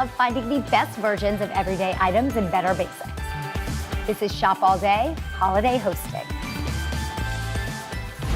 of finding the best versions of everyday items and better basics. This is Shop All Day Holiday Hosting.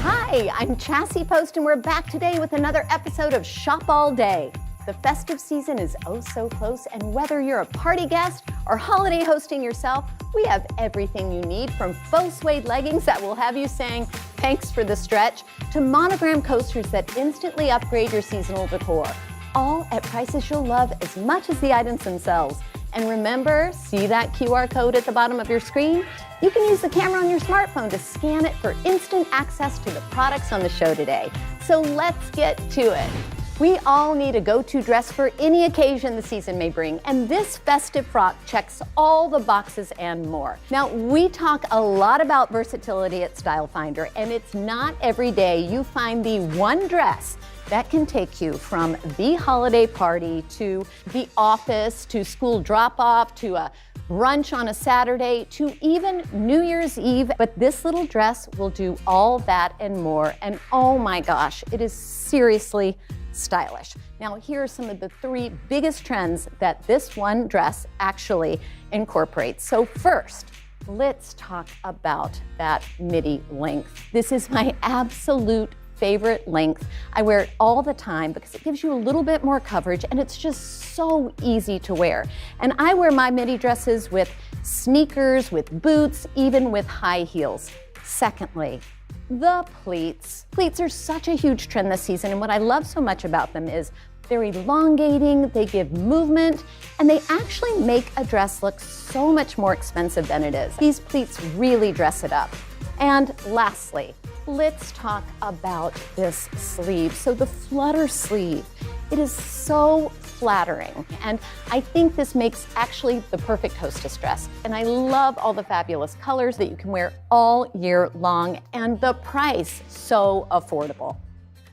Hi, I'm Chassie Post, and we're back today with another episode of Shop All Day. The festive season is oh so close, and whether you're a party guest or holiday hosting yourself, we have everything you need, from faux suede leggings that will have you saying thanks for the stretch, to monogram coasters that instantly upgrade your seasonal decor. All at prices you'll love as much as the items themselves. And remember, see that QR code at the bottom of your screen? You can use the camera on your smartphone to scan it for instant access to the products on the show today. So let's get to it. We all need a go-to dress for any occasion the season may bring, and this festive frock checks all the boxes and more. Now, we talk a lot about versatility at Style Finder, and it's not every day you find the one dress that can take you from the holiday party to the office, to school drop-off, to a brunch on a Saturday, to even New Year's Eve. But this little dress will do all that and more, and oh my gosh, it is seriously stylish. Now, here are some of the three biggest trends that this one dress actually incorporates. So first, let's talk about that midi length. This is my absolute favorite length. I wear it all the time because it gives you a little bit more coverage, and it's just so easy to wear. And I wear my midi dresses with sneakers, with boots, even with high heels. Secondly, the pleats. Pleats are such a huge trend this season, and what I love so much about them is they're elongating, they give movement, and they actually make a dress look so much more expensive than it is. These pleats really dress it up. And lastly, let's talk about this sleeve. So the Flutter Sleeve, it is so flattering, and I think this makes actually the perfect hostess dress. And I love all the fabulous colors that you can wear all year long, and the price so affordable.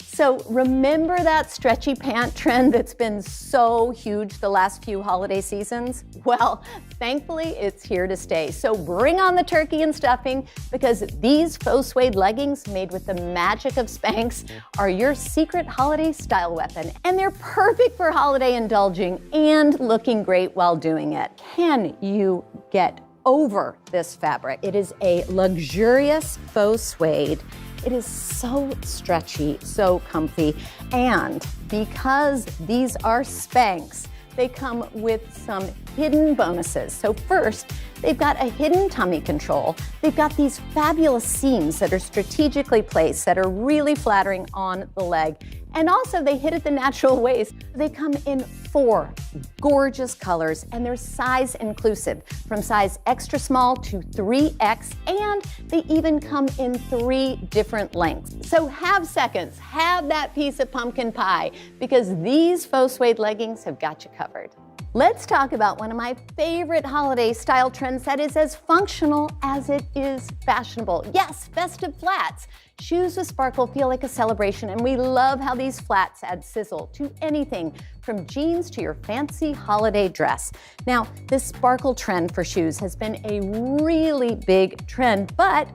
So remember that stretchy pant trend that's been so huge the last few holiday seasons? Well, thankfully it's here to stay. So bring on the turkey and stuffing, because these faux suede leggings made with the magic of Spanx are your secret holiday style weapon. And they're perfect for holiday indulging and looking great while doing it. Can you get over this fabric? It is a luxurious faux suede. It is so stretchy, so comfy, and because these are Spanx, they come with some hidden bonuses. So first, they've got a hidden tummy control. They've got these fabulous seams that are strategically placed that are really flattering on the leg. And also, they hit at the natural waist. They come in 4 gorgeous colors, and they're size inclusive, from size extra small to 3X, and they even come in 3 different lengths. So have seconds, have that piece of pumpkin pie, because these faux suede leggings have got you covered. Let's talk about one of my favorite holiday style trends that is as functional as it is fashionable. Yes, festive flats. Shoes with sparkle feel like a celebration, and we love how these flats add sizzle to anything from jeans to your fancy holiday dress. Now, this sparkle trend for shoes has been a really big trend, but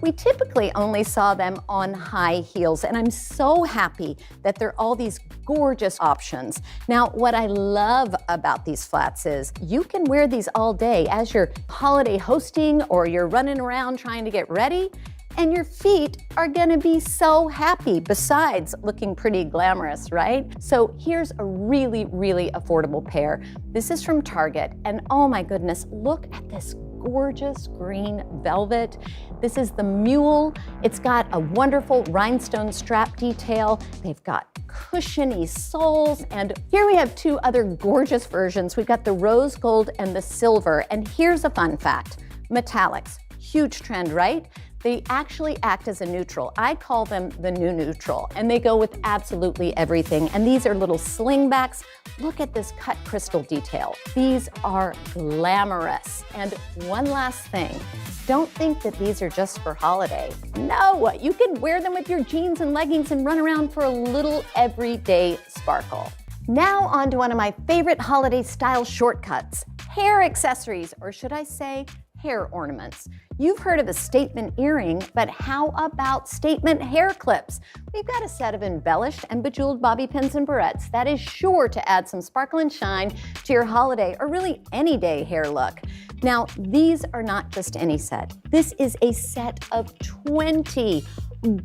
we typically only saw them on high heels, and I'm so happy that there are all these gorgeous options. Now, what I love about these flats is you can wear these all day as you're holiday hosting or you're running around trying to get ready, and your feet are gonna be so happy, besides looking pretty glamorous, right? So here's a really, really affordable pair. This is from Target, and oh my goodness, look at this gorgeous green velvet. This is the mule. It's got a wonderful rhinestone strap detail. They've got cushiony soles, and here we have 2 other gorgeous versions. We've got the rose gold and the silver, and here's a fun fact. Metallics, huge trend, right? They actually act as a neutral. I call them the new neutral, and they go with absolutely everything. And these are little slingbacks. Look at this cut crystal detail. These are glamorous. And one last thing, don't think that these are just for holiday. No, you can wear them with your jeans and leggings and run around for a little everyday sparkle. Now on to one of my favorite holiday style shortcuts, hair accessories, or should I say hair ornaments. You've heard of a statement earring, but how about statement hair clips? We've got a set of embellished and bejeweled bobby pins and barrettes that is sure to add some sparkle and shine to your holiday or really any day hair look. Now, these are not just any set. This is a set of 20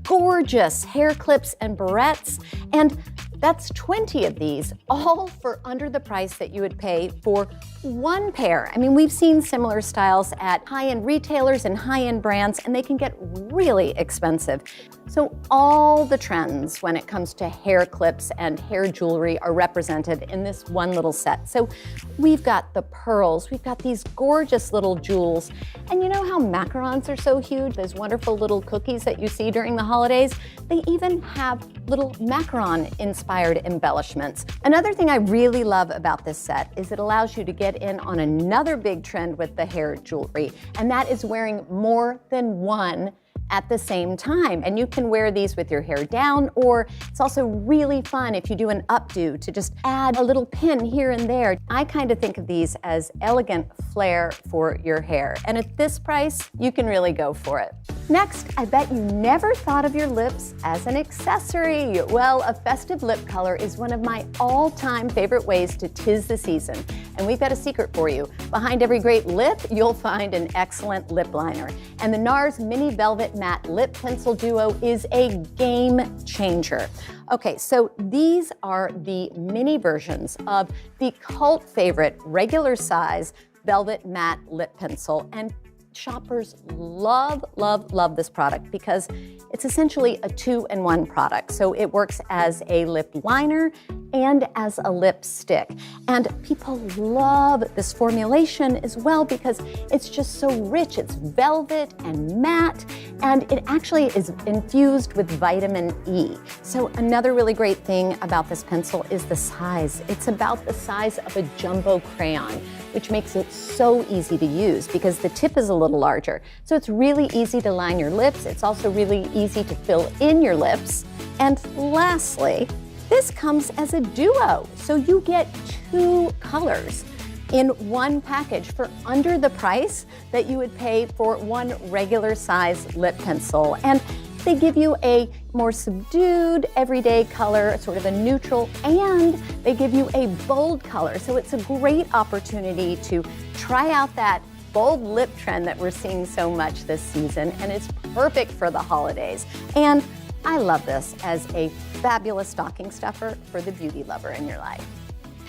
gorgeous hair clips and barrettes, and that's 20 of these, all for under the price that you would pay for one pair. I mean, we've seen similar styles at high-end retailers and high-end brands, and they can get really expensive. So all the trends when it comes to hair clips and hair jewelry are represented in this one little set. So we've got the pearls, we've got these gorgeous little jewels, and you know how macarons are so huge, those wonderful little cookies that you see during the holidays? They even have little macaron-inspired embellishments. Another thing I really love about this set is it allows you to get in on another big trend with the hair jewelry, and that is wearing more than one at the same time. And you can wear these with your hair down, or it's also really fun if you do an updo to just add a little pin here and there. I kind of think of these as elegant flair for your hair. And at this price, you can really go for it. Next, I bet you never thought of your lips as an accessory. Well, a festive lip color is one of my all-time favorite ways to tis the season. And we've got a secret for you. Behind every great lip, you'll find an excellent lip liner. And the Nars Mini Velvet Matte Lip Pencil Duo is a game changer. Okay, so these are the mini versions of the cult favorite regular size Velvet Matte Lip Pencil, and shoppers love, love, love this product because it's essentially a 2-in-1 product. So it works as a lip liner and as a lipstick. And people love this formulation as well because it's just so rich. It's velvet and matte, and it actually is infused with vitamin E. So another really great thing about this pencil is the size. It's about the size of a jumbo crayon, which makes it so easy to use because the tip is a little larger. So it's really easy to line your lips. It's also really easy to fill in your lips. And lastly, this comes as a duo. So you get 2 colors in one package for under the price that you would pay for one regular size lip pencil. And they give you a more subdued everyday color, sort of a neutral, and they give you a bold color. So it's a great opportunity to try out that bold lip trend that we're seeing so much this season, and it's perfect for the holidays. And I love this as a fabulous stocking stuffer for the beauty lover in your life.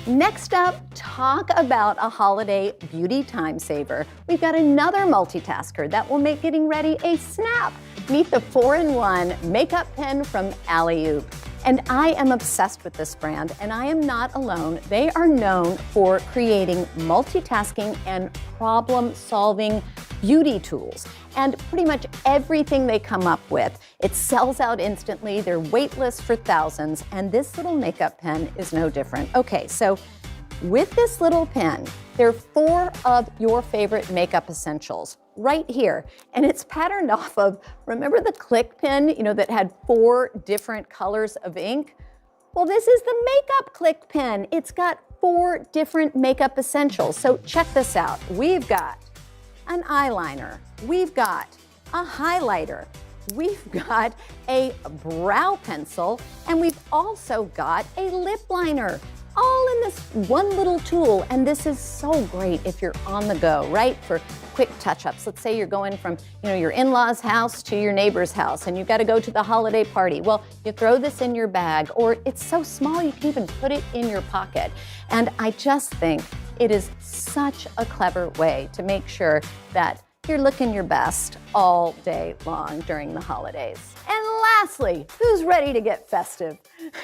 Next up, talk about a holiday beauty time saver. We've got another multitasker that will make getting ready a snap. Meet the 4-in-1 makeup pen from Alley-Oop. And I am obsessed with this brand, and I am not alone. They are known for creating multitasking and problem-solving beauty tools. And pretty much everything they come up with, it sells out instantly. They're waitlist for thousands, and this little makeup pen is no different. Okay, so with this little pen, there are 4 of your favorite makeup essentials right here. And it's patterned off of, remember the click pen, that had 4 different colors of ink? Well, this is the makeup click pen. It's got 4 different makeup essentials. So check this out. We've got an eyeliner. We've got a highlighter. We've got a brow pencil, and we've also got a lip liner, all in this one little tool. And this is so great if you're on the go, right? For quick touch-ups. Let's say you're going from, your in-laws' house to your neighbor's house, and you've got to go to the holiday party. Well, you throw this in your bag, or it's so small you can even put it in your pocket. And I just think it is such a clever way to make sure that you're looking your best all day long during the holidays. And lastly, who's ready to get festive?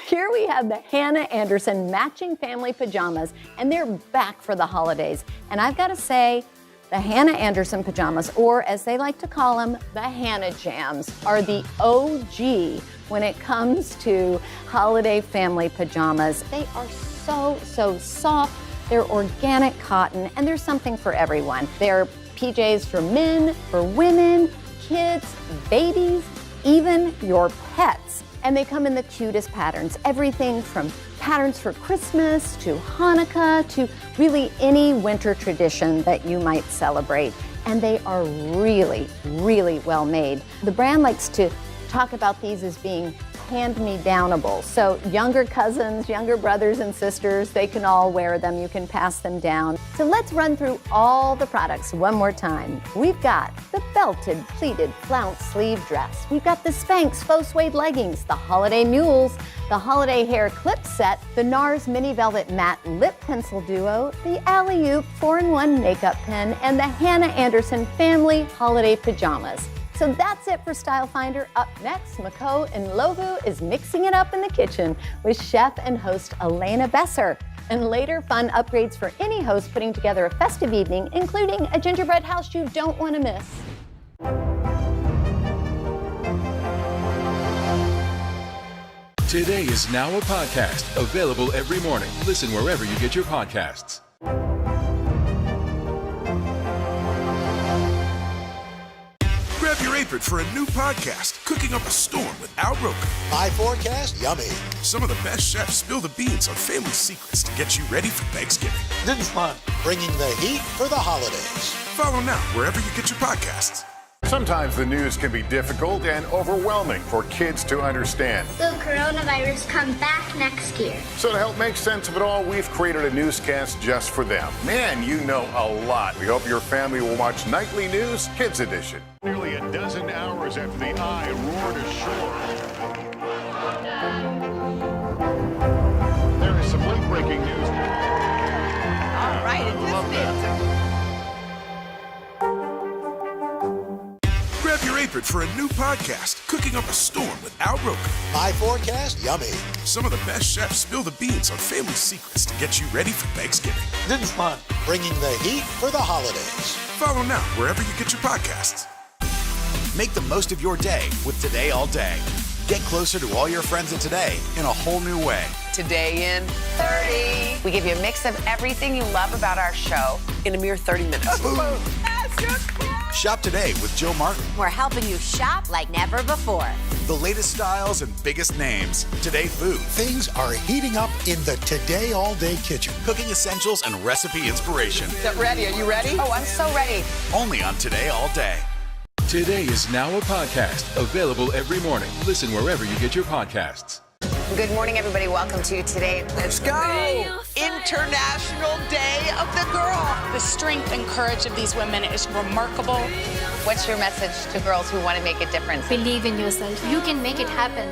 Here we have the Hannah Anderson matching family pajamas, and they're back for the holidays. And I've got to say, the Hannah Anderson pajamas, or as they like to call them, the Hannah Jams, are the OG when it comes to holiday family pajamas. They are so, so soft. They're organic cotton, and there's something for everyone. They're PJs for men, for women, kids, babies, even your pets. And they come in the cutest patterns, everything from patterns for Christmas to Hanukkah to really any winter tradition that you might celebrate. And they are really, really well made. The brand likes to talk about these as being hand-me-downable. So younger cousins, younger brothers and sisters, they can all wear them. You can pass them down. So let's run through all the products one more time. We've got the belted pleated flounce sleeve dress. We've got the Spanx faux suede leggings, the holiday mules, the holiday hair clip set, the Nars mini velvet matte lip pencil duo, the Alley-oop 4-in-1 makeup pen, and the Hannah Anderson family holiday pajamas. So that's it for Style Finder. Up next, Maco and Lovu is mixing it up in the kitchen with chef and host Elena Besser. And later, fun upgrades for any host putting together a festive evening, including a gingerbread house you don't want to miss. Today is now a podcast, available every morning. Listen wherever you get your podcasts. Grab your apron for a new podcast, Cooking Up a Storm with Al Roker. My forecast, yummy. Some of the best chefs spill the beans on family secrets to get you ready for Thanksgiving. This is fun. Bringing the heat for the holidays. Follow now wherever you get your podcasts. Sometimes the news can be difficult and overwhelming for kids to understand. Will coronavirus come back next year? So to help make sense of it all, we've created a newscast just for them. Man, you know a lot. We hope your family will watch Nightly News Kids Edition. Nearly a dozen hours after the eye roared ashore. There is some late-breaking news. All right, it just is. Grab your apron for a new podcast, Cooking Up a Storm with Al Roker. My forecast, yummy. Some of the best chefs spill the beans on family secrets to get you ready for Thanksgiving. This is fun. Bringing the heat for the holidays. Follow now wherever you get your podcasts. Make the most of your day with Today All Day. Get closer to all your friends at Today in a whole new way. Today in 30. We give you a mix of everything you love about our show in a mere 30 minutes. Shop today with Jill Martin. We're helping you shop like never before. The latest styles and biggest names. Today Food. Things are heating up in the Today All Day kitchen. Cooking essentials and recipe inspiration. Get ready. Are you ready? Oh, I'm so ready. Only on Today All Day. Today is now a podcast, available every morning. Listen wherever you get your podcasts. Good morning, everybody. Welcome to Today. Let's go. International Day of the Girl. The strength and courage of these women is remarkable. What's your message to girls who want to make a difference? Believe in yourself. You can make it happen.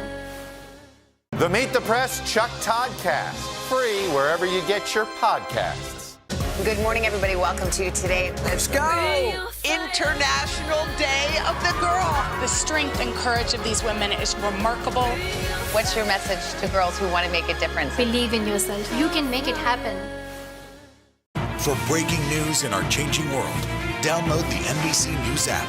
The Meet the Press Chuck Toddcast, free wherever you get your podcasts. Good morning, everybody. Welcome to Today. Let's go. International Day of the Girl. The strength and courage of these women is remarkable. What's your message to girls who want to make a difference? Believe in yourself. You can make it happen. For breaking news in our changing world, download the NBC News app.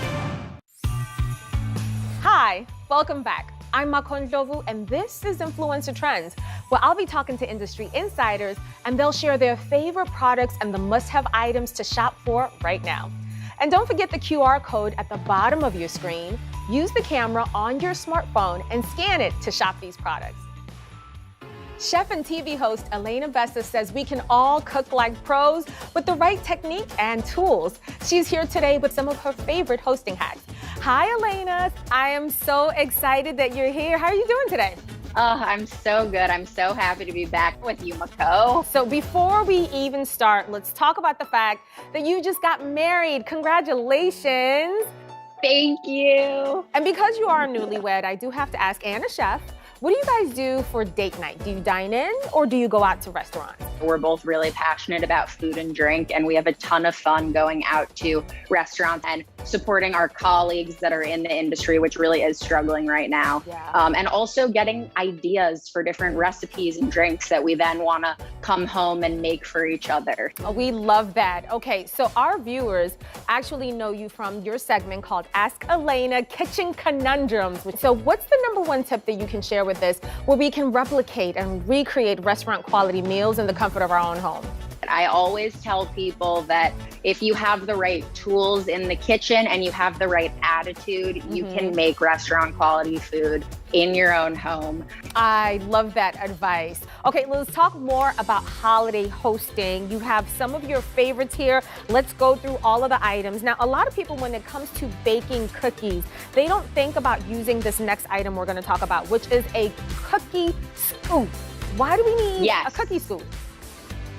Hi, welcome back. I'm Macaron, and this is Influencer Trends, where I'll be talking to industry insiders, and they'll share their favorite products and the must-have items to shop for right now. And don't forget the QR code at the bottom of your screen. Use the camera on your smartphone and scan it to shop these products. Chef and TV host Elena Besser says we can all cook like pros with the right technique and tools. She's here today with some of her favorite hosting hacks. Hi, Elena. I am so excited that you're here. How are you doing today? Oh, I'm so good. I'm so happy to be back with you, Maco. So before we even start, let's talk about the fact that you just got married. Congratulations. Thank you. And because you are a newlywed, I do have to ask, and a chef, what do you guys do for date night? Do you dine in or do you go out to restaurants? We're both really passionate about food and drink, and we have a ton of fun going out to restaurants and supporting our colleagues that are in the industry, which really is struggling right now. Yeah. And also getting ideas for different recipes and drinks that we then want to come home and make for each other. Oh, we love that. Okay, so our viewers actually know you from your segment called Ask Elena Kitchen Conundrums. So what's the number one tip that you can share with us where we can replicate and recreate restaurant quality meals in the comfort of our own home? I always tell people that if you have the right tools in the kitchen and you have the right attitude, you can make restaurant quality food in your own home. I love that advice. Okay, let's talk more about holiday hosting. You have some of your favorites here. Let's go through all of the items. Now, a lot of people, when it comes to baking cookies, they don't think about using this next item we're gonna talk about, which is a cookie scoop. Why do we need a cookie scoop?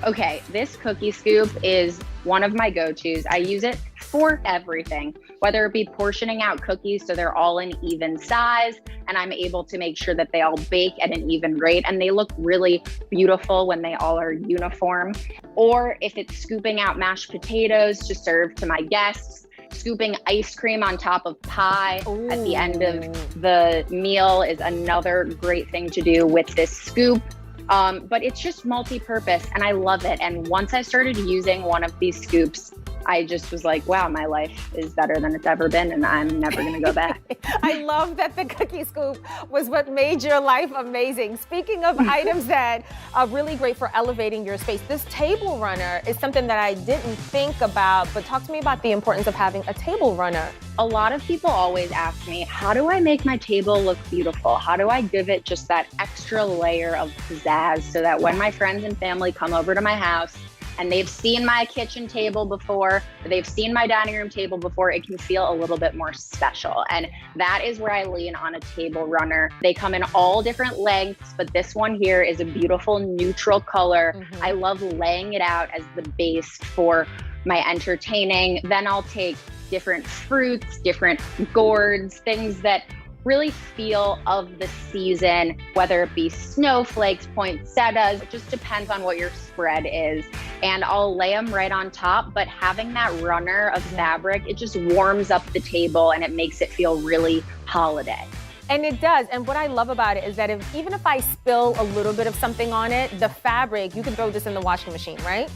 Okay, this cookie scoop is one of my go-tos. I use it for everything, whether it be portioning out cookies so they're all an even size and I'm able to make sure that they all bake at an even rate and they look really beautiful when they all are uniform. Or if it's scooping out mashed potatoes to serve to my guests, scooping ice cream on top of pie at the end of the meal is another great thing to do with this scoop. But it's just multi-purpose and I love it. And once I started using one of these scoops, I just was like, wow, my life is better than it's ever been and I'm never gonna go back. I love that the cookie scoop was what made your life amazing. Speaking of items that are really great for elevating your space, this table runner is something that I didn't think about, but talk to me about the importance of having a table runner. A lot of people always ask me, how do I make my table look beautiful? How do I give it just that extra layer of pizzazz so that when my friends and family come over to my house, and they've seen my kitchen table before, they've seen my dining room table before, it can feel a little bit more special. And that is where I lean on a table runner. They come in all different lengths, but this one here is a beautiful neutral color. I love laying it out as the base for my entertaining. Then I'll take different fruits, different gourds, things that really feel of the season, whether it be snowflakes, poinsettias, it just depends on what your spread is. And I'll lay them right on top, but having that runner of fabric, it just warms up the table and it makes it feel really holiday. And it does. And what I love about it is that even if I spill a little bit of something on it, the fabric, you can throw this in the washing machine, right?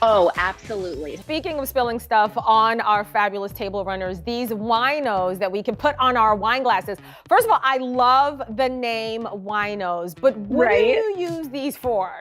Oh, absolutely. Speaking of spilling stuff on our fabulous table runners, these winos that we can put on our wine glasses. First of all, I love the name winos, but what do you use these for?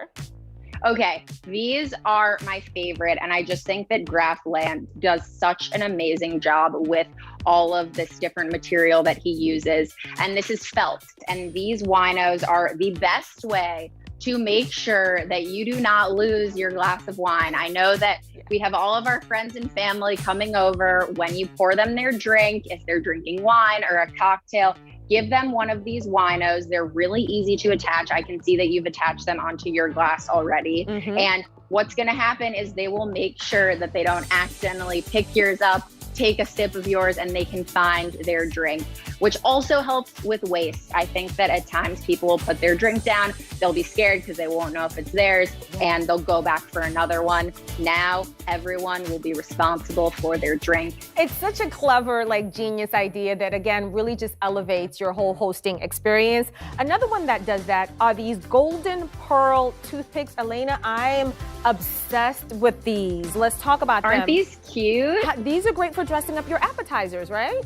Okay, these are my favorite, and I just think that Graffland does such an amazing job with all of this different material that he uses. And this is felt, and these winos are the best way to make sure that you do not lose your glass of wine. I know that we have all of our friends and family coming over. When you pour them their drink, if they're drinking wine or a cocktail, give them one of these winos. They're really easy to attach. I can see that you've attached them onto your glass already. And what's gonna happen is they will make sure that they don't accidentally pick yours up, take a sip of yours, and they can find their drink, which also helps with waste. I think that at times people will put their drink down, they'll be scared because they won't know if it's theirs, and they'll go back for another one. Now, everyone will be responsible for their drink. It's such a clever, genius idea that, again, really just elevates your whole hosting experience. Another one that does that are these golden pearl toothpicks. Elena, I am obsessed with these. Let's talk about them. Aren't these cute? These are great for dressing up your appetizers, right?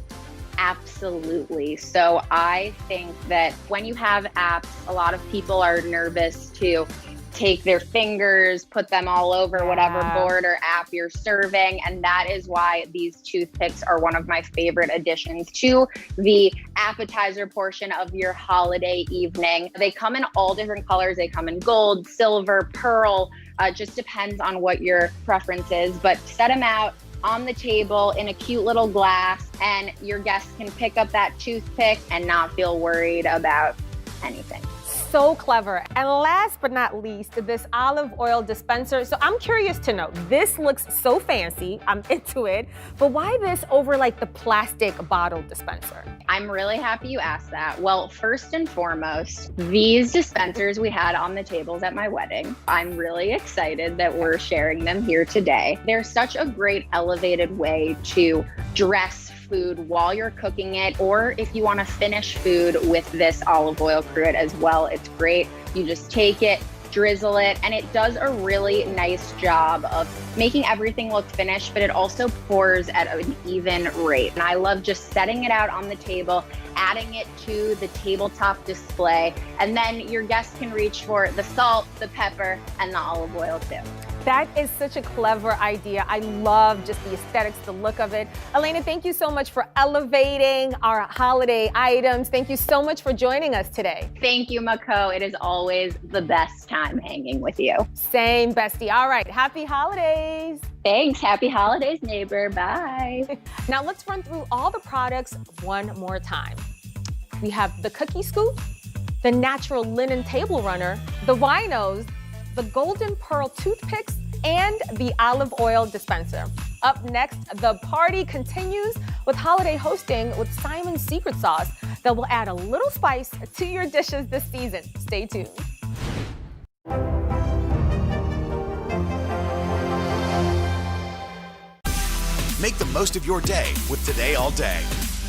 Absolutely. So I think that when you have apps, a lot of people are nervous to take their fingers, put them all over whatever board or app you're serving. And that is why these toothpicks are one of my favorite additions to the appetizer portion of your holiday evening. They come in all different colors. They come in gold, silver, pearl, just depends on what your preference is, but set them out on the table in a cute little glass, and your guests can pick up that toothpick and not feel worried about anything. So clever. And last but not least, this olive oil dispenser. So I'm curious to know, this looks so fancy, I'm into it, but why this over the plastic bottle dispenser? I'm really happy you asked that. Well, first and foremost, these dispensers we had on the tables at my wedding. I'm really excited that we're sharing them here today. They're such a great elevated way to dress food while you're cooking it, or if you want to finish food with this olive oil cruet as well, it's great. You just take it, drizzle it, and it does a really nice job of making everything look finished, but it also pours at an even rate. And I love just setting it out on the table, adding it to the tabletop display, and then your guests can reach for the salt, the pepper, and the olive oil too. That is such a clever idea. I love just the aesthetics, the look of it. Elena, thank you so much for elevating our holiday items. Thank you so much for joining us today. Thank you, Mako. It is always the best time hanging with you. Same, bestie. All right, happy holidays. Thanks. Happy holidays, neighbor. Bye. Now let's run through all the products one more time. We have the cookie scoop, the natural linen table runner, the winos, the golden pearl toothpicks, and the olive oil dispenser. Up next, the party continues with holiday hosting with Simon's secret sauce that will add a little spice to your dishes this season. Stay tuned. Make the most of your day with Today All Day.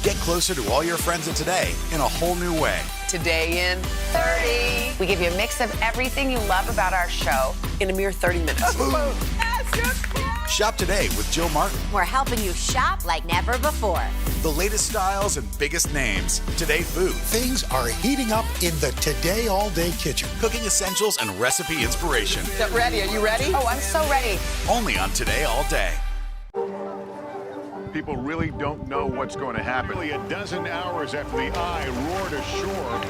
Get closer to all your friends in today in a whole new way. Today in 30. We give you a mix of everything you love about our show in a mere 30 minutes. Shop today with Jill Martin. We're helping you shop like never before. The latest styles and biggest names. Today food. Things are heating up in the Today All Day kitchen. Cooking essentials and recipe inspiration. Get ready. Are you ready? Oh, I'm so ready. Only on Today All Day. People really don't know what's going to happen. Only a dozen hours after the eye roared ashore.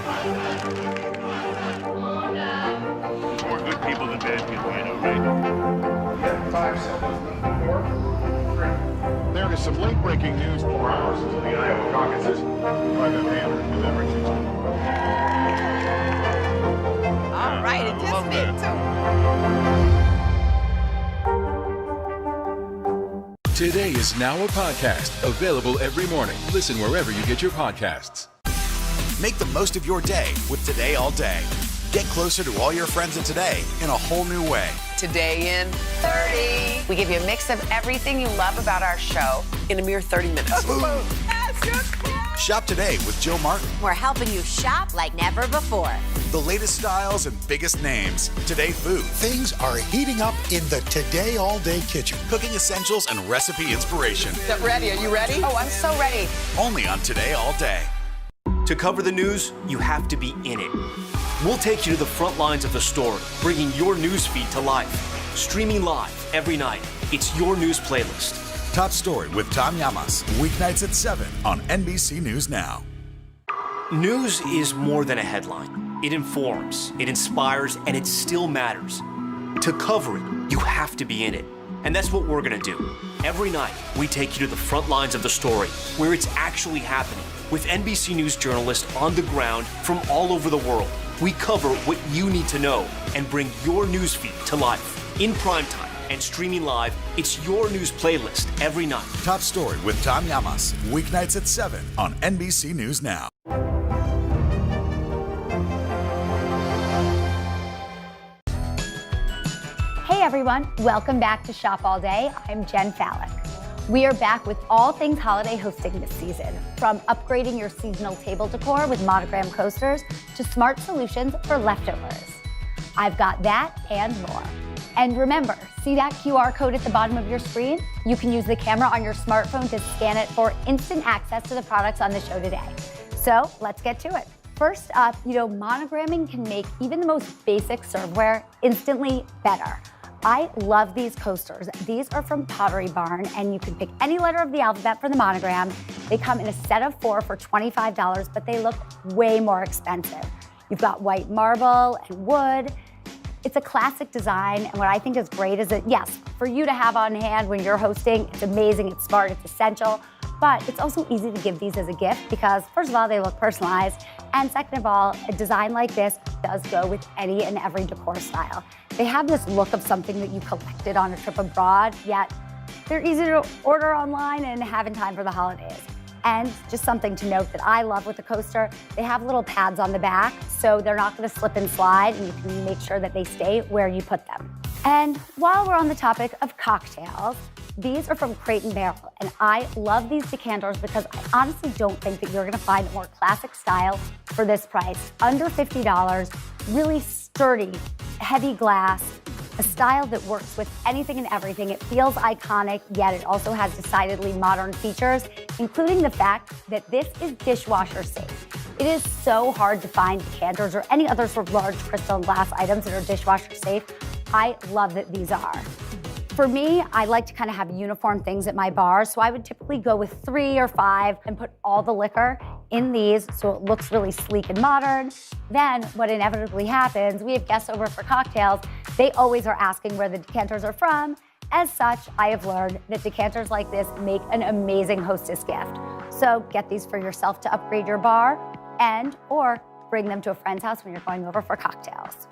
More good people than bad people, you know, right? 5 seconds. 4, 3. There is some late-breaking news 4 hours until the Iowa caucuses. By the banner and everything. All right, it just made too. Today is now a podcast, available every morning. Listen wherever you get your podcasts. Make the most of your day with Today All Day. Get closer to all your friends in today in a whole new way. Today in 30. We give you a mix of everything you love about our show in a mere 30 minutes. Shop today with Jill Martin. We're helping you shop like never before. The latest styles and biggest names. Today food. Things are heating up in the Today All Day kitchen. Cooking essentials and recipe inspiration. Get ready. Are you ready? Oh, I'm so ready. Only on Today All Day. To cover the news, you have to be in it. We'll take you to the front lines of the story, bringing your news feed to life. Streaming live every night. It's your news playlist. Top Story with Tom Llamas. Weeknights at 7 on NBC News Now. News is more than a headline. It informs, it inspires, and it still matters. To cover it, you have to be in it. And that's what we're going to do. Every night, we take you to the front lines of the story, where it's actually happening, with NBC News journalists on the ground from all over the world. We cover what you need to know and bring your newsfeed to life. In primetime and streaming live, it's your news playlist every night. Top Story with Tom Llamas. Weeknights at 7 on NBC News Now. Hey everyone, welcome back to Shop All Day. I'm Jen Fallick. We are back with all things holiday hosting this season, from upgrading your seasonal table decor with monogram coasters to smart solutions for leftovers. I've got that and more. And remember, see that QR code at the bottom of your screen? You can use the camera on your smartphone to scan it for instant access to the products on the show today. So let's get to it. First up, monogramming can make even the most basic serveware instantly better. I love these coasters. These are from Pottery Barn, and you can pick any letter of the alphabet for the monogram. They come in a set of 4 for $25, but they look way more expensive. You've got white marble and wood. It's a classic design, and what I think is great is that, yes, for you to have on hand when you're hosting, it's amazing, it's smart, it's essential, but it's also easy to give these as a gift because, first of all, they look personalized, and second of all, a design like this does go with any and every decor style. They have this look of something that you collected on a trip abroad, yet they're easy to order online and have in time for the holidays. And just something to note that I love with the coaster, they have little pads on the back, so they're not gonna slip and slide, and you can make sure that they stay where you put them. And while we're on the topic of cocktails, these are from Crate & Barrel, and I love these decanters because I honestly don't think that you're gonna find a more classic style for this price. Under $50, really sturdy, heavy glass, a style that works with anything and everything. It feels iconic, yet it also has decidedly modern features, including the fact that this is dishwasher safe. It is so hard to find decanters or any other sort of large crystal and glass items that are dishwasher safe. I love that these are. For me, I like to kind of have uniform things at my bar, so I would typically go with 3 or 5 and put all the liquor in these so it looks really sleek and modern. Then what inevitably happens, we have guests over for cocktails, they always are asking where the decanters are from. As such, I have learned that decanters like this make an amazing hostess gift. So get these for yourself to upgrade your bar or bring them to a friend's house when you're going over for cocktails.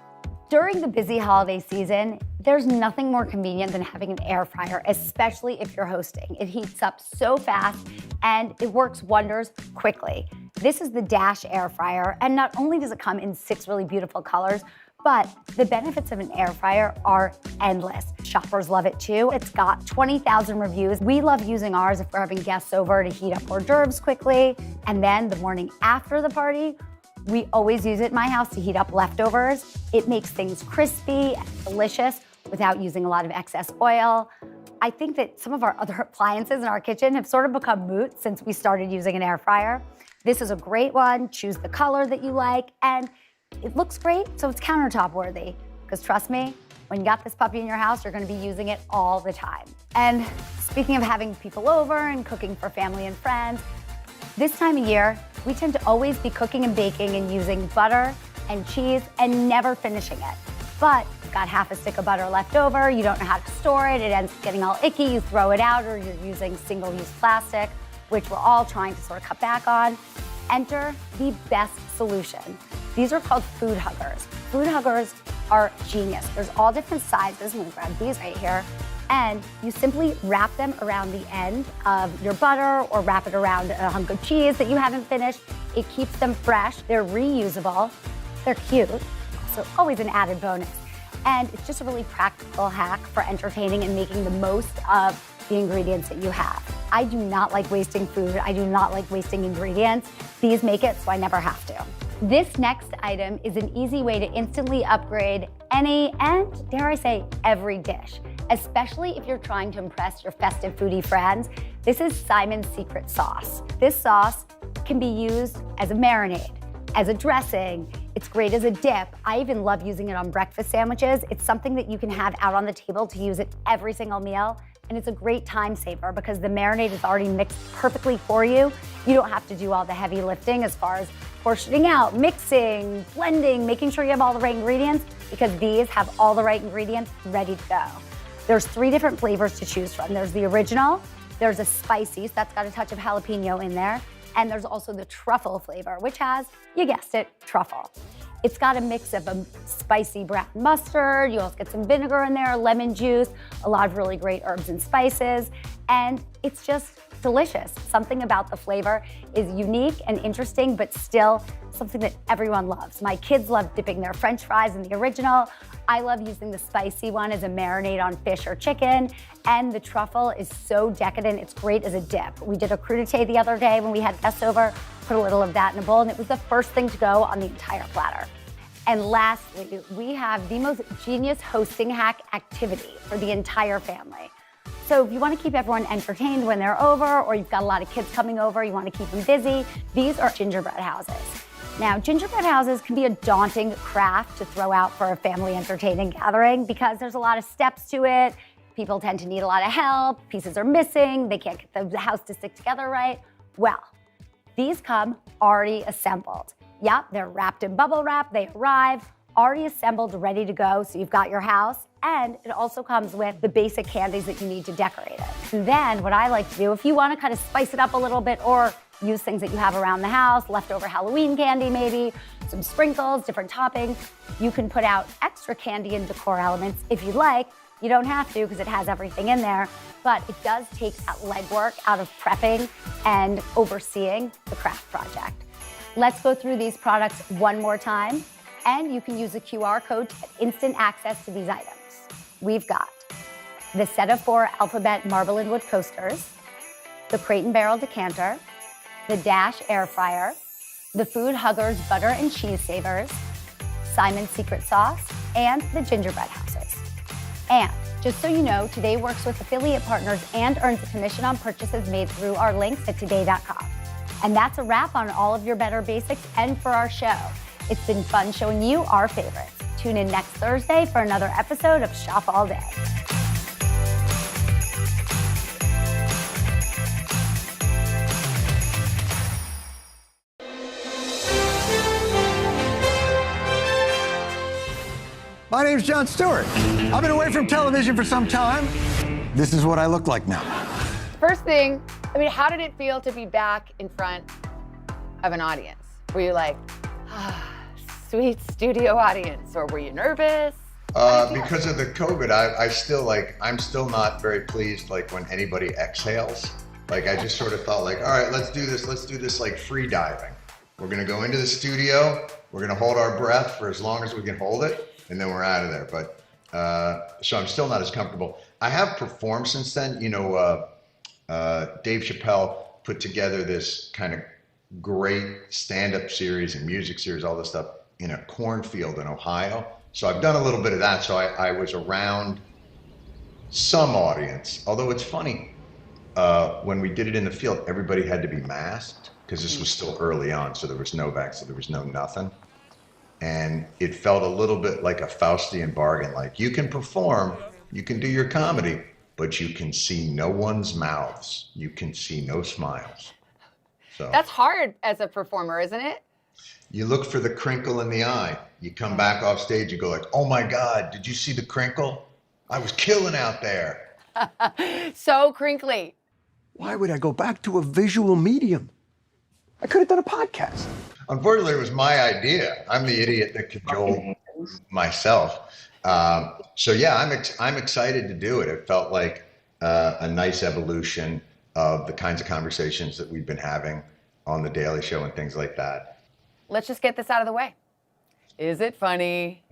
During the busy holiday season, there's nothing more convenient than having an air fryer, especially if you're hosting. It heats up so fast and it works wonders quickly. This is the Dash air fryer, and not only does it come in 6 really beautiful colors, but the benefits of an air fryer are endless. Shoppers love it too. It's got 20,000 reviews. We love using ours if we're having guests over to heat up hors d'oeuvres quickly. And then the morning after the party, we always use it in my house to heat up leftovers. It makes things crispy and delicious without using a lot of excess oil. I think that some of our other appliances in our kitchen have sort of become moot since we started using an air fryer. This is a great one. Choose the color that you like, and it looks great, so it's countertop worthy. Because trust me, when you got this puppy in your house, you're gonna be using it all the time. And speaking of having people over and cooking for family and friends, this time of year, we tend to always be cooking and baking and using butter and cheese and never finishing it. But you've got half a stick of butter left over, you don't know how to store it, it ends up getting all icky, you throw it out, or you're using single-use plastic, which we're all trying to sort of cut back on. Enter the best solution. These are called food huggers. Food huggers are genius. There's all different sizes. I'm gonna grab these right here. And you simply wrap them around the end of your butter or wrap it around a hunk of cheese that you haven't finished. It keeps them fresh. They're reusable. They're cute. So always an added bonus. And it's just a really practical hack for entertaining and making the most of the ingredients that you have. I do not like wasting food. I do not like wasting ingredients. These make it so I never have to. This next item is an easy way to instantly upgrade any and, dare I say, every dish, especially if you're trying to impress your festive foodie friends. This is Simon's Secret Sauce. This sauce can be used as a marinade, as a dressing. It's great as a dip. I even love using it on breakfast sandwiches. It's something that you can have out on the table to use at every single meal. And it's a great time saver because the marinade is already mixed perfectly for you. You don't have to do all the heavy lifting as far as portioning out, mixing, blending, making sure you have all the right ingredients, because these have all the right ingredients ready to go. There's 3 different flavors to choose from. There's the original, there's a spicy, so that's got a touch of jalapeno in there, and there's also the truffle flavor, which has, you guessed it, truffle. It's got a mix of a spicy brown mustard, you also get some vinegar in there, lemon juice, a lot of really great herbs and spices, and it's just delicious. Something about the flavor is unique and interesting, but still something that everyone loves. My kids love dipping their French fries in the original. I love using the spicy one as a marinade on fish or chicken, and the truffle is so decadent, it's great as a dip. We did a crudité the other day when we had guests over, put a little of that in a bowl, and it was the first thing to go on the entire platter. And lastly, we have the most genius hosting hack activity for the entire family. So if you want to keep everyone entertained when they're over, or you've got a lot of kids coming over, you want to keep them busy, these are gingerbread houses. Now, gingerbread houses can be a daunting craft to throw out for a family entertaining gathering because there's a lot of steps to it. People tend to need a lot of help, pieces are missing, they can't get the house to stick together right. Well, these come already assembled. Yep, they're wrapped in bubble wrap, they arrive, already assembled, ready to go, so you've got your house. And it also comes with the basic candies that you need to decorate it. And then what I like to do, if you want to kind of spice it up a little bit or use things that you have around the house, leftover Halloween candy maybe, some sprinkles, different toppings, you can put out extra candy and decor elements if you'd like. You don't have to because it has everything in there, but it does take that legwork out of prepping and overseeing the craft project. Let's go through these products one more time, and you can use the QR code to get instant access to these items. We've got the set of 4 alphabet marble and wood coasters, the Crate and Barrel decanter, the Dash air fryer, the Food Huggers butter and cheese savers, Simon's Secret Sauce, and the gingerbread houses. And just so you know, Today works with affiliate partners and earns a commission on purchases made through our links at today.com. And that's a wrap on all of your better basics and for our show. It's been fun showing you our favorites. Tune in next Thursday for another episode of Shop All Day. My name's Jon Stewart. I've been away from television for some time. This is what I look like now. First thing, I mean, how did it feel to be back in front of an audience? Were you like, sweet studio audience, or were you nervous? Because of the COVID, I'm still not very pleased, like, when anybody exhales. Like, I just sort of thought, like, all right, let's do this like free diving. We're gonna go into the studio, we're gonna hold our breath for as long as we can hold it, and then we're out of there. But, so I'm still not as comfortable. I have performed since then. You know, Dave Chappelle put together this kind of great stand-up series and music series, all this stuff, in a cornfield in Ohio. So I've done a little bit of that. So I was around some audience. Although it's funny, when we did it in the field, everybody had to be masked because this was still early on. So there was no vax, so there was no nothing. And it felt a little bit like a Faustian bargain. Like, you can perform, you can do your comedy, but you can see no one's mouths. You can see no smiles. So That's hard as a performer, isn't it? you look for the crinkle in the eye. You come back off stage, you go like, oh my God, did you see the crinkle? I was killing out there. So crinkly. Why would I go back to a visual medium? I could have done a podcast. Unfortunately, it was my idea. I'm the idiot that cajoled myself. So yeah, I'm excited to do it. It felt like a nice evolution of the kinds of conversations that we've been having on The Daily Show and things like that. Let's just get this out of the way. Is it funny?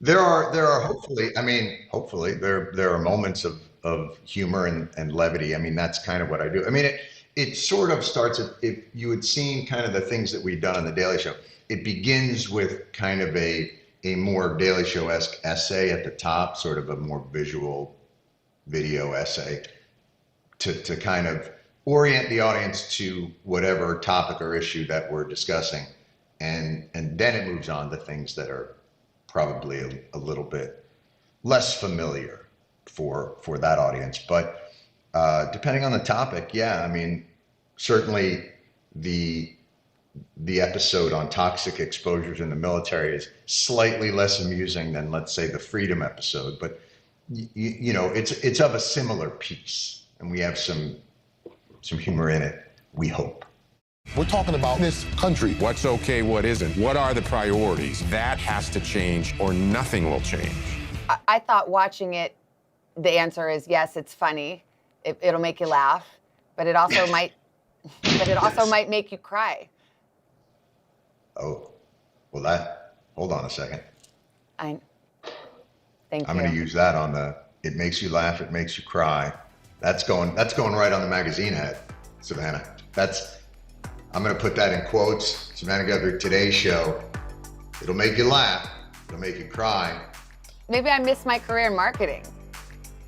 There are hopefully there are moments of humor and levity. I mean, that's kind of what I do. I mean, it sort of starts if you had seen kind of the things that we've done on The Daily Show. It begins with kind of a more Daily Show-esque essay at the top, sort of a more visual video essay to kind of orient the audience to whatever topic or issue that we're discussing. And then it moves on to things that are probably a little bit less familiar for that audience. But depending on the topic, yeah, I mean, certainly the episode on toxic exposures in the military is slightly less amusing than, let's say, the Freedom episode. But you know, it's of a similar piece, and we have some humor in it, we hope. We're talking about this country. What's okay, what isn't? What are the priorities? That has to change or nothing will change. I thought watching it, the answer is yes, it's funny. It'll make you laugh, but it also might make you cry. Oh, well hold on a second. Thank you. I'm going to use that on it makes you laugh, it makes you cry. That's going right on the magazine head, Savannah. I'm going to put that in quotes. Savannah Guthrie, Today's Show. It'll make you laugh, it'll make you cry. Maybe I missed my career in marketing.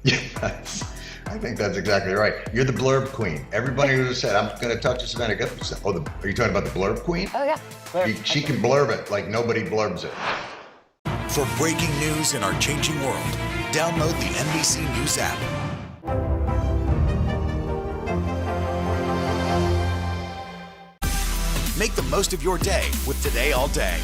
Yes, I think that's exactly right. You're the blurb queen. Everybody who said, I'm going to talk to Savannah Guthrie, said, are you talking about the blurb queen? Oh, yeah. She can blurb it like nobody blurbs it. For breaking news in our changing world, download the NBC News app. Make the most of your day with Today All Day.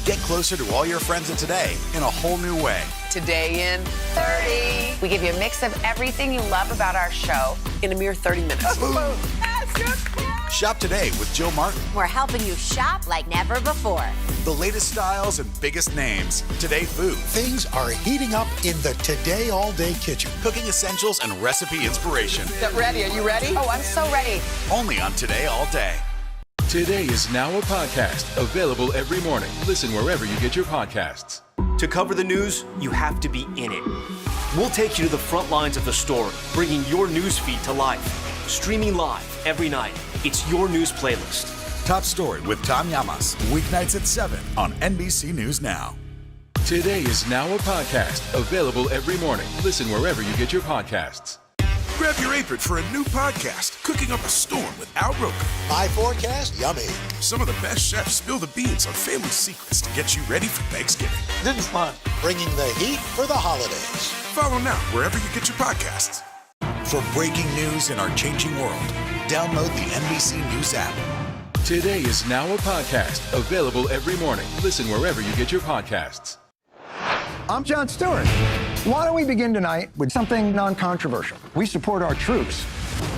Get closer to all your friends of today in a whole new way. Today in 30. We give you a mix of everything you love about our show in a mere 30 minutes. Shop today with Jill Martin. We're helping you shop like never before. The latest styles and biggest names. Today food. Things are heating up in the Today All Day kitchen. Cooking essentials and recipe inspiration. Get ready. Are you ready? Oh, I'm so ready. Only on Today All Day. Today is now a podcast available every morning. Listen wherever you get your podcasts. To cover the news, you have to be in it. We'll take you to the front lines of the story, bringing your news feed to life. Streaming live every night. It's your news playlist. Top Story with Tom Llamas. Weeknights at 7 on NBC News Now. Today is now a podcast available every morning. Listen wherever you get your podcasts. Grab your apron for a new podcast, Cooking Up a Storm with Al Roker. My forecast, yummy. Some of the best chefs spill the beans on family secrets to get you ready for Thanksgiving. This is fun. Bringing the heat for the holidays. Follow now wherever you get your podcasts. For breaking news in our changing world, download the NBC News app. Today is now a podcast available every morning. Listen wherever you get your podcasts. I'm Jon Stewart. Why don't we begin tonight with something non-controversial? We support our troops,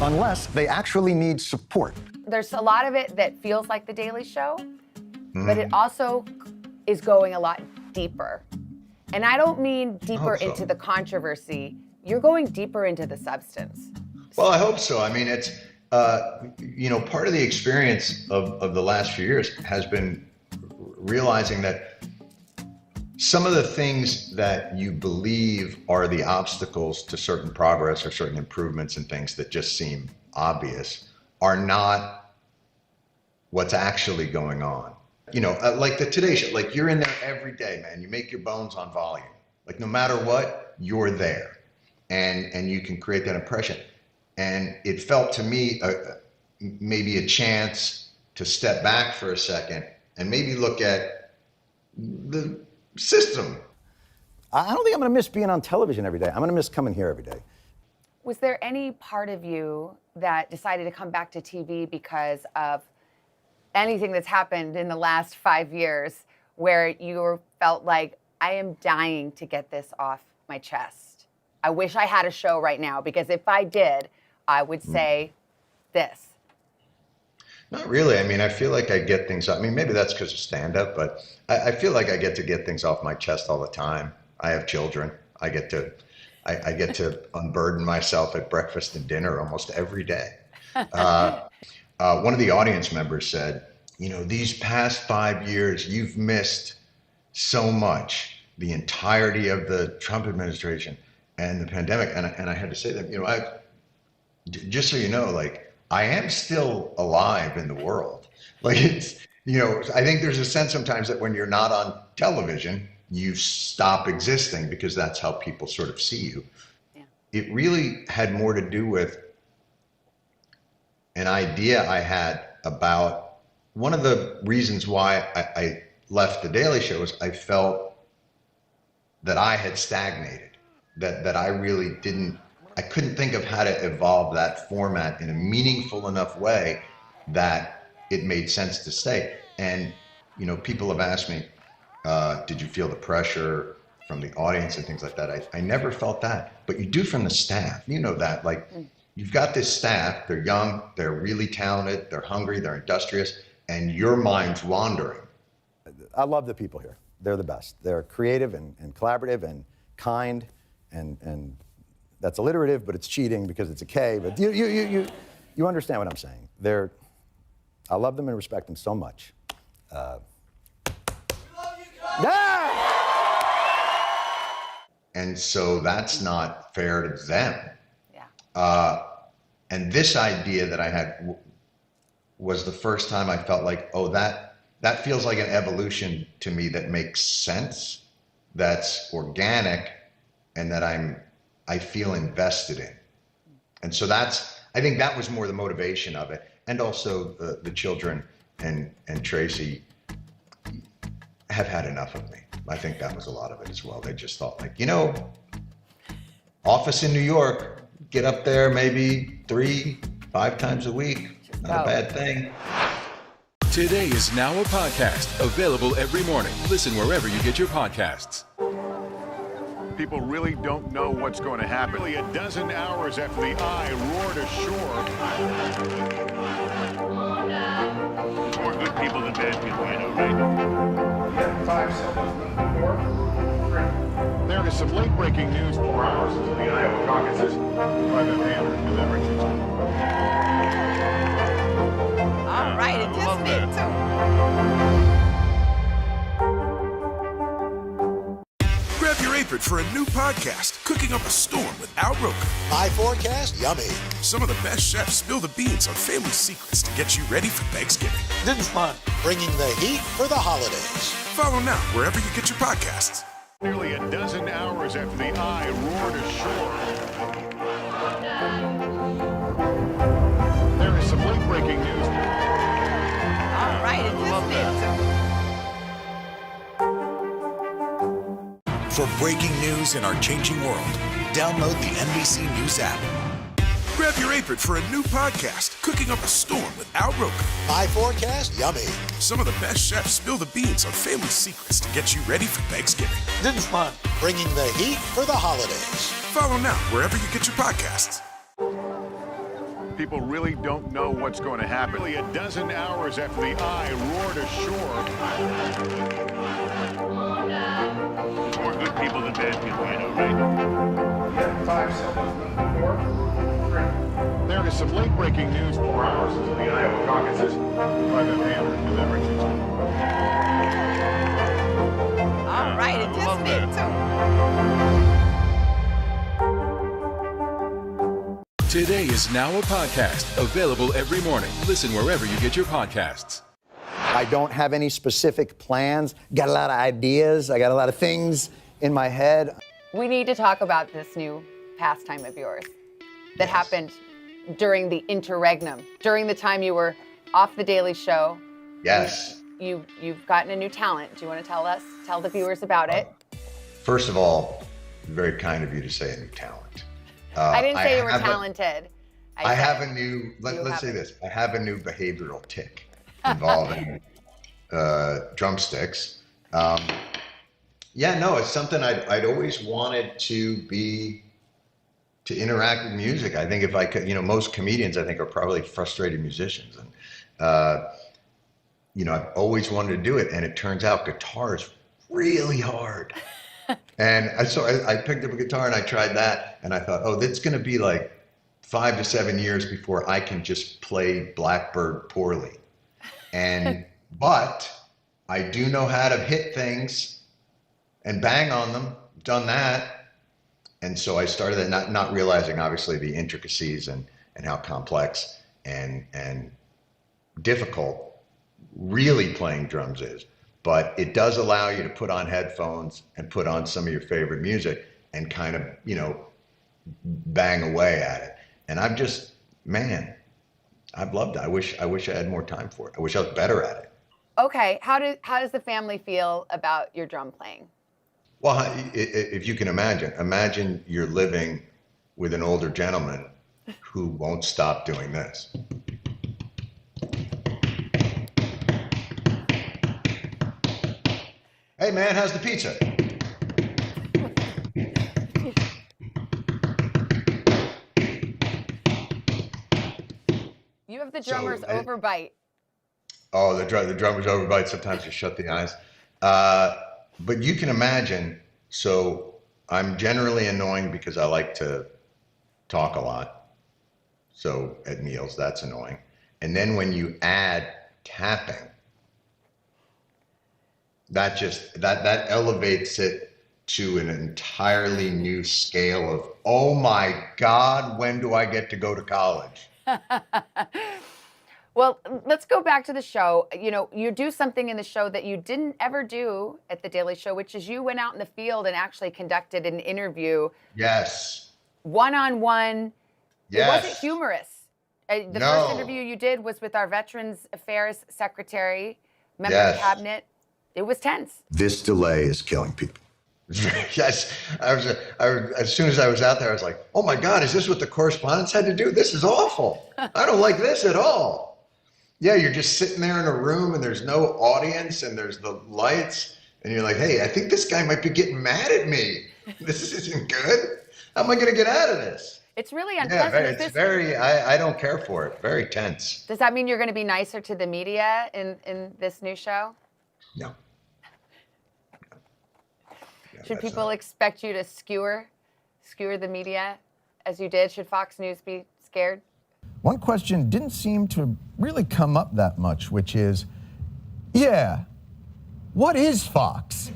unless they actually need support. There's a lot of it that feels like The Daily Show, but it also is going a lot deeper. And I don't mean deeper into the controversy. You're going deeper into the substance. Well, I hope so. I mean, it's, part of the experience of the last few years has been realizing that some of the things that you believe are the obstacles to certain progress or certain improvements and things that just seem obvious are not what's actually going on. Like the Today Show, like you're in there every day, man. You make your bones on volume. Like no matter what, you're there, and you can create that impression. And it felt to me maybe a chance to step back for a second and maybe look at the system. I don't think I'm going to miss being on television every day. I'm going to miss coming here every day. Was there any part of you that decided to come back to TV because of anything that's happened in the last 5 years where you felt like, I am dying to get this off my chest? I wish I had a show right now, because if I did, I would say this. Not really. I mean, I feel like I get things, I mean, maybe that's because of stand-up, but I feel like I get to get things off my chest all the time. I have children. I get to unburden myself at breakfast and dinner almost every day. One of the audience members said, these past 5 years, you've missed so much, the entirety of the Trump administration and the pandemic. And I had to say that, just so you know, like, I am still alive in the world. Like it's, I think there's a sense sometimes that when you're not on television, you stop existing because that's how people sort of see you. Yeah. It really had more to do with an idea I had about one of the reasons why I left The Daily Show is I felt that I had stagnated, that I really I couldn't think of how to evolve that format in a meaningful enough way that it made sense to stay. And, people have asked me, did you feel the pressure from the audience and things like that? I never felt that, but you do from the staff. You know that, like, you've got this staff, they're young, they're really talented, they're hungry, they're industrious, and your mind's wandering. I love the people here. They're the best. They're creative and collaborative and kind and that's alliterative, but it's cheating because it's a K. But you understand what I'm saying. I love them and respect them so much. Yeah! And so that's not fair to them. Yeah. And this idea that I had was the first time I felt like, that feels like an evolution to me that makes sense, that's organic, and that I feel invested in. And so I think that was more the motivation of it. And also the children and Tracy have had enough of me. I think that was a lot of it as well. They just thought like, office in New York, get up there maybe 3-5 times a week. Not a bad thing. Today is now a podcast available every morning. Listen wherever you get your podcasts. People really don't know what's going to happen. Really, a dozen hours after the eye roared ashore. More good people than bad people, right? 5 seconds. 4, 3. There is some late-breaking news. 4 hours into the Iowa caucuses by the hand delivering. All right, it just did too. Grab your apron for a new podcast, Cooking Up a Storm with Al Roker. My forecast, yummy. Some of the best chefs spill the beans on family secrets to get you ready for Thanksgiving. This is fun. Bringing the heat for the holidays. Follow now wherever you get your podcasts. Nearly a dozen hours after the eye roared ashore. There is some late-breaking news. All right, it just did too. For breaking news in our changing world, download the NBC News app. Grab your apron for a new podcast, Cooking Up a Storm with Al Roker. My forecast, yummy. Some of the best chefs spill the beans on family secrets to get you ready for Thanksgiving. This is fun. Bringing the heat for the holidays. Follow now wherever you get your podcasts. People really don't know what's going to happen. Really, a dozen hours after the eye roared ashore. More good people than bad people, you know, right? 5 seconds. 4, 3. There is some late-breaking news. 4 hours into the Iowa caucuses. By the hand delivering. All right, it just did too. Today is now a podcast, available every morning. Listen wherever you get your podcasts. I don't have any specific plans. Got a lot of ideas. I got a lot of things in my head. We need to talk about this new pastime of yours that happened during the interregnum, during the time you were off The Daily Show. Yes. You've gotten a new talent. Do you want to tell the viewers about it? First of all, very kind of you to say a new talent. I didn't say you were talented. I have a new, let's say this, I have a new behavioral tic involving drumsticks. Yeah, no, it's something I'd always wanted to interact with music. I think if I could, most comedians I think are probably frustrated musicians. And, I've always wanted to do it. And it turns out guitar is really hard. And I picked up a guitar and I tried that. And I thought, oh, that's going to be like 5 to 7 years before I can just play Blackbird poorly. But I do know how to hit things and bang on them. Done that. And so I started that, not realizing obviously the intricacies and how complex and difficult really playing drums is. But it does allow you to put on headphones and put on some of your favorite music and kind of, bang away at it. And I've loved it. I wish I had more time for it. I wish I was better at it. Okay, how does the family feel about your drum playing? Well, if you can imagine you're living with an older gentleman who won't stop doing this. Hey man, how's the pizza? You have the drummer's overbite. Oh, the drummer's overbite. Sometimes you shut the eyes. But you can imagine, so I'm generally annoying because I like to talk a lot. So at meals, that's annoying. And then when you add tapping, that elevates it to an entirely new scale of, oh my God, when do I get to go to college? Well, let's go back to the show. You do something in the show that you didn't ever do at The Daily Show, which is you went out in the field and actually conducted an interview. Yes. One-on-one. Yes. It wasn't humorous. The first interview you did was with our Veterans Affairs Secretary, member of the cabinet. It was tense. This delay is killing people. Yes, as soon as I was out there, I was like, oh my God, is this what the correspondents had to do? This is awful. I don't like this at all. Yeah, you're just sitting there in a room and there's no audience and there's the lights and you're like, hey, I think this guy might be getting mad at me. This isn't good. How am I going to get out of this? It's really unpleasant. Yeah, it's I don't care for it. Very tense. Does that mean you're going to be nicer to the media in this new show? No. Should people expect you to skewer the media as you did? Should Fox News be scared? One question didn't seem to really come up that much, which is, what is Fox?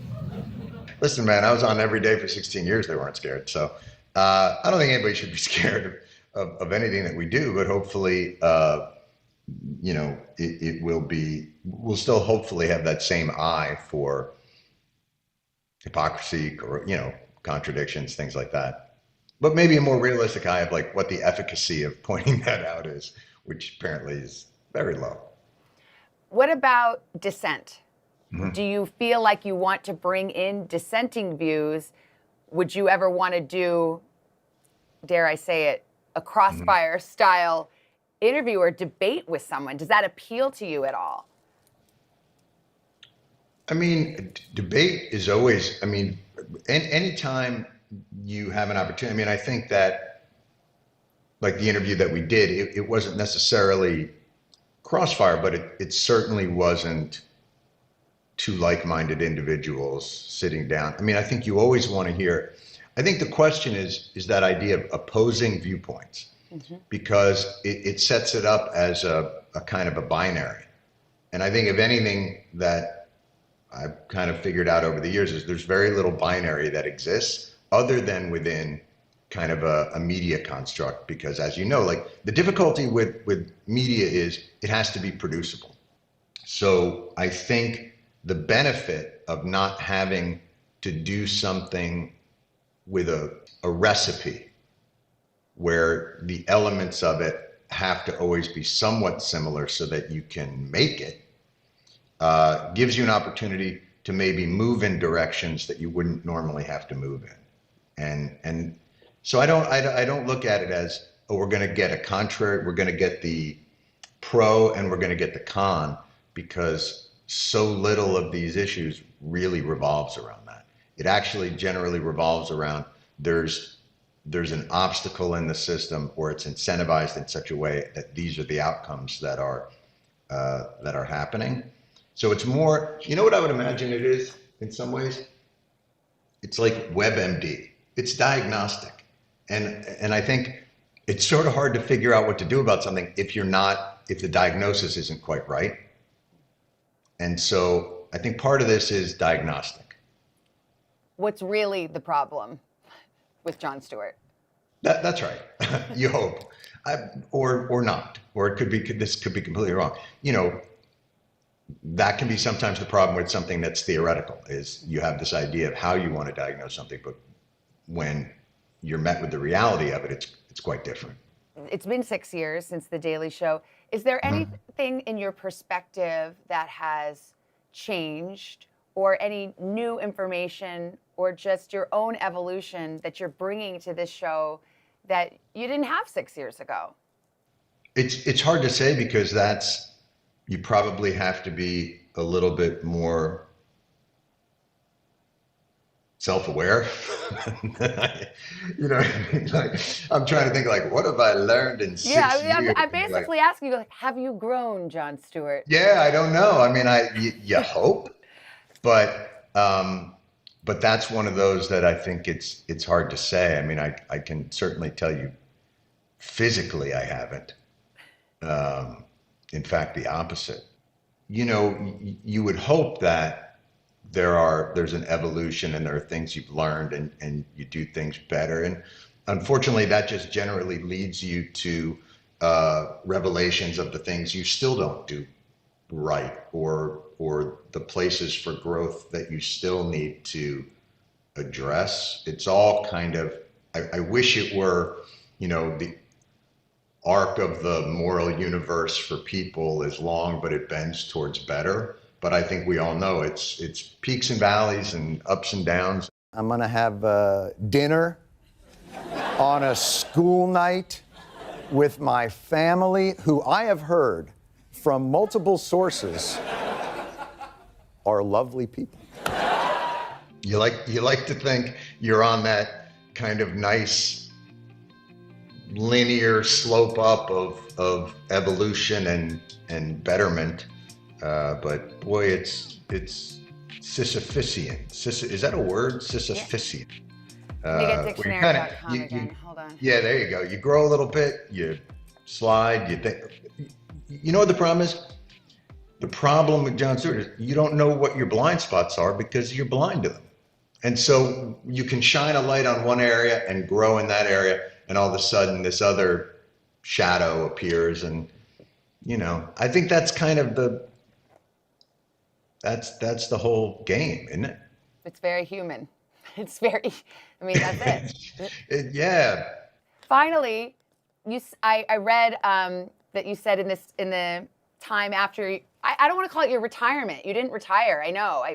Listen, man, I was on every day for 16 years. They weren't scared. So I don't think anybody should be scared of anything that we do, but hopefully, we'll still hopefully have that same eye for hypocrisy or, contradictions, things like that. But maybe a more realistic eye of like what the efficacy of pointing that out is, which apparently is very low. What about dissent? Mm-hmm. Do you feel like you want to bring in dissenting views? Would you ever want to do, dare I say it, a crossfire style interview or debate with someone. Does that appeal to you at all? I mean, debate is always, I mean, anytime you have an opportunity, I mean, I think that, like the interview that we did, it wasn't necessarily crossfire, but it certainly wasn't two like-minded individuals sitting down. I mean, I think you always want to hear, I think the question is that idea of opposing viewpoints, because it sets it up as a kind of a binary. And I think if anything that I've kind of figured out over the years is there's very little binary that exists other than within kind of a media construct, because as you know, like the difficulty with media is it has to be producible. So I think the benefit of not having to do something with a recipe where the elements of it have to always be somewhat similar so that you can make it, gives you an opportunity to maybe move in directions that you wouldn't normally have to move in. And so I don't look at it as, oh, we're going to get a contrary, we're going to get the pro and we're going to get the con, because so little of these issues really revolves around that. It actually generally revolves around there's an obstacle in the system, or it's incentivized in such a way that these are the outcomes that are happening. So it's more, you know what I would imagine it is in some ways? It's like WebMD. It's diagnostic. And I think it's sort of hard to figure out what to do about something if the diagnosis isn't quite right. And so I think part of this is diagnostic. What's really the problem with Jon Stewart? That's right. You hope. Or not. Or it could be, this could be completely wrong. You know, that can be sometimes the problem with something that's theoretical, is you have this idea of how you want to diagnose something, but when you're met with the reality of it, it's quite different. It's been 6 years since The Daily Show. Is there anything in your perspective that has changed, or any new information, or just your own evolution that you're bringing to this show that you didn't have 6 years ago? It's hard to say, because you probably have to be a little bit more self-aware. You know what I mean? Like, I'm trying to think, like, what have I learned in 6 years? I'm basically asking you, like, have you grown, Jon Stewart? Yeah, I don't know. I mean, you hope, but that's one of those that I think it's hard to say. I mean, I can certainly tell you physically I haven't. In fact, the opposite. You know, you would hope that there's an evolution and there are things you've learned and you do things better. And unfortunately, that just generally leads you to revelations of the things you still don't do right, or the places for growth that you still need to address. It's all kind of, I wish it were, you know, the arc of the moral universe for people is long, but it bends towards better. But I think we all know it's peaks and valleys and ups and downs. I'm gonna have dinner on a school night with my family, who I have heard from multiple sources are lovely people. You like to think you're on that kind of nice linear slope up of evolution and betterment, but boy, it's Sisyphusian. Is that a word? Sisyphusian. Get dictionary.com again. Hold on. Yeah, there you go. You grow a little bit, you slide, you think. You know what the problem is? The problem with Jon Stewart is you don't know what your blind spots are because you're blind to them. And so you can shine a light on one area and grow in that area, and all of a sudden this other shadow appears. And, you know, I think that's kind of that's the whole game, isn't it? It's very human. It's very, I mean, that's it. Yeah. Finally, I read that you said in the time after, I don't want to call it your retirement. You didn't retire. I know.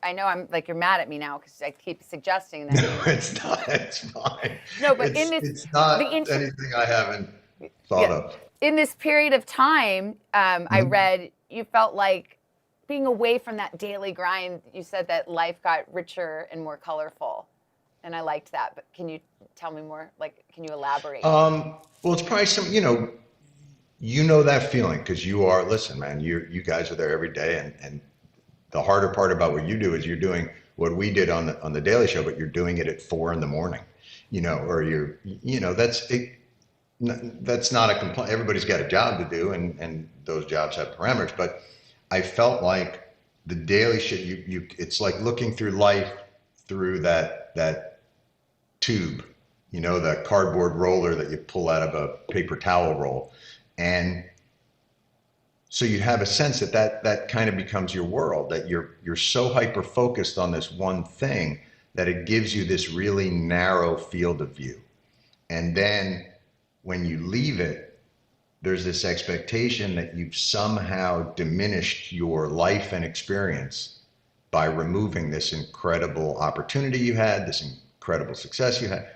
I know I'm like, you're mad at me now because I keep suggesting that. No, it's not. It's fine. No, but it's not anything I haven't thought of. In this period of time, I read you felt like being away from that daily grind. You said that life got richer and more colorful, and I liked that. But can you tell me more? Like, can you elaborate? Well, it's probably some, you know that feeling because you are. Listen, man, you guys are there every day, and the harder part about what you do is you're doing what we did on the Daily Show, but you're doing it at 4 a.m, or that's not a complaint. Everybody's got a job to do, and those jobs have parameters. But I felt like the Daily Show, it's like looking through life through that tube, the cardboard roller that you pull out of a paper towel roll, and so you have a sense that kind of becomes your world, that you're so hyper focused on this one thing that it gives you this really narrow field of view. And then when you leave it, there's this expectation that you've somehow diminished your life and experience by removing this incredible opportunity you had, this incredible success you had.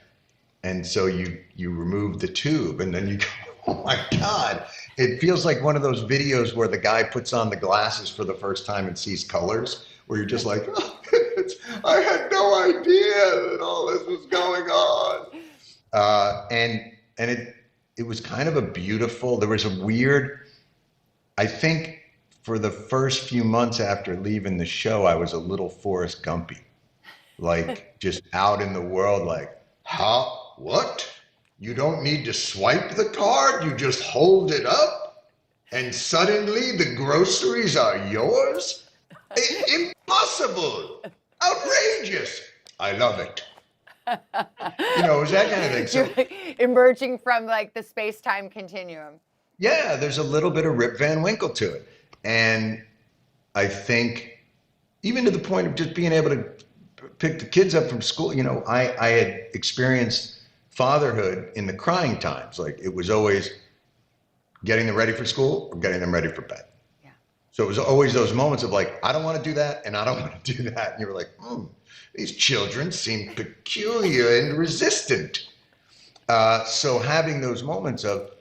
And so you remove the tube, and then you go, oh my God. It feels like one of those videos where the guy puts on the glasses for the first time and sees colors, where you're just like, oh, I had no idea that all this was going on. And it was kind of a beautiful, there was a weird, I think for the first few months after leaving the show, I was a little Forrest Gumpy, like just out in the world, like, how, what? You don't need to swipe the card, you just hold it up and suddenly the groceries are yours? Impossible! Outrageous! I love it. It was that kind of thing. So, you're like emerging from like the space-time continuum. Yeah, there's a little bit of Rip Van Winkle to it. And I think even to the point of just being able to pick the kids up from school, I had experienced fatherhood in the crying times. Like it was always getting them ready for school or getting them ready for bed. Yeah. So it was always those moments of like, I don't want to do that and I don't want to do that. And you were like, these children seem peculiar and resistant. So having those moments of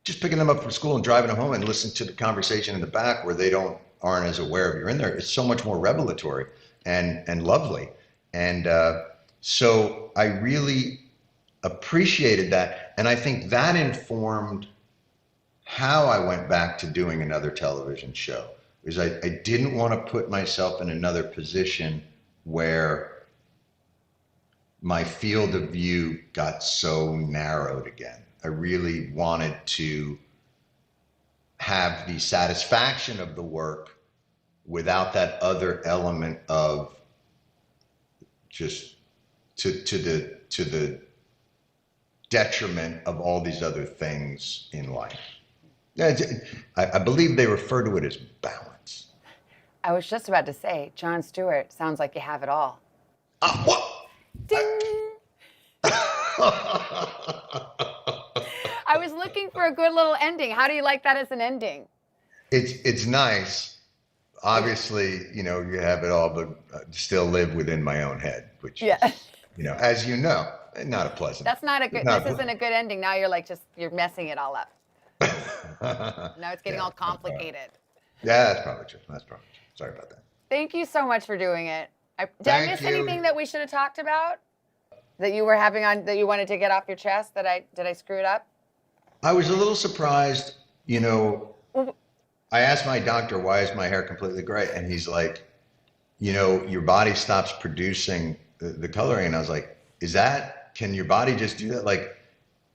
just picking them up from school and driving them home and listening to the conversation in the back where they aren't as aware of you're in there, it's so much more revelatory and lovely. And so I really appreciated that. And I think that informed how I went back to doing another television show, because I didn't want to put myself in another position where my field of view got so narrowed again. I really wanted to have the satisfaction of the work without that other element of just to the detriment of all these other things in life. I believe they refer to it as balance. I was just about to say, Jon Stewart, sounds like you have it all. What? Ding! I was looking for a good little ending. How do you like that as an ending? It's nice. Obviously, you have it all, but still live within my own head, which is, as you know, not a pleasant. That's not a good, this isn't a good ending. Now you're like you're messing it all up. Now it's getting all complicated. Yeah, that's probably true. Sorry about that. Thank you so much for doing it. Did I miss anything that we should have talked about that you were having on, that you wanted to get off your chest? Did I screw it up? I was a little surprised, I asked my doctor, why is my hair completely gray? And he's like, your body stops producing the coloring. And I was like, can your body just do that?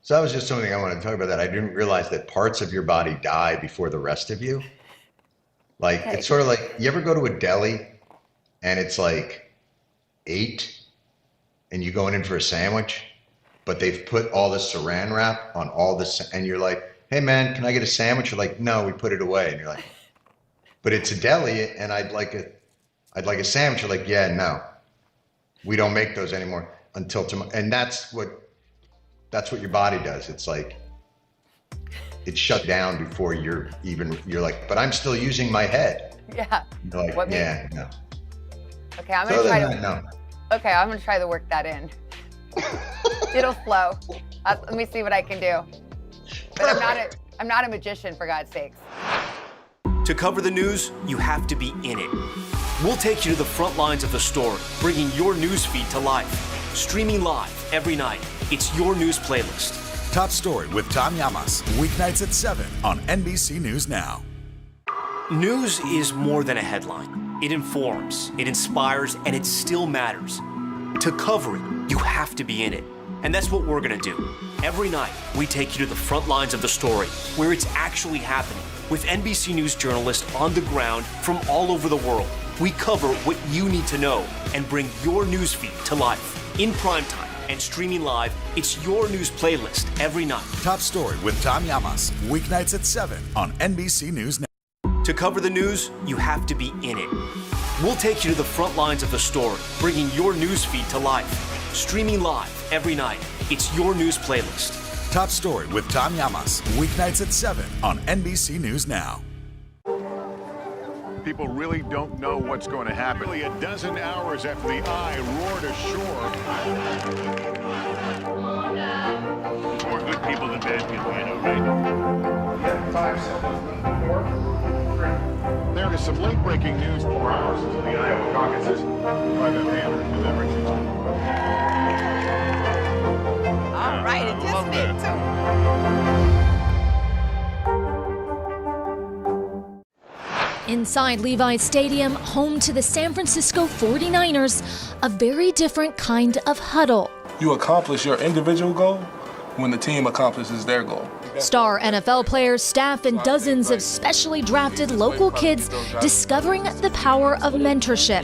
So that was just something I wanted to talk about, that I didn't realize that parts of your body die before the rest of you. It's sort of like, you ever go to a deli and it's like 8 and you're going in for a sandwich, but they've put all the saran wrap on all this, and you're like, hey man, can I get a sandwich? You're like, no, we put it away. And you're like, but it's a deli and I'd like a sandwich. You're like, yeah, no, we don't make those anymore until tomorrow. And that's what your body does. It's like, it's shut down before you're like, but I'm still using my head. Yeah. You're like, no. Okay, I'm gonna try to work that in. It'll flow. Let me see what I can do. But I'm not a magician, for God's sakes. To cover the news, you have to be in it. We'll take you to the front lines of the story, bringing your news feed to life. Streaming live every night. It's your news playlist. Top Story with Pajamas, weeknights at 7 on NBC News Now. News is more than a headline. It informs, it inspires, and it still matters. To cover it, you have to be in it. And that's what we're gonna do. Every night, we take you to the front lines of the story, where it's actually happening, with NBC News journalists on the ground from all over the world. We cover what you need to know and bring your newsfeed to life. In primetime and streaming live, it's your news playlist every night. Top Story with Tom Llamas, weeknights at 7 on NBC News Now. To cover the news, you have to be in it. We'll take you to the front lines of the story, bringing your news feed to life. Streaming live every night, it's your news playlist. Top Story with Tom Llamas, weeknights at 7 on NBC News Now. People really don't know what's going to happen. Nearly a dozen hours after the eye roared ashore. More good people than bad people, you know, right? 5 seconds. 4, 3. There is some late-breaking news. 4 hours until the Iowa caucuses. By the hand delivering. All right, it just did too. Inside Levi's Stadium, home to the San Francisco 49ers, a very different kind of huddle. You accomplish your individual goal when the team accomplishes their goal. Star NFL players, staff, and dozens of specially drafted local kids discovering the power of mentorship.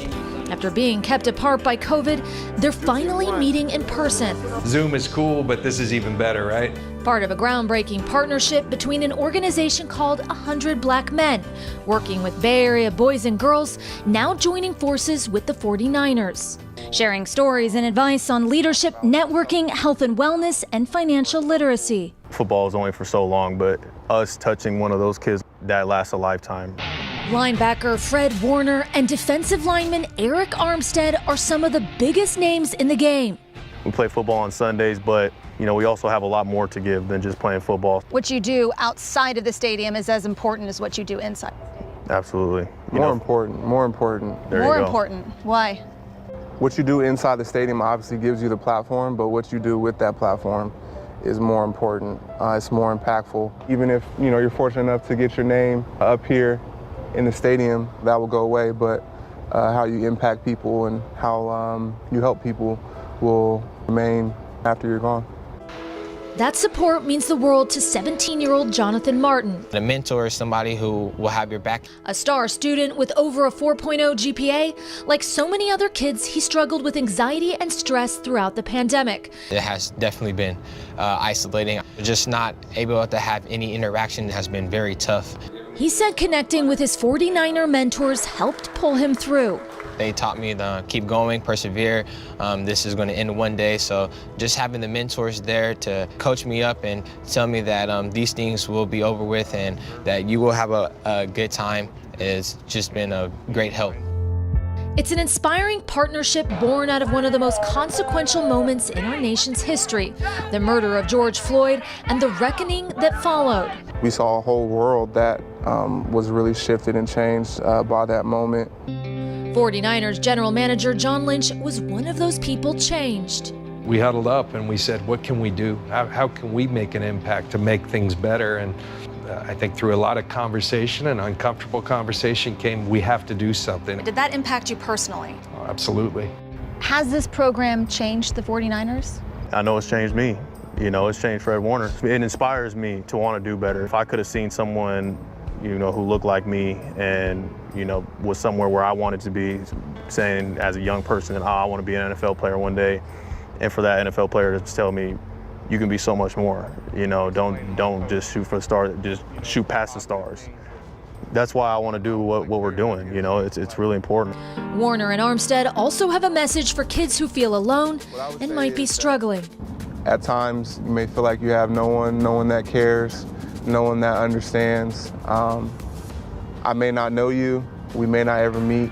After being kept apart by COVID, they're finally meeting in person. Zoom is cool, but this is even better, right? Part of a groundbreaking partnership between an organization called 100 Black Men, working with Bay Area boys and girls, now joining forces with the 49ers. Sharing stories and advice on leadership, networking, health and wellness, and financial literacy. Football is only for so long, but us touching one of those kids, that lasts a lifetime. Linebacker Fred Warner and defensive lineman Eric Armstead are some of the biggest names in the game. We play football on Sundays, but we also have a lot more to give than just playing football. What you do outside of the stadium is as important as what you do inside. Absolutely. More important. More important. Why? What you do inside the stadium obviously gives you the platform, but what you do with that platform is more important. It's more impactful. Even if you're fortunate enough to get your name up here in the stadium, that will go away, but how you impact people and how you help people will remain after you're gone. That support means the world to 17-year-old Jonathan Martin. A mentor is somebody who will have your back. A star student with over a 4.0 GPA, like so many other kids, he struggled with anxiety and stress throughout the pandemic. It has definitely been isolating. Just not able to have any interaction has been very tough. He said connecting with his 49er mentors helped pull him through. They taught me to keep going, persevere. This is going to end one day. So just having the mentors there to coach me up and tell me that these things will be over with and that you will have a good time has just been a great help. It's an inspiring partnership born out of one of the most consequential moments in our nation's history, the murder of George Floyd and the reckoning that followed. We saw a whole world that was really shifted and changed by that moment. 49ers general manager John Lynch was one of those people changed. We huddled up and we said, what can we do? How can we make an impact to make things better? And I think through a lot of conversation and uncomfortable conversation came, we have to do something. Did that impact you personally? Oh, absolutely. Has this program changed the 49ers? I know it's changed me. It's changed Fred Warner. It inspires me to want to do better. If I could have seen someone, who looked like me and, was somewhere where I wanted to be, saying as a young person, I want to be an NFL player one day, and for that NFL player to tell me, you can be so much more. Don't just shoot for the stars, just shoot past the stars. That's why I want to do what we're doing. It's really important. Warner and Armstead also have a message for kids who feel alone and might be struggling. At times, you may feel like you have no one that cares, no one that understands. I may not know you, we may not ever meet,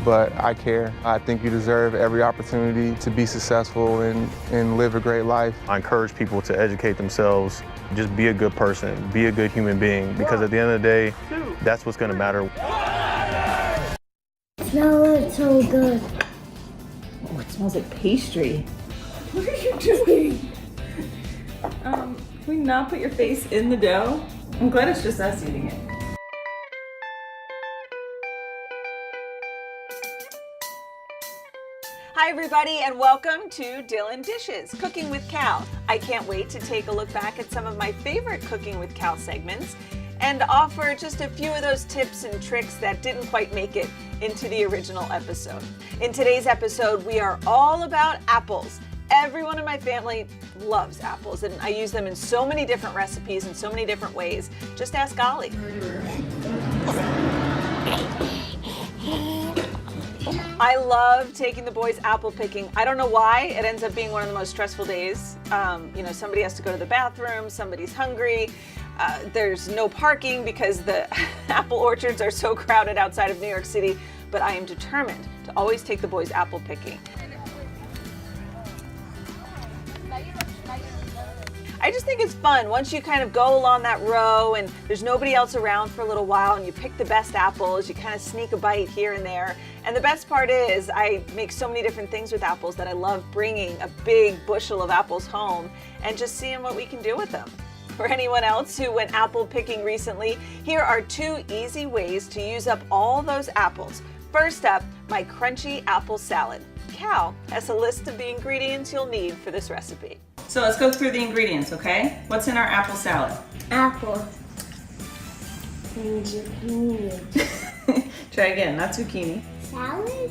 but I care. I think you deserve every opportunity to be successful and live a great life. I encourage people to educate themselves. Just be a good person, be a good human being, because at the end of the day, that's what's gonna matter. It smells so good. Oh, it smells like pastry. What are you doing? Can we not put your face in the dough? I'm glad it's just us eating it. Hi everybody and welcome to Dylan Dishes, Cooking with Cal. I can't wait to take a look back at some of my favorite Cooking with Cal segments and offer just a few of those tips and tricks that didn't quite make it into the original episode. In today's episode, we are all about apples. Everyone in my family loves apples and I use them in so many different recipes in so many different ways. Just ask Ollie. I love taking the boys apple picking. I don't know why, it ends up being one of the most stressful days. Somebody has to go to the bathroom, somebody's hungry, there's no parking because the apple orchards are so crowded outside of New York City, but I am determined to always take the boys apple picking. I just think it's fun once you kind of go along that row and there's nobody else around for a little while and you pick the best apples, you kind of sneak a bite here and there. And the best part is I make so many different things with apples that I love bringing a big bushel of apples home and just seeing what we can do with them. For anyone else who went apple picking recently, here are 2 easy ways to use up all those apples. First up, my crunchy apple salad. Cal has a list of the ingredients you'll need for this recipe. So let's go through the ingredients, okay? What's in our apple salad? Apple. And zucchini. Try again, not zucchini. Salad?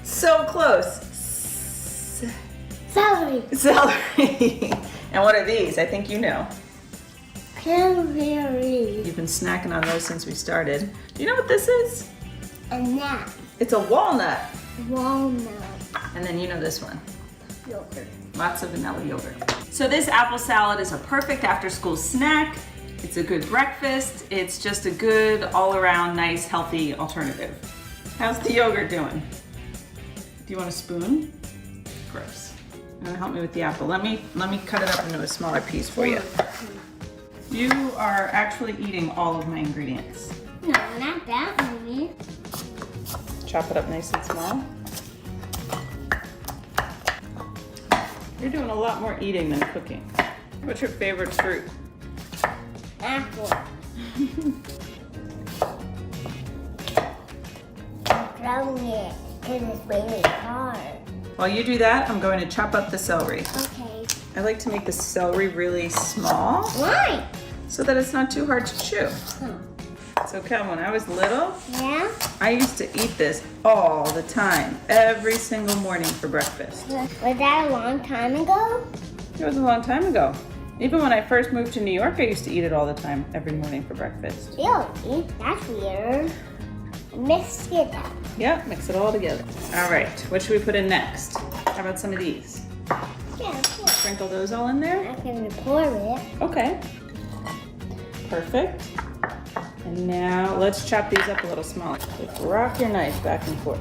So close. Celery. Celery. And what are these? I think you know. Cranberry. You've been snacking on those since we started. Do you know what this is? A nut. It's a walnut. Walnut. And then you know this one. Yogurt. Lots of vanilla yogurt. So this apple salad is a perfect after-school snack. It's a good breakfast. It's just a good all-around nice healthy alternative. How's the yogurt doing? Do you want a spoon? Gross. Help me with the apple. Let me cut it up into a smaller piece for you. You are actually eating all of my ingredients. No, not that many. Chop it up nice and small. You're doing a lot more eating than cooking. What's your favorite fruit? Apple. I'm throwing it because it's really hard. While you do that, I'm going to chop up the celery. Okay. I like to make the celery really small. Why? So that it's not too hard to chew. Oh. So Kel, when I was little, Yeah? I used to eat this all the time, every single morning for breakfast. Was that a long time ago? It was a long time ago. Even when I first moved to New York, I used to eat it all the time, every morning for breakfast. Really? That's weird. Mix it up. Yeah, mix it all together. All right, what should we put in next? How about some of these? Yeah, sure. Sprinkle those all in there? I can pour it. Okay. Perfect. And now let's chop these up a little smaller. Just rock your knife back and forth.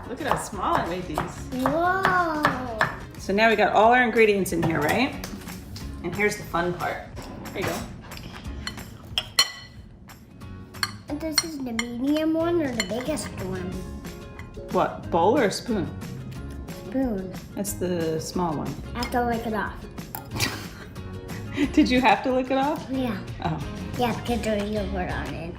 Look at how small I made these. Whoa. So now we got all our ingredients in here, right? And here's the fun part. There you go. And this is the medium one or the biggest one? What, bowl or a spoon? Spoon. That's the small one. I have to lick it off. Did you have to lick it off? Yeah. Oh. Yeah, because there's yogurt on it.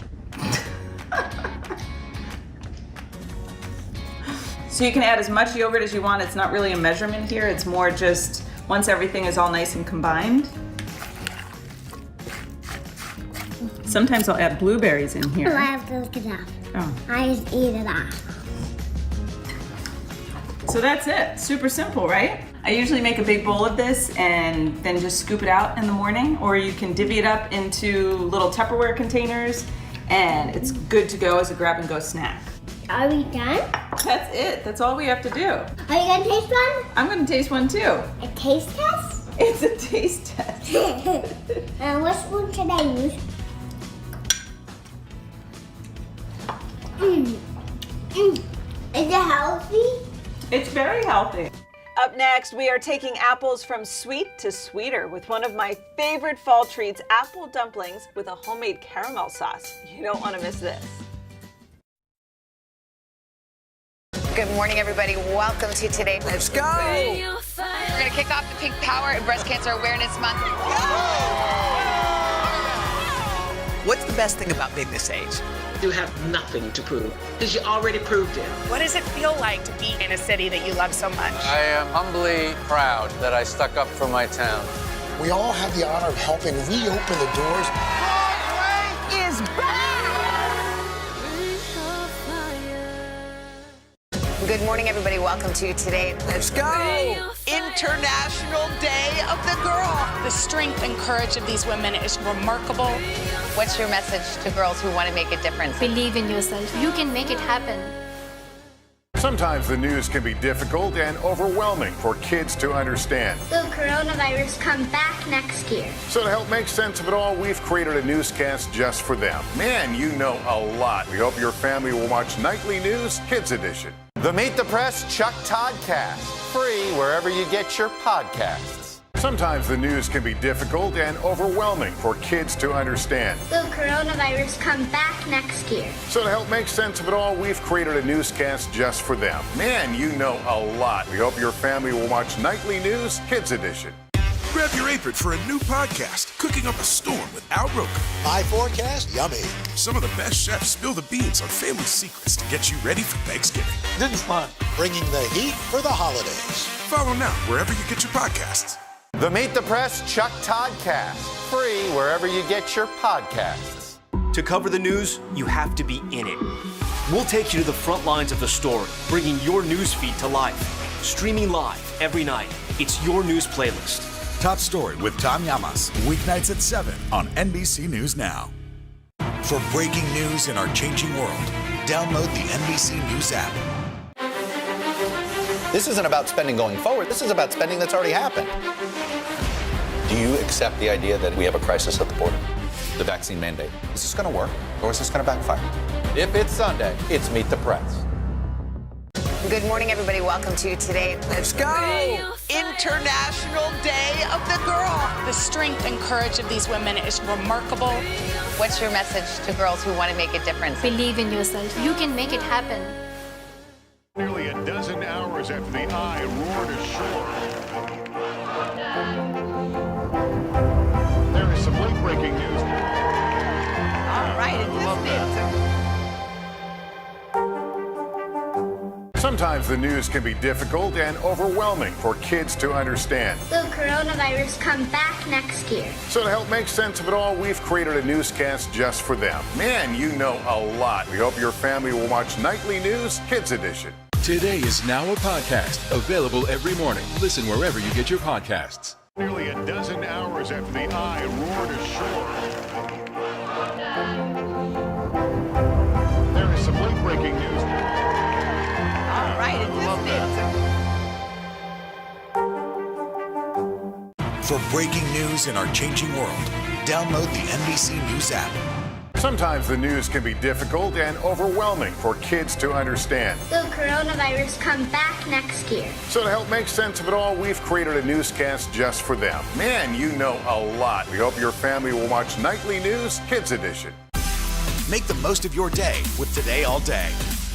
So you can add as much yogurt as you want. It's not really a measurement here. It's more just once everything is all nice and combined. Sometimes I'll add blueberries in here. Oh, I have to lick it off. Oh. I just eat it off. So that's it. Super simple, right? I usually make a big bowl of this and then just scoop it out in the morning, or you can divvy it up into little Tupperware containers and it's good to go as a grab-and-go snack. Are we done? That's it. That's all we have to do. Are you gonna taste one? I'm gonna taste one too. A taste test? It's a taste test. What spoon should I use? Is it healthy? It's very healthy. Up next, we are taking apples from sweet to sweeter with one of my favorite fall treats, apple dumplings with a homemade caramel sauce. You don't want to miss this. Good morning, everybody. Welcome to Today. Let's go. We're going to kick off the Pink Power and Breast Cancer Awareness Month. What's the best thing about being this age? You have nothing to prove because you already proved it. What does it feel like to be in a city that you love so much? I am humbly proud that I stuck up for my town. We all have the honor of helping reopen the doors. Broadway is back! Good morning, everybody. Welcome to Today. Let's go! International Day of the Girl. The strength and courage of these women is remarkable. What's your message to girls who want to make a difference? Believe in yourself. You can make it happen. Sometimes the news can be difficult and overwhelming for kids to understand. Will coronavirus come back next year? So to help make sense of it all, we've created a newscast just for them. Man, you know a lot. We hope your family will watch Nightly News Kids Edition. The Meet the Press Chuck Toddcast, free wherever you get your podcasts. Sometimes the news can be difficult and overwhelming for kids to understand. Will coronavirus come back next year? So to help make sense of it all, we've created a newscast just for them. Man, you know a lot. We hope your family will watch Nightly News Kids Edition. Grab your apron for a new podcast, Cooking Up a Storm with Al Roker. My forecast, yummy. Some of the best chefs spill the beans on family secrets to get you ready for Thanksgiving. This is fun. Bringing the heat for the holidays. Follow now wherever you get your podcasts. The Meet the Press Chuck Toddcast, free wherever you get your podcasts. To cover the news, you have to be in it. We'll take you to the front lines of the story, bringing your news feed to life. Streaming live every night. It's your news playlist. Top Story with Tom Llamas, weeknights at 7 on NBC News Now. For breaking news in our changing world, download the NBC News app. This isn't about spending going forward. This is about spending that's already happened. Do you accept the idea that we have a crisis at the border? The vaccine mandate. Is this going to work or is this going to backfire? If it's Sunday, it's Meet the Press. Good morning, everybody. Welcome to Today. Let's go! International Day of the Girl. The strength and courage of these women is remarkable. What's your message to girls who want to make a difference? Believe in yourself. You can make it happen. Nearly a dozen hours after the eye roared ashore. There is some late-breaking news. All right, Sometimes the news can be difficult and overwhelming for kids to understand. Will coronavirus come back next year? So to help make sense of it all, we've created a newscast just for them. Man, you know a lot. We hope your family will watch Nightly News Kids Edition. Today is now a podcast, available every morning. Listen wherever you get your podcasts. Nearly a dozen hours after the eye roared ashore. There is some late-breaking news. All right, For breaking news in our changing world, download the NBC News app. Sometimes the news can be difficult and overwhelming for kids to understand. Will coronavirus come back next year? So to help make sense of it all, we've created a newscast just for them. Man, you know a lot. We hope your family will watch Nightly News Kids Edition. Make the most of your day with Today All Day.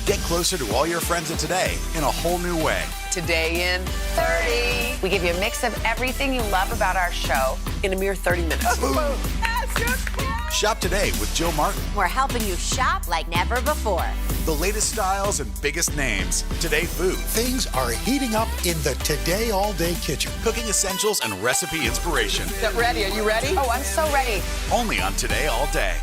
Get closer to all your friends at Today in a whole new way. Today in 30. We give you a mix of everything you love about our show in a mere 30 minutes. Shop today with Jill Martin. We're helping you shop like never before. The latest styles and biggest names. Today Food. Things are heating up in the Today All Day kitchen. Cooking essentials and recipe inspiration. Get ready. Are you ready? Oh, I'm so ready. Only on Today All Day.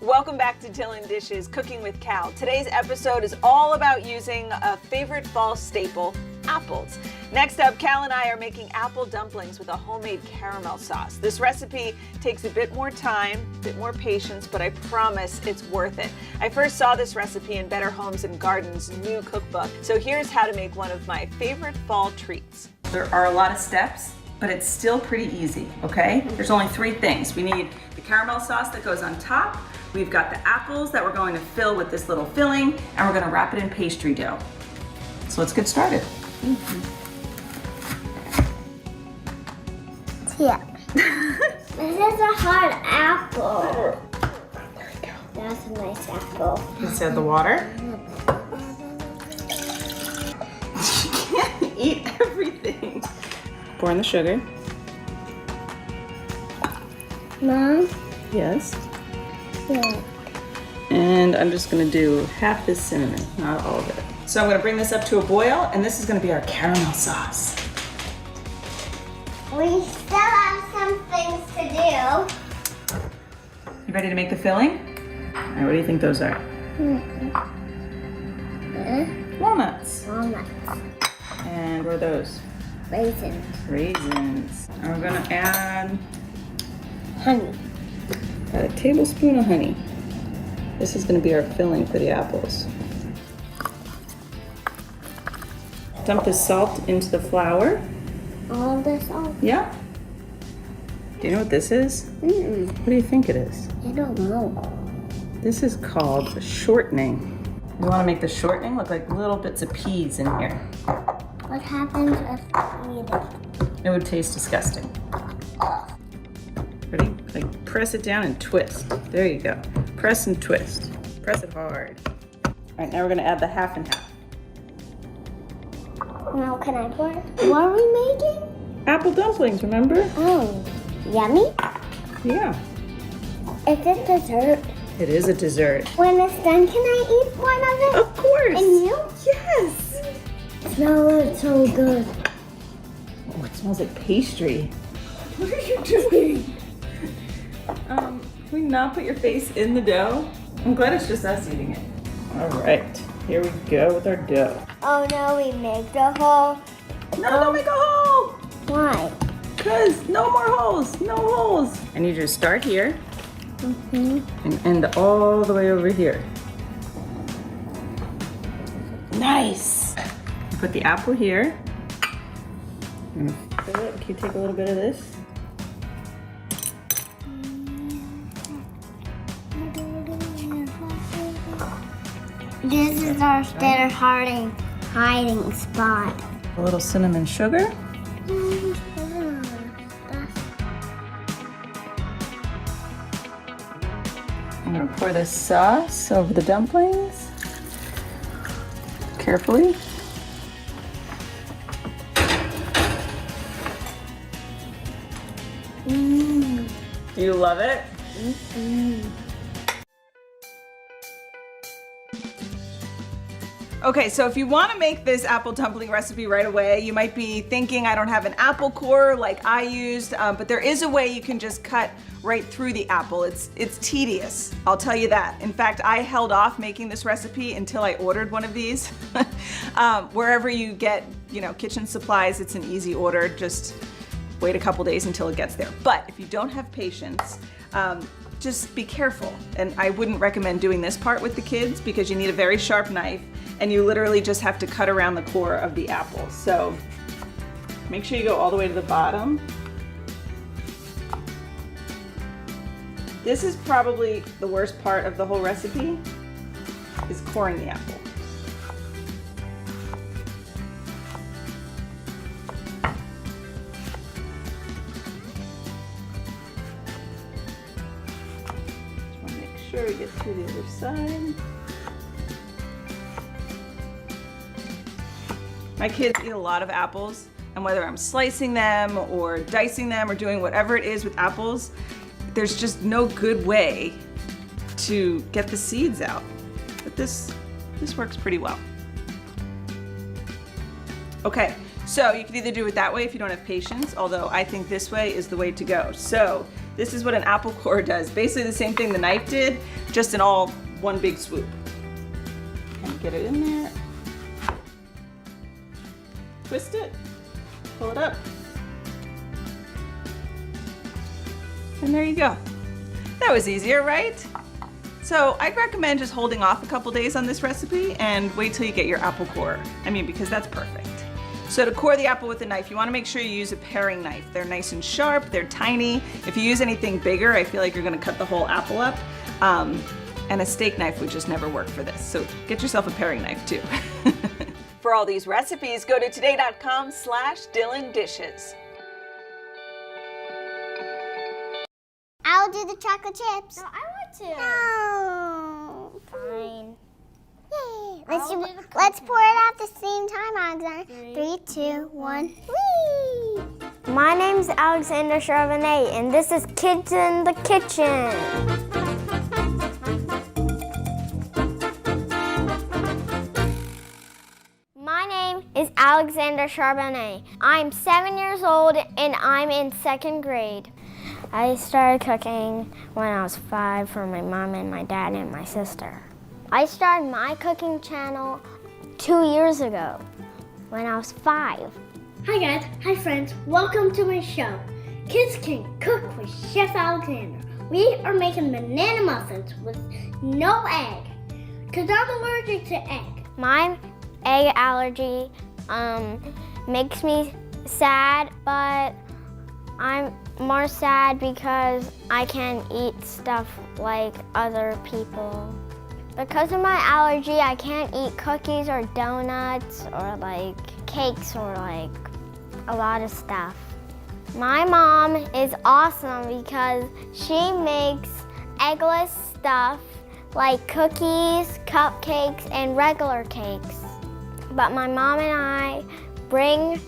Welcome back to Dylan Dishes Cooking with Cal. Today's episode is all about using a favorite fall staple, apples. Next up, Cal and I are making apple dumplings with a homemade caramel sauce. This recipe takes a bit more time, a bit more patience, but I promise it's worth it. I first saw this recipe in Better Homes and Gardens' new cookbook. So here's how to make one of my favorite fall treats. There are a lot of steps but it's still pretty easy, okay? There's only 3 things. We need the caramel sauce that goes on top. We've got the apples that we're going to fill with this little filling, and we're gonna wrap it in pastry dough. So let's get started. Yeah. This is a hard apple. There we go. That's a nice apple. Let's add the water. You can't eat everything. Pour in the sugar. Mom? Yes. Yeah. And I'm just gonna do half this cinnamon, not all of it. So I'm gonna bring this up to a boil, and this is gonna be our caramel sauce. We still have some things to do. You ready to make the filling? All right, what do you think those are? Walnuts. Walnuts. And what are those? Raisins. Raisins. And we're gonna add honey. About a tablespoon of honey. This is gonna be our filling for the apples. Dump the salt into the flour. All the salt? Yeah. Do you know what this is? What do you think it is? I don't know. This is called shortening. We want to make the shortening look like little bits of peas in here. What happens if we eat it? It would taste disgusting. Ready? Like press it down and twist. There you go. Press and twist. Press it hard. All right, now we're gonna add the half and half. Now can I pour it? What are we making? Apple dumplings, remember? Oh, yummy. Yeah. It's a dessert. It is a dessert. When it's done, can I eat one of it? Of course. And you? Yes. Smells so good. Oh, it smells like pastry. What are you doing? Can we not put your face in the dough? I'm glad it's just us eating it. All right, here we go with our dough. Oh no, we make the hole. No, don't make a hole. Why? Because no more holes, no holes. I need you to start here and end all the way over here. Nice. Put the apple here. I'm gonna fill it. Can you take a little bit of this? This is our standard hiding spot. A little cinnamon sugar. I'm gonna pour this sauce over the dumplings. Carefully. You love it? Okay, so if you want to make this apple dumpling recipe right away, you might be thinking I don't have an apple core like I used, but there is a way you can just cut right through the apple. It's tedious, I'll tell you that. In fact, I held off making this recipe until I ordered one of these. Wherever you get, kitchen supplies, it's an easy order. Just wait a couple days until it gets there. But if you don't have patience, just be careful. And I wouldn't recommend doing this part with the kids because you need a very sharp knife and you literally just have to cut around the core of the apple. So make sure you go all the way to the bottom. This is probably the worst part of the whole recipe, is coring the apple. Just want to make sure we get through the other side. My kids eat a lot of apples, and whether I'm slicing them or dicing them or doing whatever it is with apples, there's just no good way to get the seeds out. But this works pretty well. Okay, so you can either do it that way if you don't have patience, although I think this way is the way to go. So this is what an apple core does. Basically the same thing the knife did, just in all one big swoop. And get it in there. Twist it, pull it up. And there you go. That was easier, right? So I'd recommend just holding off a couple days on this recipe and wait till you get your apple core. Because that's perfect. So to core the apple with a knife, you want to make sure you use a paring knife. They're nice and sharp, they're tiny. If you use anything bigger, I feel like you're going to cut the whole apple up. And a steak knife would just never work for this. So get yourself a paring knife too. For all these recipes, go to today.com/DylanDishes. I'll do the chocolate chips. No, I want to. No. Fine. Yay. Let's pour it at the same time, Alexander. 3, 2, 1. Whee! My name's Alexander Charbonnet, and this is Kids in the Kitchen. My name is Alexander Charbonnet. I'm 7 years old, and I'm in 2nd grade. I started cooking when I was 5 for my mom and my dad and my sister. I started my cooking channel 2 years ago when I was 5. Hi guys, hi friends, welcome to my show. Kids Can Cook with Chef Alexander. We are making banana muffins with no egg, because I'm allergic to egg. My egg allergy makes me sad, but I'm more sad because I can't eat stuff like other people. Because of my allergy, I can't eat cookies or donuts or like cakes or like a lot of stuff. My mom is awesome because she makes eggless stuff like cookies, cupcakes, and regular cakes. But my mom and I bring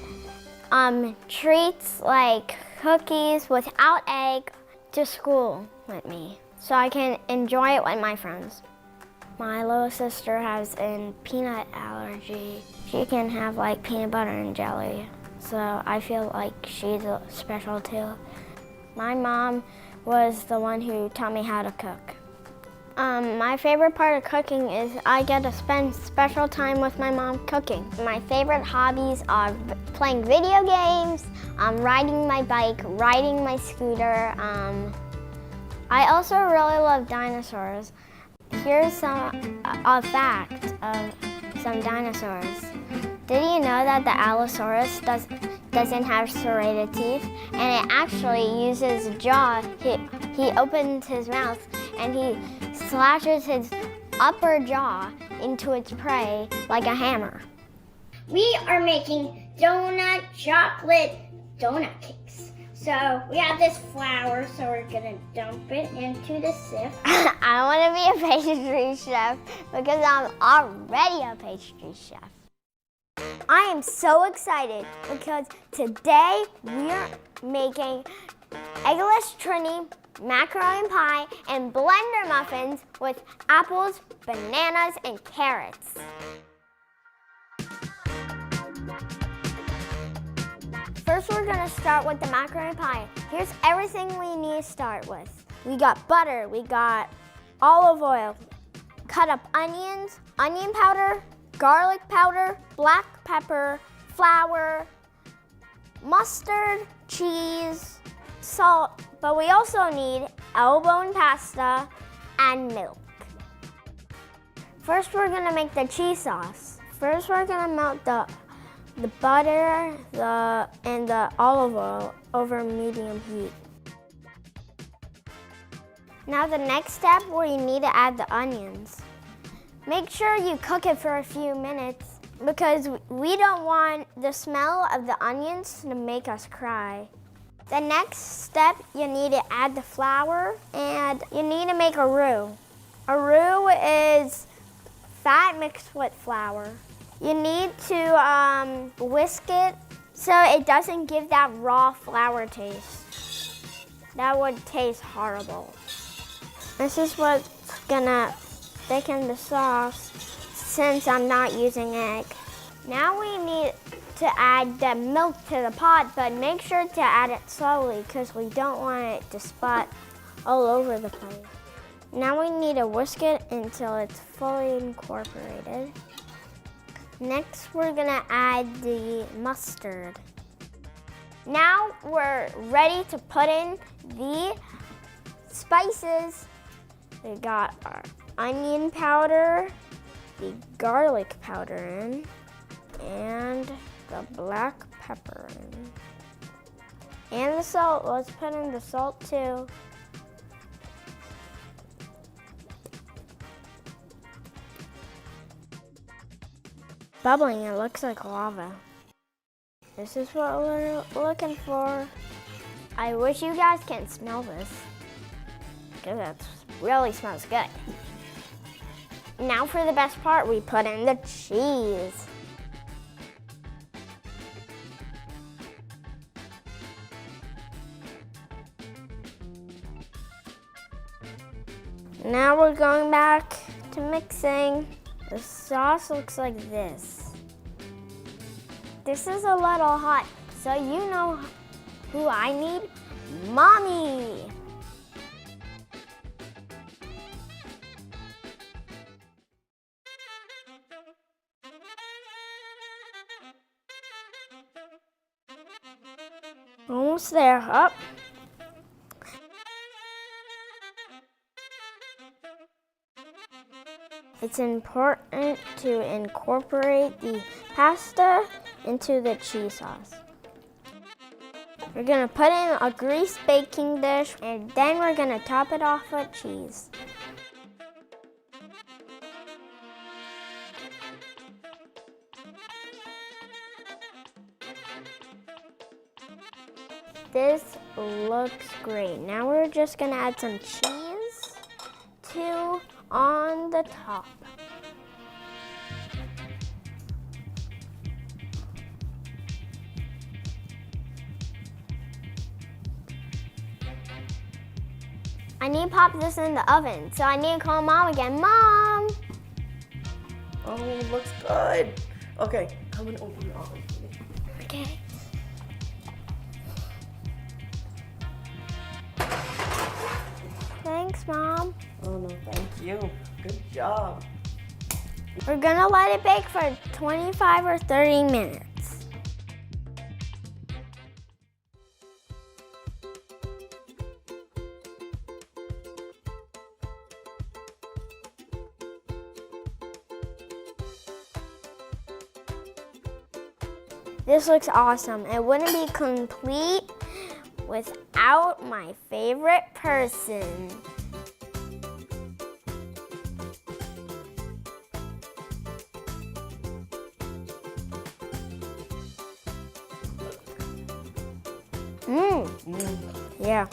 treats like cookies without egg to school with me so I can enjoy it with my friends. My little sister has a peanut allergy. She can have like peanut butter and jelly, so I feel like she's special too. My mom was the one who taught me how to cook. My favorite part of cooking is I get to spend special time with my mom cooking. My favorite hobbies are playing video games, riding my bike, riding my scooter. I also really love dinosaurs. Here's a fact of some dinosaurs. Did you know that the Allosaurus doesn't have serrated teeth, and it actually uses a jaw? He opens his mouth and he slashes his upper jaw into its prey like a hammer. We are making chocolate donut cakes. So we have this flour, so we're gonna dump it into the sieve. I wanna be a pastry chef because I'm already a pastry chef. I am so excited because today we're making Eggless Trini, Macaroni Pie, and blender muffins with apples, bananas, and carrots. First, we're gonna start with the macaroni pie. Here's everything we need to start with. We got butter, we got olive oil, cut up onions, onion powder, garlic powder, black pepper, flour, mustard, cheese, salt, but we also need elbow and and milk. First, we're gonna make the cheese sauce. First, we're gonna melt the butter and the olive oil over medium heat. Now the next step where you need to add the onions. Make sure you cook it for a few minutes because we don't want the smell of the onions to make us cry. The next step, you need to add the flour and you need to make a roux. A roux is fat mixed with flour. You need to whisk it so it doesn't give that raw flour taste. That would taste horrible. This is what's gonna thicken the sauce since I'm not using egg. Now we need to add the milk to the pot, but make sure to add it slowly because we don't want it to spot all over the place. Now we need to whisk it until it's fully incorporated. Next, we're gonna add the mustard. Now we're ready to put in the spices. We got our onion powder, the garlic powder in, and the black pepper in. And the salt. Let's put in the salt too. Bubbling, it looks like lava. This is what we're looking for. I wish you guys can smell this, because it really smells good. Now for the best part, we put in the cheese. Now we're going back to mixing. The sauce looks like this. This is a little hot, so you know who I need? Mommy! Almost there, up. It's important to incorporate the pasta into the cheese sauce. We're gonna put in a greased baking dish, and then we're gonna top it off with cheese. This looks great. Now we're just gonna add some cheese on the top. I need to pop this in the oven, so I need to call Mom again. Mom! Oh, it looks good. Okay, come and open the oven for me. Okay. Thanks, Mom. Oh, no, thank you. Good job. We're gonna let it bake for 25 or 30 minutes. This looks awesome. It wouldn't be complete without my favorite person. Yeah.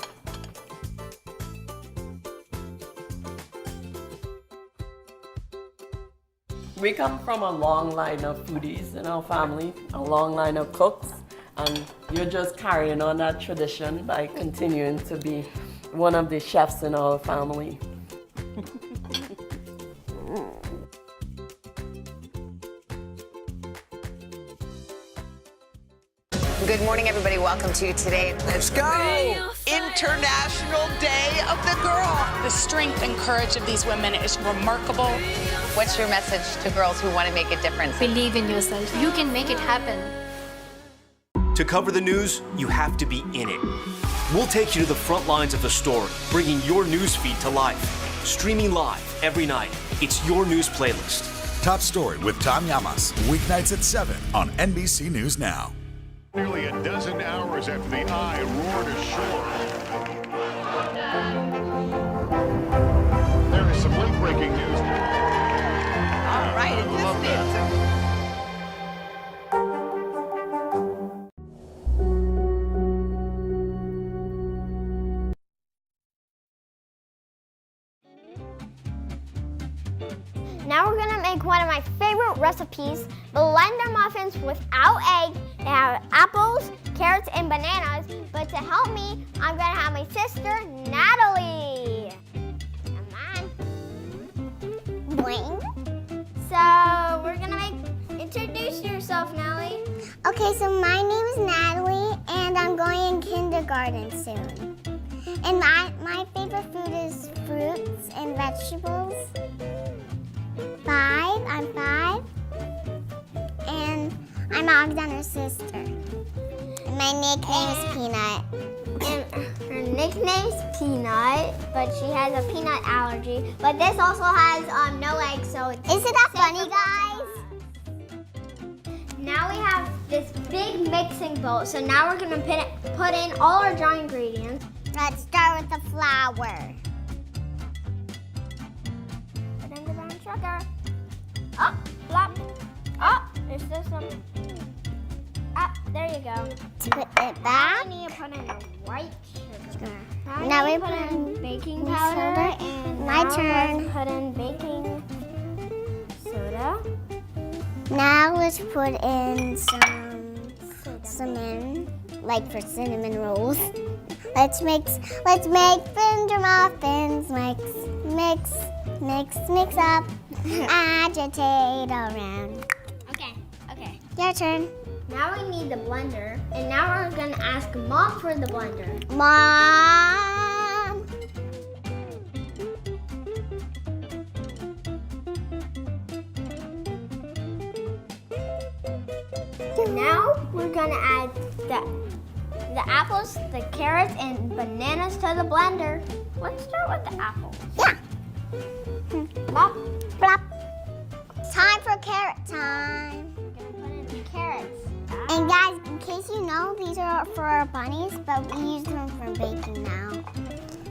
We come from a long line of foodies in our family, a long line of cooks, and you're just carrying on that tradition by continuing to be one of the chefs in our family. Good morning, everybody. Welcome to Today. Let's go! International Day of the Girl. The strength and courage of these women is remarkable. What's your message to girls who want to make a difference? Believe in yourself. You can make it happen. To cover the news, you have to be in it. We'll take you to the front lines of the story, bringing your news feed to life. Streaming live every night. It's your news playlist. Top Story with Tom Llamas, weeknights at 7 on NBC News Now. Nearly a dozen hours after the eye roared ashore. There is some late-breaking news. All right, it's this. Now we're gonna make one of my favorite recipes, Banana Muffins without egg. They have apples, carrots, and bananas. But to help me, I'm gonna have my sister, Natalie. Come on. Bling. So we're gonna introduce yourself, Natalie. Okay, so my name is Natalie, and I'm going in kindergarten soon. And my favorite food is fruits and vegetables. I'm 5, and I'm Alexander's sister. And my nickname is Peanut. And her nickname's Peanut, but she has a peanut allergy. But this also has no eggs, so it's... Isn't that funny, guys? Now we have this big mixing bowl. So now we're gonna put in all our dry ingredients. Let's start with the flour. Put in the brown sugar. Oh, flop. Oh, there's still some. Ah, there you go. Let's put it back. Now we need to put in the white sugar. Now we put in baking soda, powder. And my now turn. Let's put in baking soda. Now let's put in some cinnamon, like for cinnamon rolls. Let's make Banana Muffins. Mix up. Agitate around. Okay. Your turn. Now we need the blender, and now we're gonna ask Mom for the blender. Mom. Now we're gonna add the apples, the carrots, and bananas to the blender. Let's start with the apples. Yeah. Plop. Plop. Time for carrot time. We're gonna put in the carrots. And guys, in case you know, these are for our bunnies, but we use them for baking now.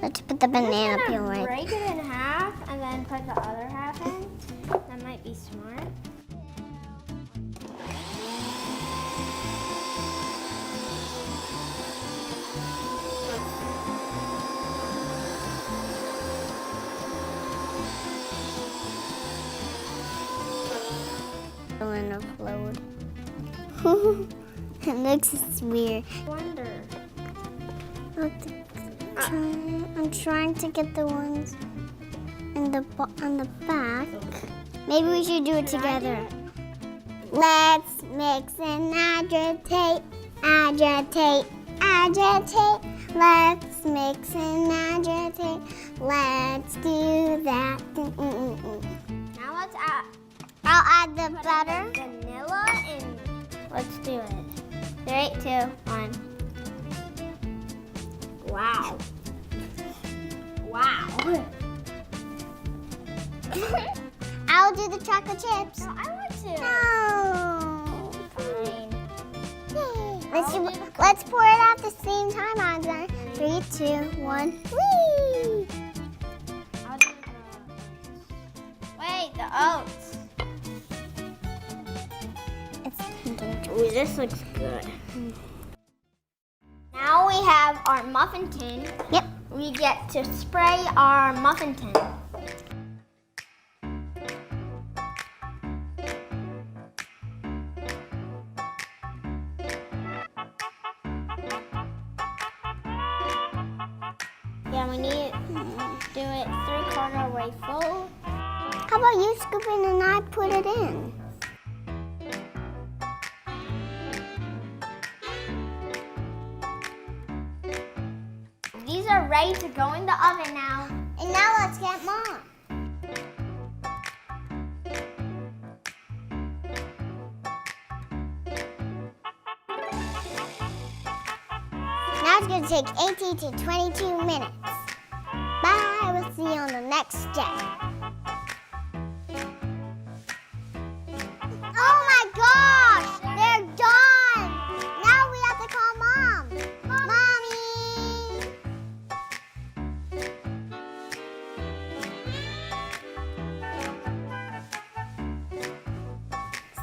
Let's put the banana peel right. Break it in half and then put the other half in. That might be smart. And upload. It looks weird. Wonder. I'm trying to get the ones on the back. Maybe we should do it together. Let's mix and agitate. Let's mix and agitate. Let's do that. Now let's add. I'll add the butter. Vanilla and let's do it. 3, 2, 1. Wow. I'll do the chocolate chips. No, I want to. No. Fine. Yay. Let's pour it at the same time, Anza. 3, 2, 1. Whee! I'll do the... Wait, the oats. Ooh, this looks good. Now we have our muffin tin. Yep. We get to spray our muffin tin. Yeah, we need to do it 3/4 way full. How about you scoop it and I put it in? These are ready to go in the oven now. And now let's get Mom. Now it's going to take 18 to 22 minutes. Bye. We'll see you on the next step. Oh my gosh! They're done! Now we have to call Mom. Mommy!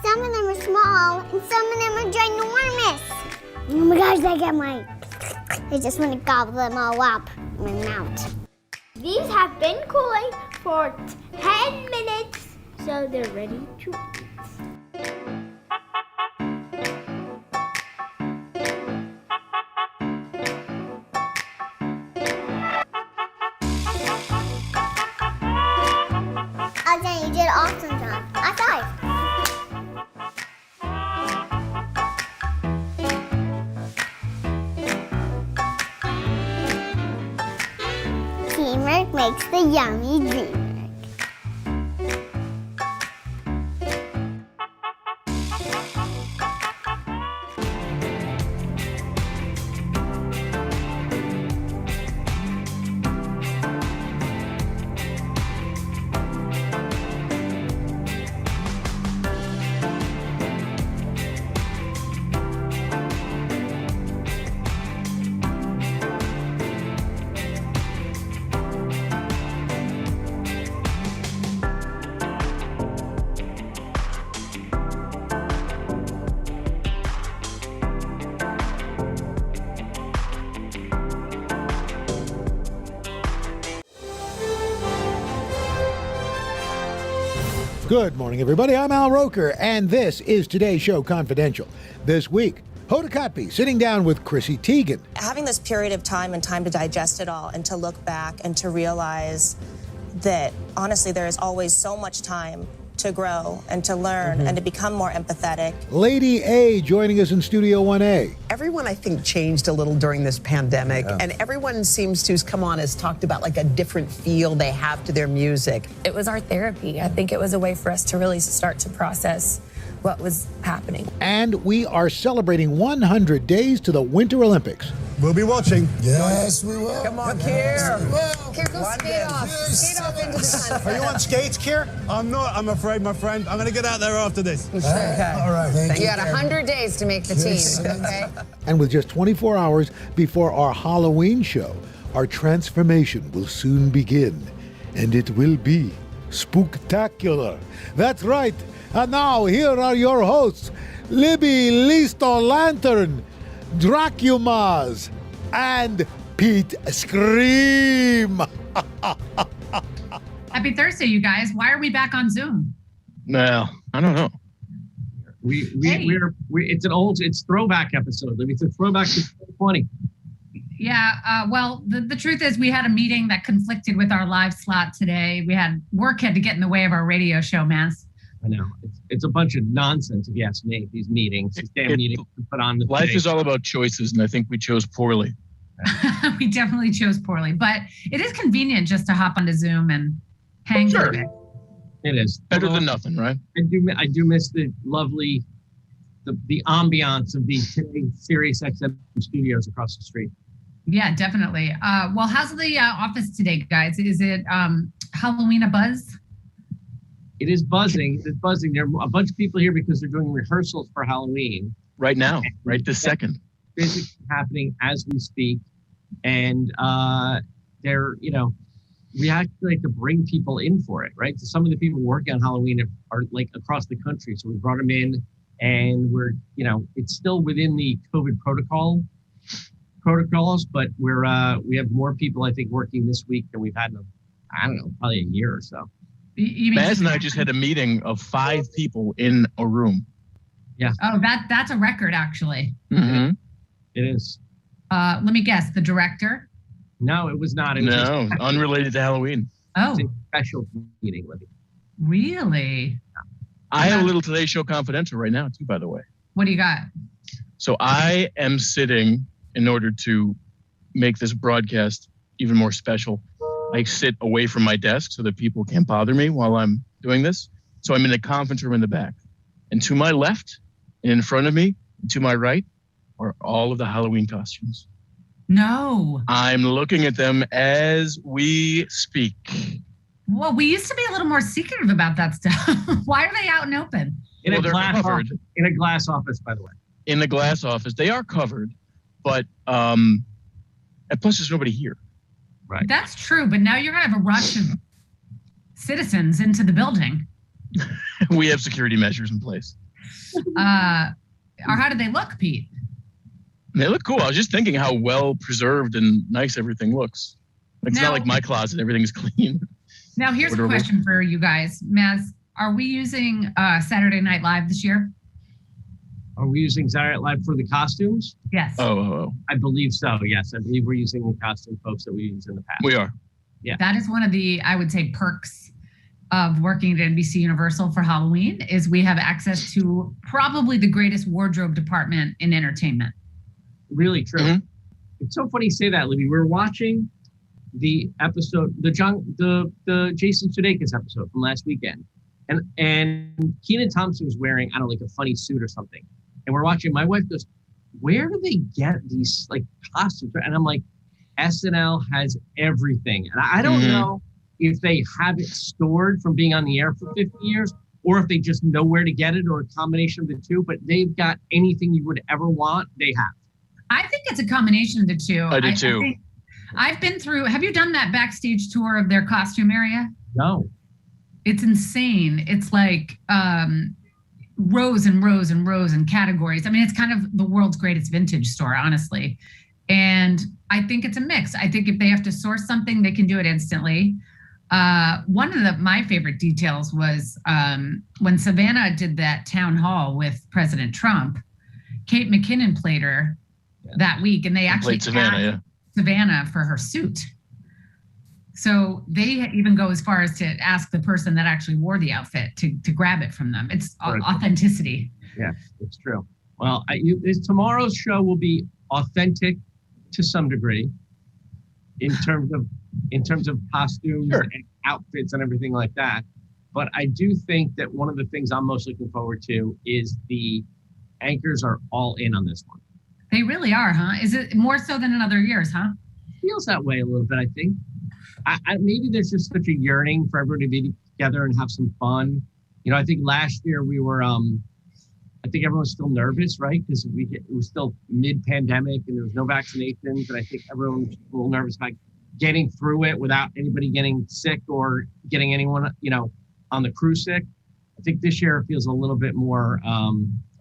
Some of them are small and some of them are ginormous. Oh my gosh, I just want to gobble them all up in my mouth. These have been cooling for 10 minutes, so they're ready to eat. Again, you did an awesome job. High five. Teamwork makes the yummy dream work. Good morning, everybody. I'm Al Roker, and this is Today's Show Confidential. This week, Hoda Kotb sitting down with Chrissy Teigen. Having this period of time and time to digest it all and to look back and to realize that, honestly, there is always so much time to grow and to learn and to become more empathetic. Lady A joining us in Studio 1A. Everyone, I think, changed a little during this pandemic, and everyone seems to, come on, has talked about like a different feel they have to their music. It was our therapy. I think it was a way for us to really start to process what was happening. And we are celebrating 100 days to the Winter Olympics. We'll be watching. Yes, we will. Come on, Kier. Kier, go skate off. Skate off into the sun. Are you on skates, Kier? I'm not, I'm afraid, my friend. I'm going to get out there after this. Okay. All right. Thank You got 100 days to make the team, okay? And with just 24 hours before our Halloween show, our transformation will soon begin. And it will be spooktacular. That's right. And now, here are your hosts, Libby Listo Lantern, Dracumas, and Pete Scream. Happy Thursday, you guys. Why are we back on Zoom? No, I don't know. It's throwback episode. It's a throwback to 2020. Yeah, well, the truth is we had a meeting that conflicted with our live slot today. Work had to get in the way of our radio show, man. I know. It's a bunch of nonsense, if you ask me, these meetings. These damn meetings to put on the Life is all about choices, and I think we chose poorly. We definitely chose poorly, but it is convenient just to hop onto Zoom and hang for a bit. It is. Better than nothing, right? I do miss the lovely, the ambiance of the Sirius XM studios across the street. Yeah, definitely. Well, how's the office today, guys? Is it Halloween a buzz? It is buzzing. It's buzzing. There are a bunch of people here because they're doing rehearsals for Halloween. Right now, right this second. Basically happening as we speak. And they're, we actually like to bring people in for it, right? So some of the people working on Halloween are like across the country. So we brought them in and we're, it's still within the COVID protocols, but we have more people, I think, working this week than we've had in, I don't know, probably a year or so. Baz and I just had a meeting of 5 people in a room. Yeah. Oh, that's a record, actually. Mm-hmm. It is. Let me guess, the director? No, it was not. Unrelated to Halloween. Oh. It's a special meeting, Libby. Really? I have a little Today Show Confidential right now, too, by the way. What do you got? So I am sitting, in order to make this broadcast even more special, I sit away from my desk so that people can't bother me while I'm doing this. So I'm in the conference room in the back. And to my left, and in front of me, and to my right, are all of the Halloween costumes. No. I'm looking at them as we speak. Well, we used to be a little more secretive about that stuff. Why are they out and open? In a glass office, by the way. In the glass office. They are covered, but and plus there's nobody here. Right. That's true, but now you're going to have a rush of citizens into the building. We have security measures in place. Or how do they look, Pete? They look cool. I was just thinking how well preserved and nice everything looks. It's not like my closet. Everything's clean. Now, here's a question for you guys. Maz, are we using Saturday Night Live this year? Are we using Saturday Night Live for the costumes? Yes. Oh. I believe so, yes. I believe we're using the costume folks that we used in the past. We are. Yeah. That is one of the, I would say, perks of working at NBC Universal for Halloween is we have access to probably the greatest wardrobe department in entertainment. Really true. Mm-hmm. It's so funny you say that, Libby. We're watching the episode, the Jason Sudeikis episode from last weekend. And Kenan Thompson was wearing, I don't know, like a funny suit or something. And we're watching, my wife goes, where do they get these like costumes? And I'm like, SNL has everything. And I don't know if they have it stored from being on the air for 50 years or if they just know where to get it or a combination of the two, but they've got anything you would ever want, they have. I think it's a combination of the two. I do too. I've been through, have you done that backstage tour of their costume area? No. It's insane. It's like rows and rows and rows and categories. I mean, it's kind of the world's greatest vintage store, honestly. And I think it's a mix. I think if they have to source something, they can do it instantly. One of my favorite details was when Savannah did that town hall with President Trump, Kate McKinnon played her that week, and they actually played Savannah, Savannah for her suit. So they even go as far as to ask the person that actually wore the outfit to grab it from them. It's authenticity. Yeah, it's true. Well, tomorrow's show will be authentic to some degree in terms of costumes and outfits and everything like that. But I do think that one of the things I'm most looking forward to is the anchors are all in on this one. They really are, huh? Is it more so than in other years, huh? Feels that way a little bit, I think. Maybe there's just such a yearning for everybody to be together and have some fun. You know, I think last year we were, I think everyone was still nervous, right? Because it was still mid-pandemic and there was no vaccinations. And I think everyone was a little nervous about getting through it without anybody getting sick or getting anyone, on the crew sick. I think this year it feels a little bit more,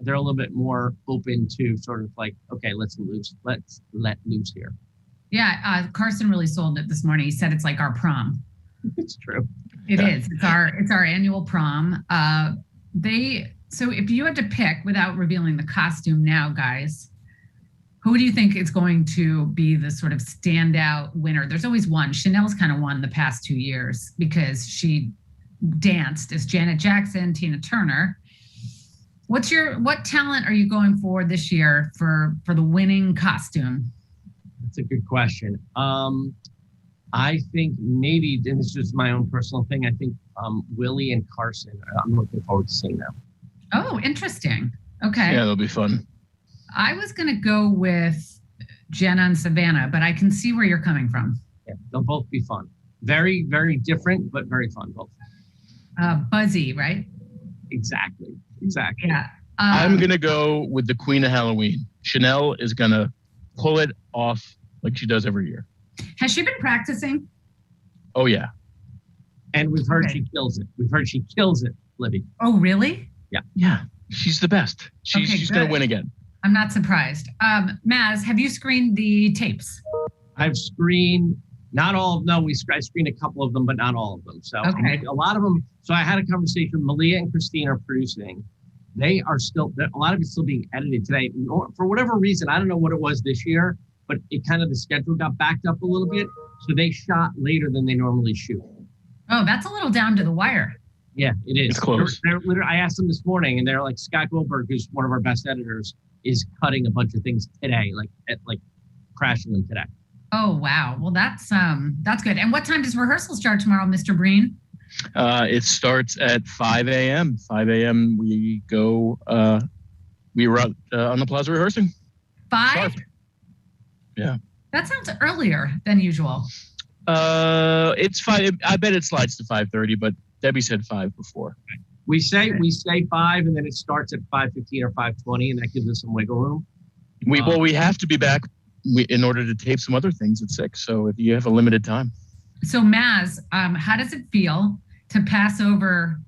they're a little bit more open to sort of like, okay, let's let loose here. Yeah, Carson really sold it this morning. He said it's like our prom. It's true. It is. It's our annual prom. So if you had to pick, without revealing the costume now, guys, who do you think is going to be the sort of standout winner? There's always one. Chanel's kind of won the past 2 years because she danced as Janet Jackson, Tina Turner. What talent are you going for this year for the winning costume? That's a good question. I think maybe, and this is just my own personal thing, I think Willie and Carson, I'm looking forward to seeing them. Oh, interesting. Okay. Yeah, that'll be fun. I was going to go with Jenna and Savannah, but I can see where you're coming from. Yeah, they'll both be fun. Very, very different, but very fun both. Buzzy, right? Exactly. Yeah. I'm going to go with the Queen of Halloween. Chanel is going to pull it off like she does every year. Has she been practicing? Oh, yeah. And we've heard she kills it. We've heard she kills it, Libby. Oh, really? Yeah. Yeah. She's the best. She's going to win again. I'm not surprised. Maz, have you screened the tapes? I've screened not all. No, I screened a couple of them, but not all of them. So a lot of them. So I had a conversation. Malia and Christine are producing. They are still, a lot of it's still being edited today. For whatever reason, I don't know what it was this year, but it kind of, the schedule got backed up a little bit. So they shot later than they normally shoot. Oh, that's a little down to the wire. Yeah, it is. It's close. They're literally, I asked them this morning and they're like, Scott Goldberg, who's one of our best editors, is cutting a bunch of things today, like crashing them today. Oh, wow. Well, that's good. And what time does rehearsal start tomorrow, Mr. Breen? It starts at 5 a.m. 5 a.m. we go, we were out on the plaza rehearsing. 5? Sharp. Yeah. That sounds earlier than usual. It's 5. I bet it slides to 5:30, but Debbie said 5 before. We say 5 and then it starts at 5:15 or 5:20 and that gives us some wiggle room. We have to be back in order to tape some other things at 6. So if you have a limited time. So Maz, how does it feel to pass over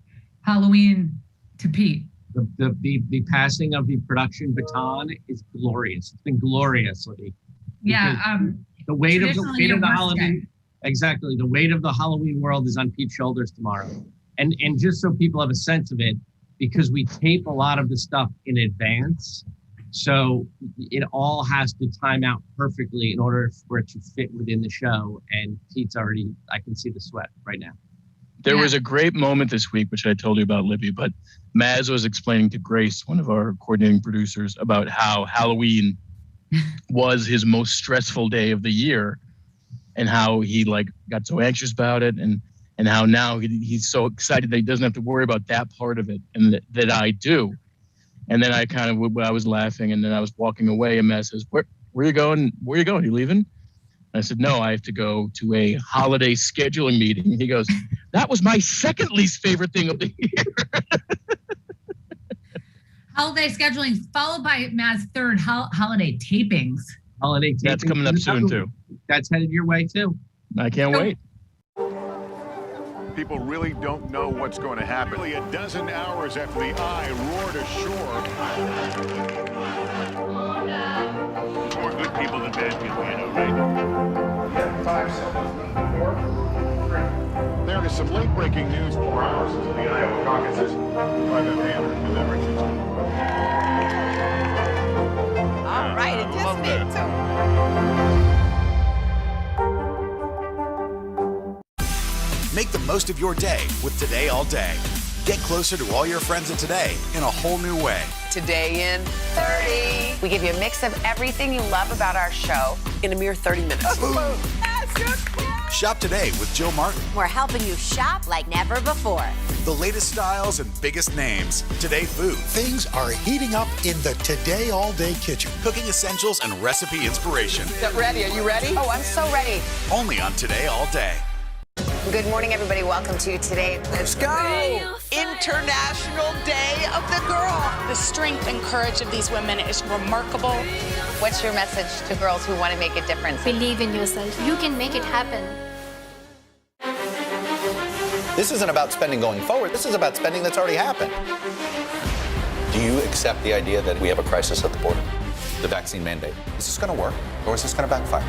Halloween to Pete? The passing of the production baton is glorious. It's been glorious, Libby. Yeah. The weight of the Halloween. Exactly. The weight of the Halloween world is on Pete's shoulders tomorrow. And just so people have a sense of it, because we tape a lot of the stuff in advance, so it all has to time out perfectly in order for it to fit within the show. And Pete's already, I can see the sweat right now. There was a great moment this week, which I told you about, Libby, but Maz was explaining to Grace, one of our coordinating producers, about how Halloween was his most stressful day of the year and how he got so anxious about it and how now he's so excited that he doesn't have to worry about that part of it and that I do. And then I was laughing and then I was walking away and Maz says, where are you going? Where are you going? Are you leaving? And I said, no, I have to go to a holiday scheduling meeting. He goes, that was my second least favorite thing of the year. Holiday scheduling followed by Maz's third holiday tapings. Holiday tapings. That's coming up soon too. That's headed your way too. I can't wait. People really don't know what's going to happen. Nearly a dozen hours after the eye roared ashore. More good people than bad people, right? 5 seconds. 4, 3. They're some late-breaking news. 4 hours into the Iowa caucuses. By the hand with everything. All right, it just did too. Make the most of your day with Today All Day. Get closer to all your friends at Today in a whole new way. Today in 30. We give you a mix of everything you love about our show in a mere 30 minutes. Shop today with Jill Martin. We're helping you shop like never before. The latest styles and biggest names. Today Food. Things are heating up in the Today All Day kitchen. Cooking essentials and recipe inspiration. Get ready. Are you ready? Oh, I'm so ready. Only on Today All Day. Good morning, everybody. Welcome to Today. Let's go. International Day of the Girl. The strength and courage of these women is remarkable. What's your message to girls who want to make a difference? Believe in yourself. You can make it happen. This isn't about spending going forward. This is about spending that's already happened. Do you accept the idea that we have a crisis at the border? The vaccine mandate. Is this going to work or is this going to backfire?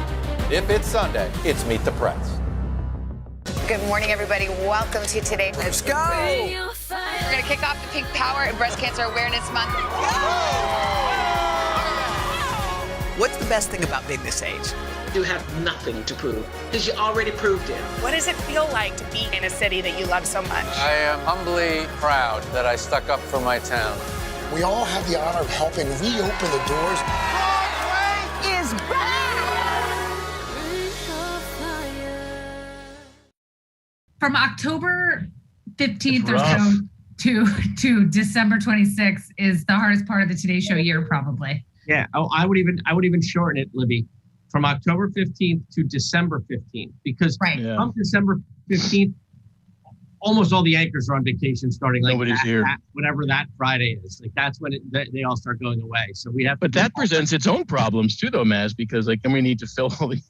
If it's Sunday, it's Meet the Press. Good morning, everybody. Welcome to Today. Let's go. We're going to kick off the Pink Power and Breast Cancer Awareness Month. What's the best thing about being this age? You have nothing to prove because you already proved it. What does it feel like to be in a city that you love so much? I am humbly proud that I stuck up for my town. We all have the honor of helping reopen the doors. Broadway is back! From October 15th or so to December 26th is the hardest part of the Today Show year, probably. Yeah. Oh, I would even shorten it, Libby, from October 15th to December 15th, because from December 15th, almost all the anchors are on vacation starting like Nobody's here. Whatever that Friday is. Like that's when they all start going away. So we have. But that presents its own problems too, though, Maz, because like then we need to fill all the.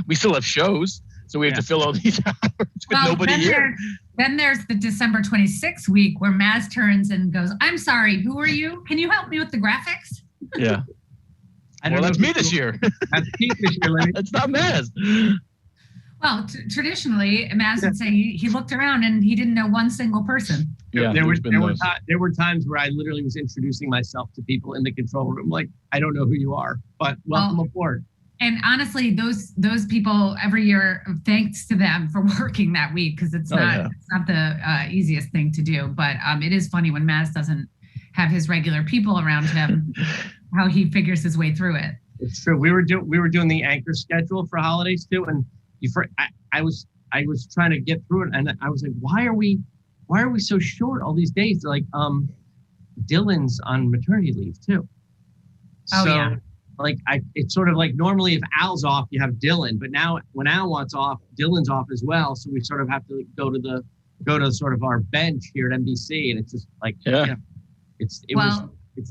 We still have shows, so we have to fill all these hours with nobody here. Then there's the December 26th week where Maz turns and goes, "I'm sorry, who are you? Can you help me with the graphics?" Yeah. Well, that's me this year. That's Pete this year, Lenny. That's not Maz. Well, traditionally, Maz would say he looked around and he didn't know one single person. Yeah, there were times where I literally was introducing myself to people in the control room, like, I don't know who you are, but welcome aboard. And honestly, those people every year, thanks to them for working that week, because it's not the easiest thing to do. But it is funny when Maz doesn't have his regular people around him, how he figures his way through it. It's true. We were doing the anchor schedule for holidays too, and I was trying to get through it, and I was like, why are we so short all these days? They're like, Dylan's on maternity leave too. Like it's sort of like normally if Al's off, you have Dylan, but now when Al wants off, Dylan's off as well. So we sort of have to go to sort of our bench here at NBC, and it's just like it's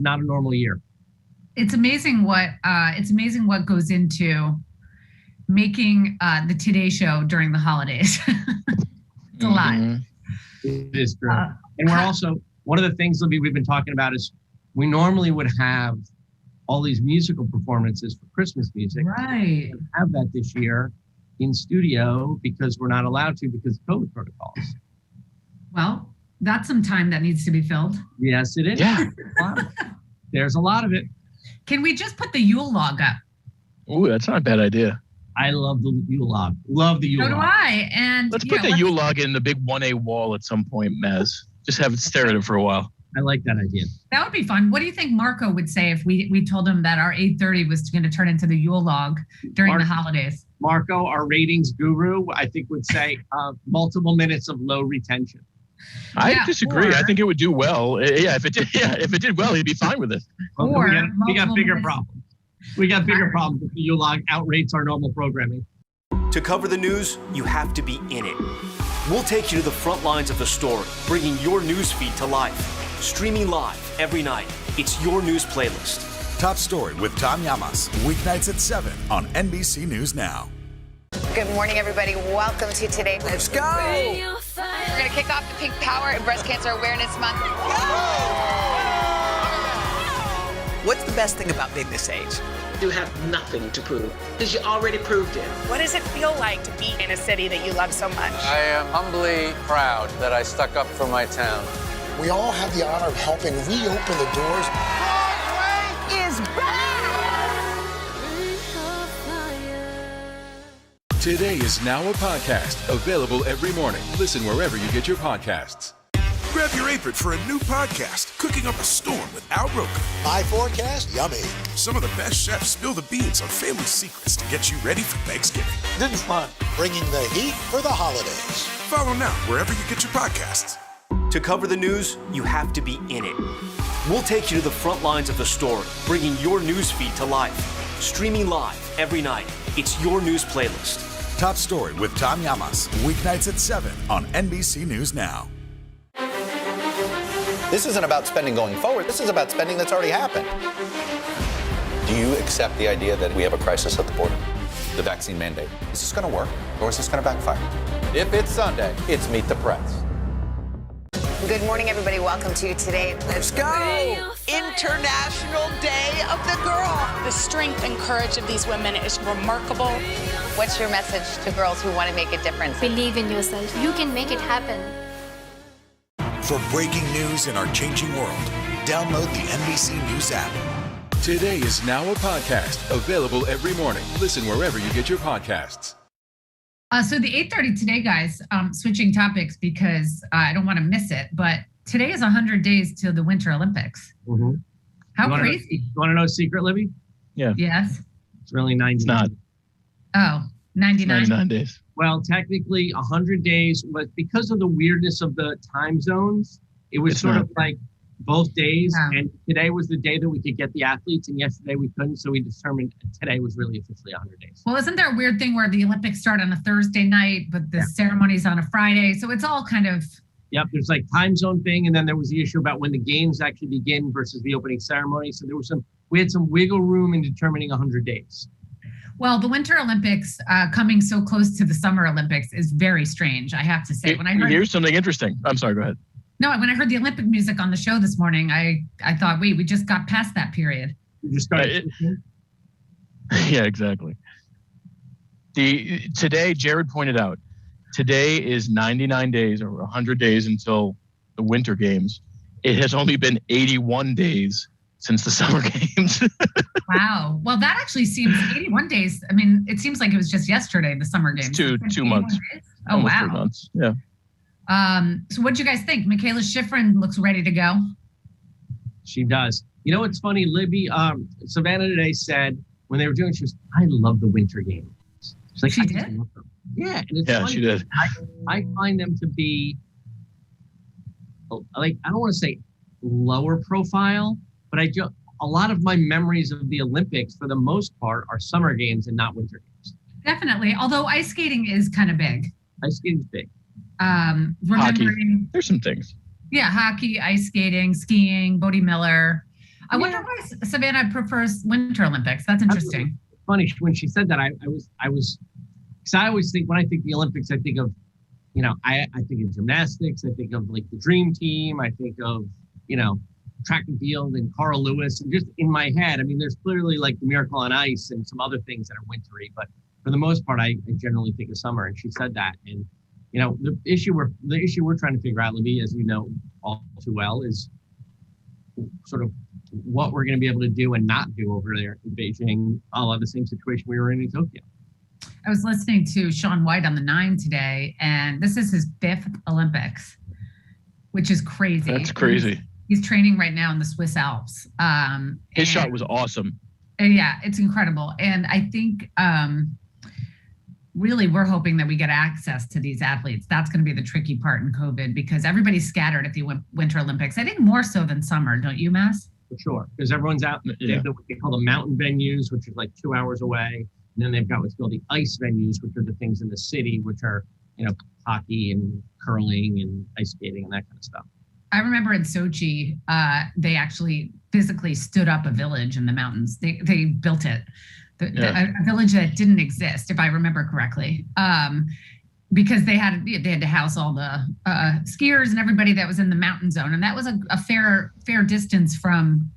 not a normal year. It's amazing what goes into making the Today Show during the holidays. It's a lot. It is true. And we're also, one of the things, Libby, we've been talking about is we normally would have all these musical performances for Christmas music. Right. We don't have that this year in studio because we're not allowed to because of COVID protocols. Well, that's some time that needs to be filled. Yes, it is. Yeah. There's a lot of it. Can we just put the Yule log up? Ooh, that's not a bad idea. I love the Yule log. Love the Yule log. So do I. And let's put the Yule log in the big 1A wall at some point, Maz. Just have it stare at it for a while. I like that idea. That would be fun. What do you think Marco would say if we told him that our 8:30 was going to turn into the Yule log during the holidays? Marco, our ratings guru, I think would say multiple minutes of low retention. I disagree. I think it would do well. If it did well, he'd be fine with it. We got bigger problems. We got bigger problems if the Yule log outrates our normal programming. To cover the news, you have to be in it. We'll take you to the front lines of the story, bringing your news feed to life. Streaming live every night. It's your news playlist. Top Story with Tom Llamas, weeknights at 7 on NBC News Now. Good morning, everybody. Welcome to Today. Let's go. We're going to kick off the Pink Power and Breast Cancer Awareness Month. What's the best thing about being this age? You have nothing to prove because you already proved it. What does it feel like to be in a city that you love so much? I am humbly proud that I stuck up for my town. We all have the honor of helping reopen the doors. Broadway is back! Today is now a podcast, available every morning. Listen wherever you get your podcasts. Grab your apron for a new podcast, Cooking Up a Storm with Al Roker. My forecast, yummy. Some of the best chefs spill the beans on family secrets to get you ready for Thanksgiving. This is fun. Bringing the heat for the holidays. Follow now wherever you get your podcasts. To cover the news, you have to be in it. We'll take you to the front lines of the story, bringing your news feed to life. Streaming live every night. It's your news playlist. Top Story with Tom Llamas, weeknights at 7 on NBC News Now. This isn't about spending going forward. This is about spending that's already happened. Do you accept the idea that we have a crisis at the border? The vaccine mandate. Is this going to work, or is this going to backfire? If it's Sunday, it's Meet the Press. Good morning, everybody. Welcome to Today. Let's go! International Day of the Girl. The strength and courage of these women is remarkable. What's your message to girls who want to make a difference? Believe in yourself. You can make it happen. For breaking news in our changing world, download the NBC News app. Today is now a podcast, available every morning. Listen wherever you get your podcasts. So the 8:30 today, guys, switching topics because I don't want to miss it, but today is 100 days till the Winter Olympics. Mm-hmm. How crazy. You want to know a secret, Libby? Yeah. Yes. It's really 90. It's not. Oh, 99. 99 days. Well, technically 100 days, but because of the weirdness of the time zones, it was It's sort not. of like both days. Yeah. And today was the day that we could get the athletes, and yesterday we couldn't. So we determined today was really officially 100 days. Well, isn't there a weird thing where the Olympics start on a Thursday night, but the ceremony's on a Friday? So it's all kind of... Yep, there's like time zone thing, and then there was the issue about when the games actually begin versus the opening ceremony. So we had some wiggle room in determining 100 days. Well, the Winter Olympics coming so close to the Summer Olympics is very strange, I have to say. Here's something interesting. I'm sorry, go ahead. No, when I heard the Olympic music on the show this morning, I thought, wait, we just got past that period. You just started. Yeah, exactly. Today, Jared pointed out, today is 99 days or 100 days until the Winter Games. It has only been 81 days since the Summer Games. Wow. Well, that actually seems 81 days. I mean, it seems like it was just yesterday, the Summer Games. It's two months. Oh, Almost wow. 3 months. Yeah. So what do you guys think? Michaela Schifrin looks ready to go. She does. You know what's funny, Libby? Savannah today said when they were doing, she was, I love the Winter Games. She's like, she I did? just love them. Yeah, and it's Yeah, funny. she did. I find them to be like, I don't want to say lower profile, but a lot of my memories of the Olympics for the most part are Summer Games and not Winter Games. Definitely. Although ice skating is kind of big. Ice skating's big. Hockey. There's some things. Yeah, hockey, ice skating, skiing, Bodie Miller. I wonder why Savannah prefers Winter Olympics. That's interesting. It's funny when she said that. I was because I always think when I think the Olympics, I think of, I think of gymnastics. I think of like the Dream Team. I think of track and field and Carl Lewis. And just in my head, I mean, there's clearly like the Miracle on Ice and some other things that are wintry, but for the most part, I generally think of summer. And she said that, and the issue we're trying to figure out, Libby, as you know all too well, is sort of what we're going to be able to do and not do over there in Beijing, a la the same situation we were in Tokyo. I was listening to Shaun White on the 9 today, and this is his 5th Olympics, which is crazy. That's crazy. He's training right now in the Swiss Alps. His shot was awesome. Yeah, it's incredible. And I think really we're hoping that we get access to these athletes. That's going to be the tricky part in COVID because everybody's scattered at the Winter Olympics. I think more so than summer, don't you, Mass? For sure, because everyone's out. They have what they call the mountain venues, which is like 2 hours away. And then they've got what's called the ice venues, which are the things in the city, which are, hockey and curling and ice skating and that kind of stuff. I remember in Sochi, they actually physically stood up a village in the mountains. They built it, a village that didn't exist, if I remember correctly, because they had to house all the skiers and everybody that was in the mountain zone, and that was a fair distance from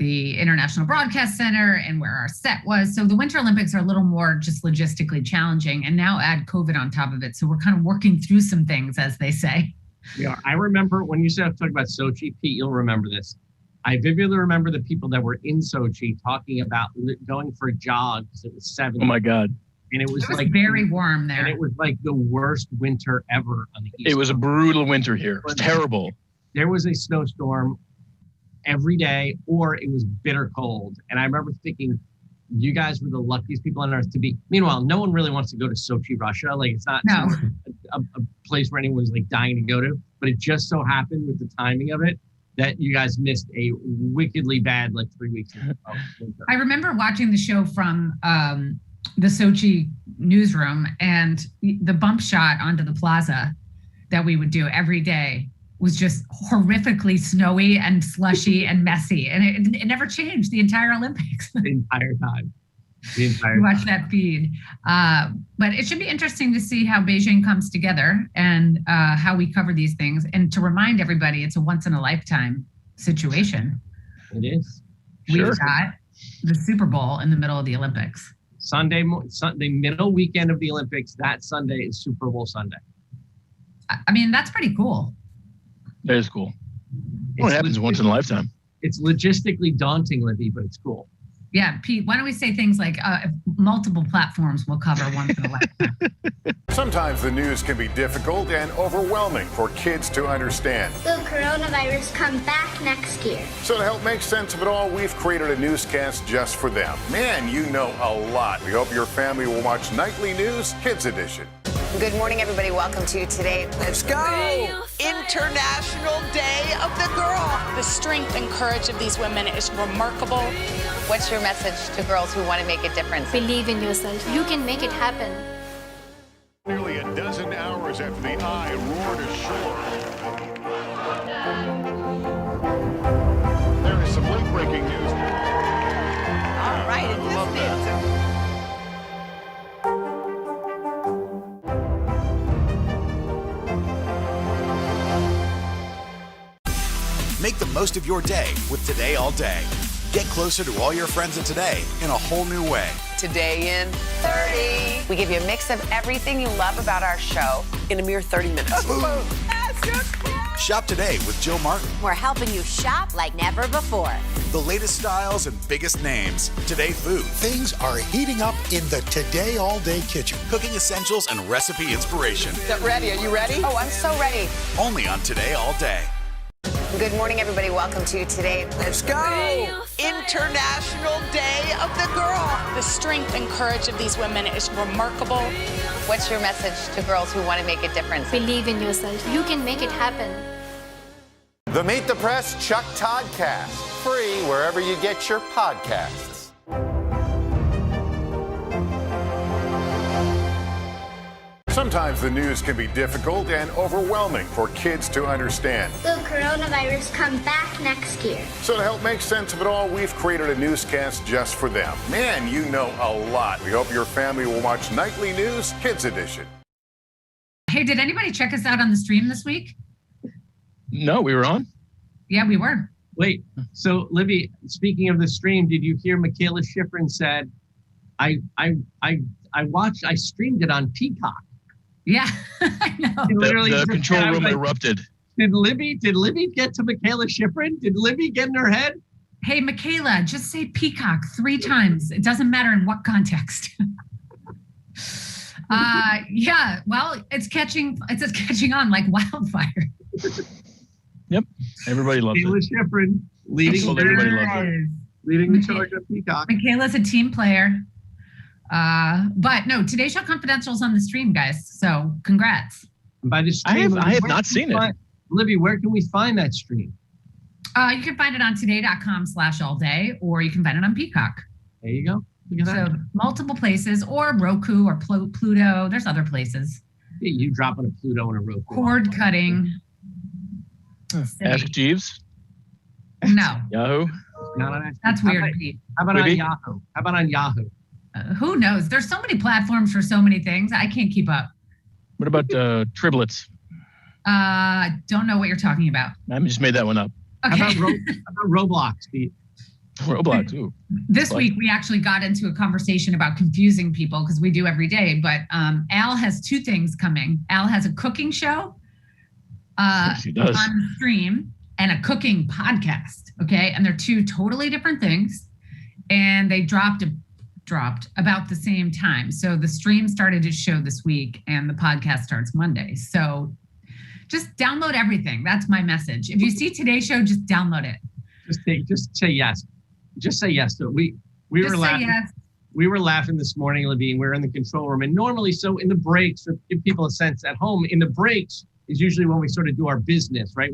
the International Broadcast Center and where our set was. So the Winter Olympics are a little more just logistically challenging, and now add COVID on top of it. So we're kind of working through some things, as they say. Yeah, I remember when you said talking about Sochi, Pete, you'll remember this. I vividly remember the people that were in Sochi talking about going for a jog because it was 70. Oh my God. And it was like very warm there. And it was like the worst winter ever on the East Coast. It was a brutal winter here. It was terrible. There was a snowstorm every day, or it was bitter cold. And I remember thinking, you guys were the luckiest people on earth to be. Meanwhile, no one really wants to go to Sochi, Russia. Like, it's not a place where anyone's like dying to go to. But it just so happened with the timing of it that you guys missed a wickedly bad 3 weeks. I remember watching the show from the Sochi newsroom, and the bump shot onto the plaza that we would do every day was just horrifically snowy and slushy and messy. And it never changed the entire Olympics. The entire time. Watch that feed. But it should be interesting to see how Beijing comes together and how we cover these things. And to remind everybody, it's a once in a lifetime situation. It is. We've got the Super Bowl in the middle of the Olympics. Sunday, middle weekend of the Olympics, that Sunday is Super Bowl Sunday. I mean, that's pretty cool. That is cool. It happens once in a lifetime. It's logistically daunting, Libby, but it's cool. Yeah, Pete, why don't we say things like multiple platforms will cover once in a lifetime? Sometimes the news can be difficult and overwhelming for kids to understand. Will coronavirus come back next year? So to help make sense of it all, we've created a newscast just for them. Man, you know a lot. We hope your family will watch Nightly News Kids Edition. Good morning, everybody. Welcome to Today. Let's go! International Day of the Girl. The strength and courage of these women is remarkable. What's your message to girls who want to make a difference? Believe in yourself. You can make it happen. Nearly a dozen hours after the eye roared ashore. There is some late-breaking news. All right, it is this. Make the most of your day with Today All Day. Get closer to all your friends at Today in a whole new way. Today in 30. We give you a mix of everything you love about our show in a mere 30 minutes. Shop today with Jill Martin. We're helping you shop like never before. The latest styles and biggest names. Today food. Things are heating up in the Today All Day kitchen. Cooking essentials and recipe inspiration. Get ready. Are you ready? Oh, I'm so ready. Only on Today All Day. Good morning, everybody. Welcome to Today. Let's go! International Day of the Girl. The strength and courage of these women is remarkable. What's your message to girls who want to make a difference? Believe in yourself. You can make it happen. The Meet the Press Chuck Toddcast. Free wherever you get your podcasts. Sometimes the news can be difficult and overwhelming for kids to understand. Will coronavirus come back next year? So to help make sense of it all, we've created a newscast just for them. Man, you know a lot. We hope your family will watch Nightly News Kids Edition. Hey, did anybody check us out on the stream this week? No, we were on. Yeah, we were. Wait, so Libby, speaking of the stream, did you hear Michaela Schifrin said, I streamed it on Peacock. Yeah, I know. The control room erupted. Did Libby get to Michaela Schifrin? Did Libby get in her head? Hey, Michaela, just say Peacock 3 times. It doesn't matter in what context. Yeah, well, it's catching on like wildfire. Yep, everybody loves Michaela it. Schifrin leading the charge of Peacock. Michaela's a team player. But no, Today's Show Confidential is on the stream, guys. So congrats. And by the stream, I have not seen it. Libby, where can we find that stream? You can find it on today.com/allday, or you can find it on Peacock. There you go. Look at that. So multiple places, or Roku or Pluto. There's other places. Yeah, you dropping a Pluto and a Roku. Cord cutting. Ask Jeeves. No. Yahoo. That's weird, Pete. How about on Yahoo? How about on Yahoo? Who knows? There's so many platforms for so many things. I can't keep up. What about Triplets? Don't know what you're talking about. I just made that one up. Okay. How about Roblox, Pete? Roblox, ooh. This week, we actually got into a conversation about confusing people because we do every day. But Al has two things coming. Al has a cooking show on stream and a cooking podcast. Okay. And they're two totally different things. And they dropped about the same time. So the stream started its show this week and the podcast starts Monday. So just download everything. That's my message. If you see today's show, just download it. Just say yes. Just say yes to it. We were laughing. Yes. We were laughing this morning, Levine. We were in the control room, and normally, so in the breaks, or give people a sense at home, in the breaks is usually when we sort of do our business, right?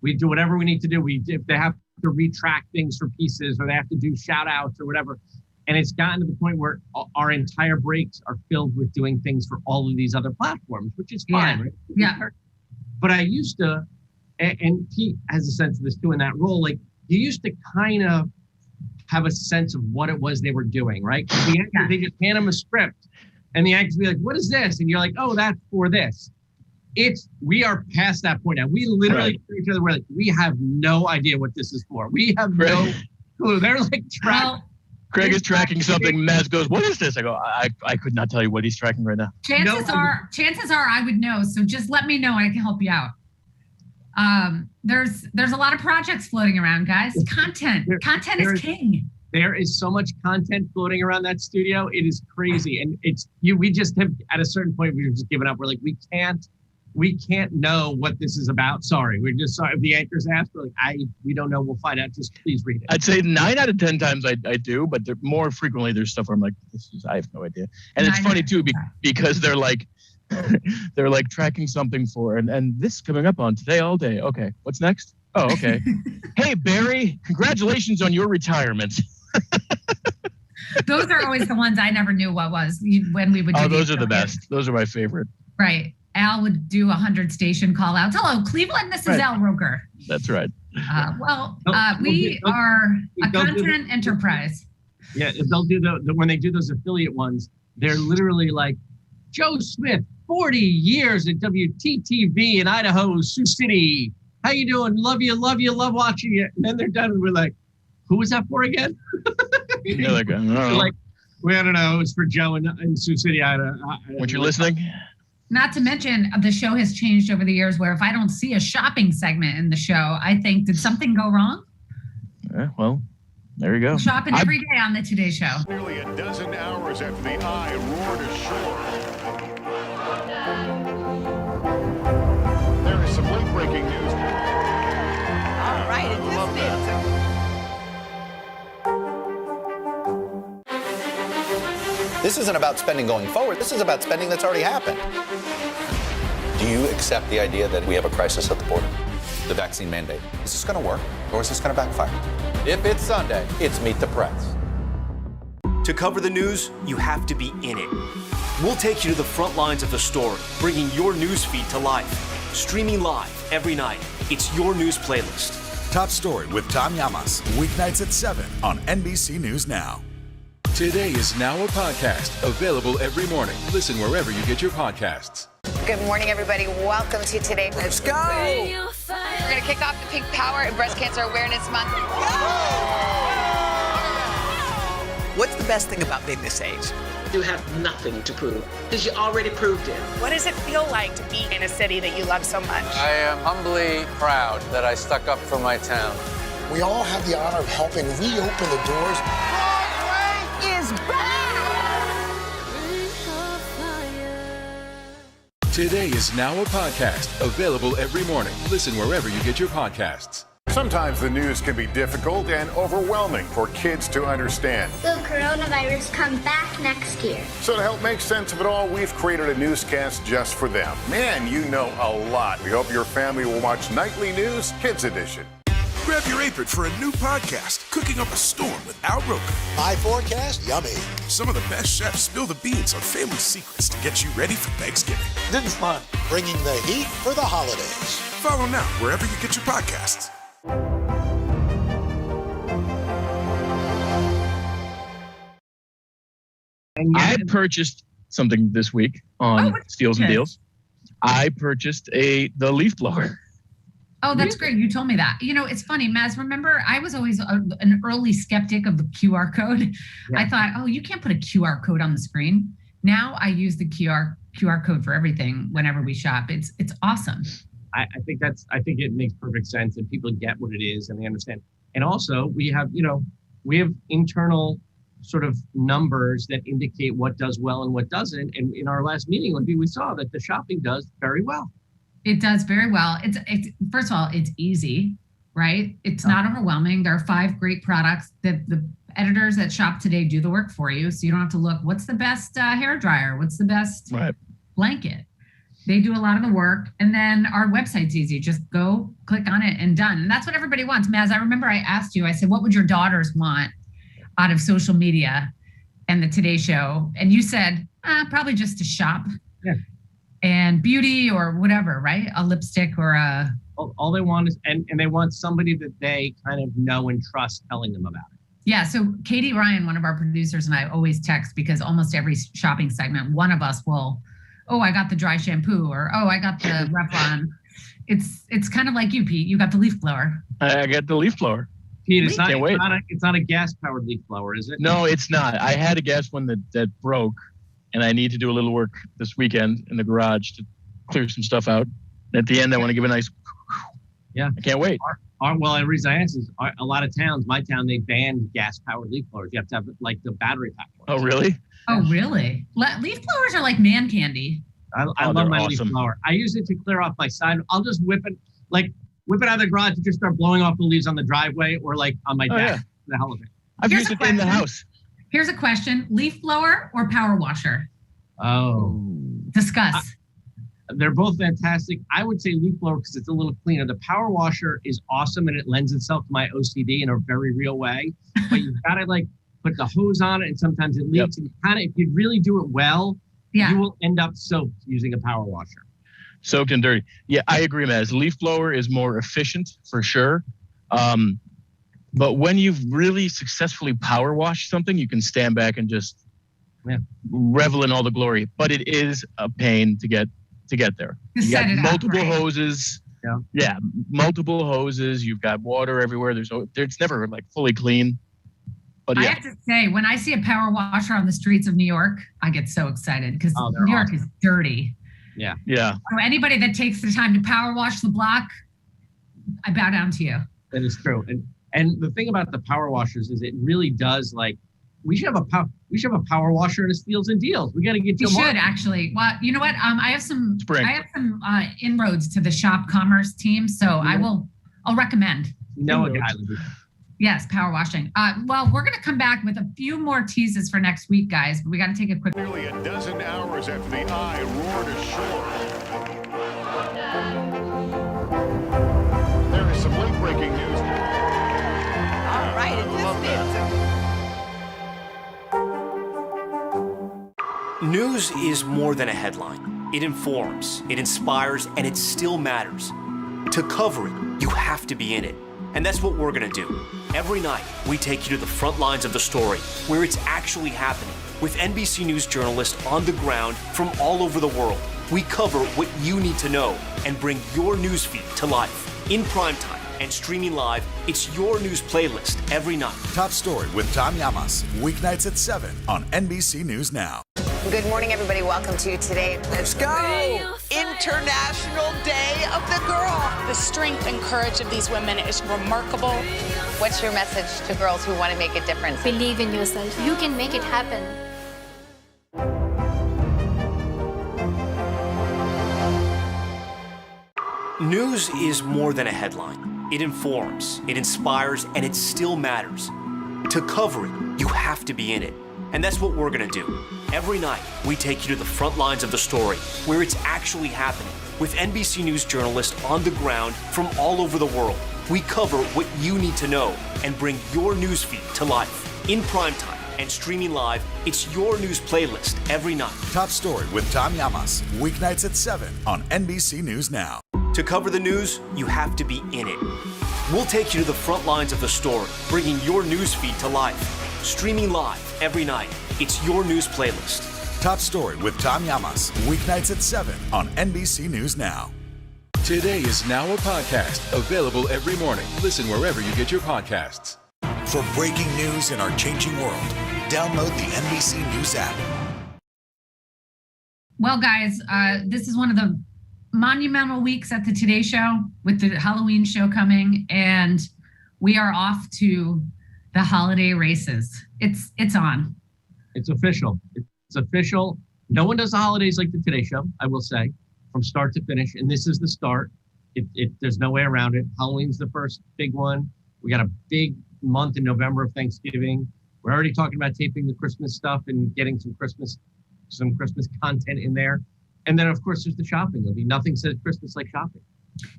We do whatever we need to do. If they have to retract things for pieces, or they have to do shout outs or whatever. And it's gotten to the point where our entire breaks are filled with doing things for all of these other platforms, which is fine, right? Yeah. But I used to, and Pete has a sense of this too in that role, like you used to kind of have a sense of what it was they were doing, right? The actors, they just hand them a script and the actors be like, what is this? And you're like, oh, that's for this. We are past that point now. We literally to each other, we're like, we have no idea what this is for. We have no clue. They're like, Craig is tracking something. Maz goes, what is this? I go, I could not tell you what he's tracking right now. Chances are I would know. So just let me know and I can help you out. There's a lot of projects floating around, guys. Content is king. There is so much content floating around that studio. It is crazy. And we just have, at a certain point, we've just given up. We're like, we can't know what this is about. Sorry. We're just sorry. If the anchors ask, we're like, we don't know. We'll find out. Just please read it. I'd say 9 out of 10 times I do, but more frequently there's stuff where I'm like, I have no idea. And it's funny too, because they're like tracking something for, and this is coming up on Today All Day. Okay. What's next? Oh, okay. Hey, Barry, congratulations on your retirement. Those are always the ones I never knew what was when we would do those are the best. Those are my favorite. Right. Al would do 100 station call outs. Hello, Cleveland. This is Al Roker. That's right. We are a content enterprise. Yeah, if they'll do when they do those affiliate ones, they're literally like, Joe Smith, 40 years at WTTV in Idaho, Sioux City. How you doing? Love you, love watching you. And then they're done and we're like, who was that for again? They're like, I don't know. Like, I don't know. It's for Joe in Sioux City, Idaho. Weren't you listening? Not to mention, the show has changed over the years where if I don't see a shopping segment in the show, I think, did something go wrong? Yeah, well, there you go. Shopping every day on the Today Show. Nearly a dozen hours after the eye roared ashore. There is some late-breaking news. All right, it is it. This isn't about spending going forward. This is about spending that's already happened. Do you accept the idea that we have a crisis at the border? The vaccine mandate. Is this going to work or is this going to backfire? If it's Sunday, it's Meet the Press. To cover the news, you have to be in it. We'll take you to the front lines of the story, bringing your news feed to life. Streaming live every night. It's your news playlist. Top Story with Tom Llamas. Weeknights at 7 on NBC News Now. Today is now a podcast available every morning. Listen wherever you get your podcasts. Good morning, everybody. Welcome to Today. Let's go. We're going to kick off the Pink Power and Breast Cancer Awareness Month. What's the best thing about being this age? You have nothing to prove because you already proved it. What does it feel like to be in a city that you love so much? I am humbly proud that I stuck up for my town. We all have the honor of helping reopen the doors. Is back! Today is now a podcast available every morning. Listen wherever you get your podcasts. Sometimes the news can be difficult and overwhelming for kids to understand. Will coronavirus come back next year? So to help make sense of it all, we've created a newscast just for them. Man, you know a lot. We hope your family will watch Nightly News Kids Edition. Grab your apron for a new podcast, Cooking Up a Storm with Al Roker. My forecast, yummy. Some of the best chefs spill the beans on family secrets to get you ready for Thanksgiving. This is fun. Bringing the heat for the holidays. Follow now wherever you get your podcasts. I purchased something this week on Steals and Deals. I purchased the leaf blower. Oh, that's great. You told me that. You know, it's funny, Maz, remember, I was always an early skeptic of the QR code. Yeah. I thought, oh, you can't put a QR code on the screen. Now I use the QR code for everything whenever we shop. It's awesome. I think it makes perfect sense and people get what it is and they understand. And also we have internal sort of numbers that indicate what does well and what doesn't. And in our last meeting, we saw that the shopping does very well. It does very well. It's first of all, it's easy, right? It's not overwhelming. There are 5 great products that the editors at Shop Today do the work for you. So you don't have to look, what's the best hair dryer? What's the best blanket? They do a lot of the work. And then our website's easy. Just go click on it and done. And that's what everybody wants. Maz, I remember I asked you, I said, what would your daughters want out of social media and the Today Show? And you said, probably just to shop. Yeah. And beauty or whatever, right? A lipstick or a... All they want is, and they want somebody that they kind of know and trust telling them about it. Yeah, so Katie Ryan, one of our producers, and I always text because almost every shopping segment, one of us will, oh, I got the dry shampoo, or oh, I got the Revlon. It's kind of like you, Pete. You got the leaf blower. I got the leaf blower. Pete, it's not a gas-powered leaf blower, is it? No, it's not. I had a gas one that broke. And I need to do a little work this weekend in the garage to clear some stuff out. And at the end, I want to give a nice. Yeah, I can't wait. Well, the reason I asked is a lot of towns, my town, they banned gas-powered leaf blowers. You have to have like the battery pack ones. Oh, really? Oh, really? Leaf blowers are like man candy. I love my leaf blower. I use it to clear off my side. I'll just whip it out of the garage and just start blowing off the leaves on the driveway or like on my deck. Yeah. The hell of it. I've used it in the house. Here's a question. Leaf blower or power washer? Oh. Discuss. They're both fantastic. I would say leaf blower because it's a little cleaner. The power washer is awesome and it lends itself to my OCD in a very real way. But you've got to like put the hose on it and sometimes it leaks. And kind of, if you really do it well, you will end up soaked using a power washer. Soaked and dirty. Yeah, I agree, Maz. Leaf blower is more efficient for sure. But when you've really successfully power washed something, you can stand back and just revel in all the glory. But it is a pain to get there. You got multiple hoses. Yeah, multiple hoses. You've got water everywhere. It's never like fully clean. But I have to say, when I see a power washer on the streets of New York, I get so excited because New York is dirty. Yeah. Yeah. So anybody that takes the time to power wash the block, I bow down to you. That is true. And the thing about the power washers is it really does like we should have a power washer in a Steals and Deals. We got to get you. We should actually. Well, you know what? I have some inroads to the shop commerce team, so I'll recommend. No, a guy. Yes, power washing. Well, we're going to come back with a few more teases for next week, guys. But we got to take a quick. Nearly a dozen hours after the eye roared ashore. There is some late breaking news. All right, News is more than a headline. It informs, it inspires, and it still matters. To cover it, you have to be in it. And that's what we're gonna do. Every night, we take you to the front lines of the story, where it's actually happening, with NBC News journalists on the ground from all over the world. We cover what you need to know and bring your newsfeed to life. In primetime and streaming live, it's your news playlist every night. Top Story with Tom Llamas, weeknights at 7 on NBC News Now. Good morning, everybody. Welcome to Today. Let's go! International Day of the Girl. The strength and courage of these women is remarkable. What's your message to girls who want to make a difference? Believe in yourself. You can make it happen. News is more than a headline. It informs, it inspires, and it still matters. To cover it, you have to be in it. And that's what we're gonna do. Every night, we take you to the front lines of the story, where it's actually happening, with NBC News journalists on the ground from all over the world. We cover what you need to know and bring your newsfeed to life. In primetime and streaming live, it's your news playlist every night. Top Story with Tom Llamas, weeknights at 7 on NBC News Now. To cover the news, you have to be in it. We'll take you to the front lines of the story, bringing your newsfeed to life. Streaming live every night, it's your news playlist. Top Story with Tom Llamas, weeknights at 7 on NBC News Now. Today is now a podcast, available every morning. Listen wherever you get your podcasts. For breaking news in our changing world, download the NBC News app. Well, guys, this is one of the monumental weeks at the Today Show with the Halloween show coming, and we are off to the holiday races. It's on. It's official. It's official. No one does the holidays like the Today Show, I will say, from start to finish. And this is the start. There's no way around it. Halloween's the first big one. We got a big month in November of Thanksgiving. We're already talking about taping the Christmas stuff and getting some Christmas content in there. And then, of course, there's the shopping. There'll be nothing says Christmas like shopping.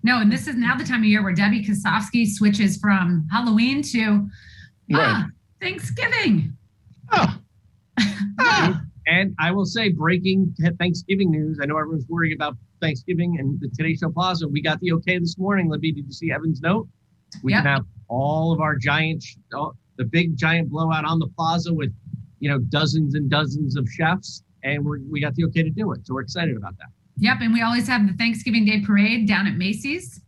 No, and this is now the time of year where Debbie Kosofsky switches from Halloween to Thanksgiving. And I will say, breaking Thanksgiving news. I know everyone's worried about Thanksgiving and the Today Show Plaza. We got the okay this morning. Libby, did you see Evan's note? We can have all of our the big giant blowout on the plaza with, dozens and dozens of chefs. And we got the okay to do it. So we're excited about that. Yep. And we always have the Thanksgiving Day Parade down at Macy's.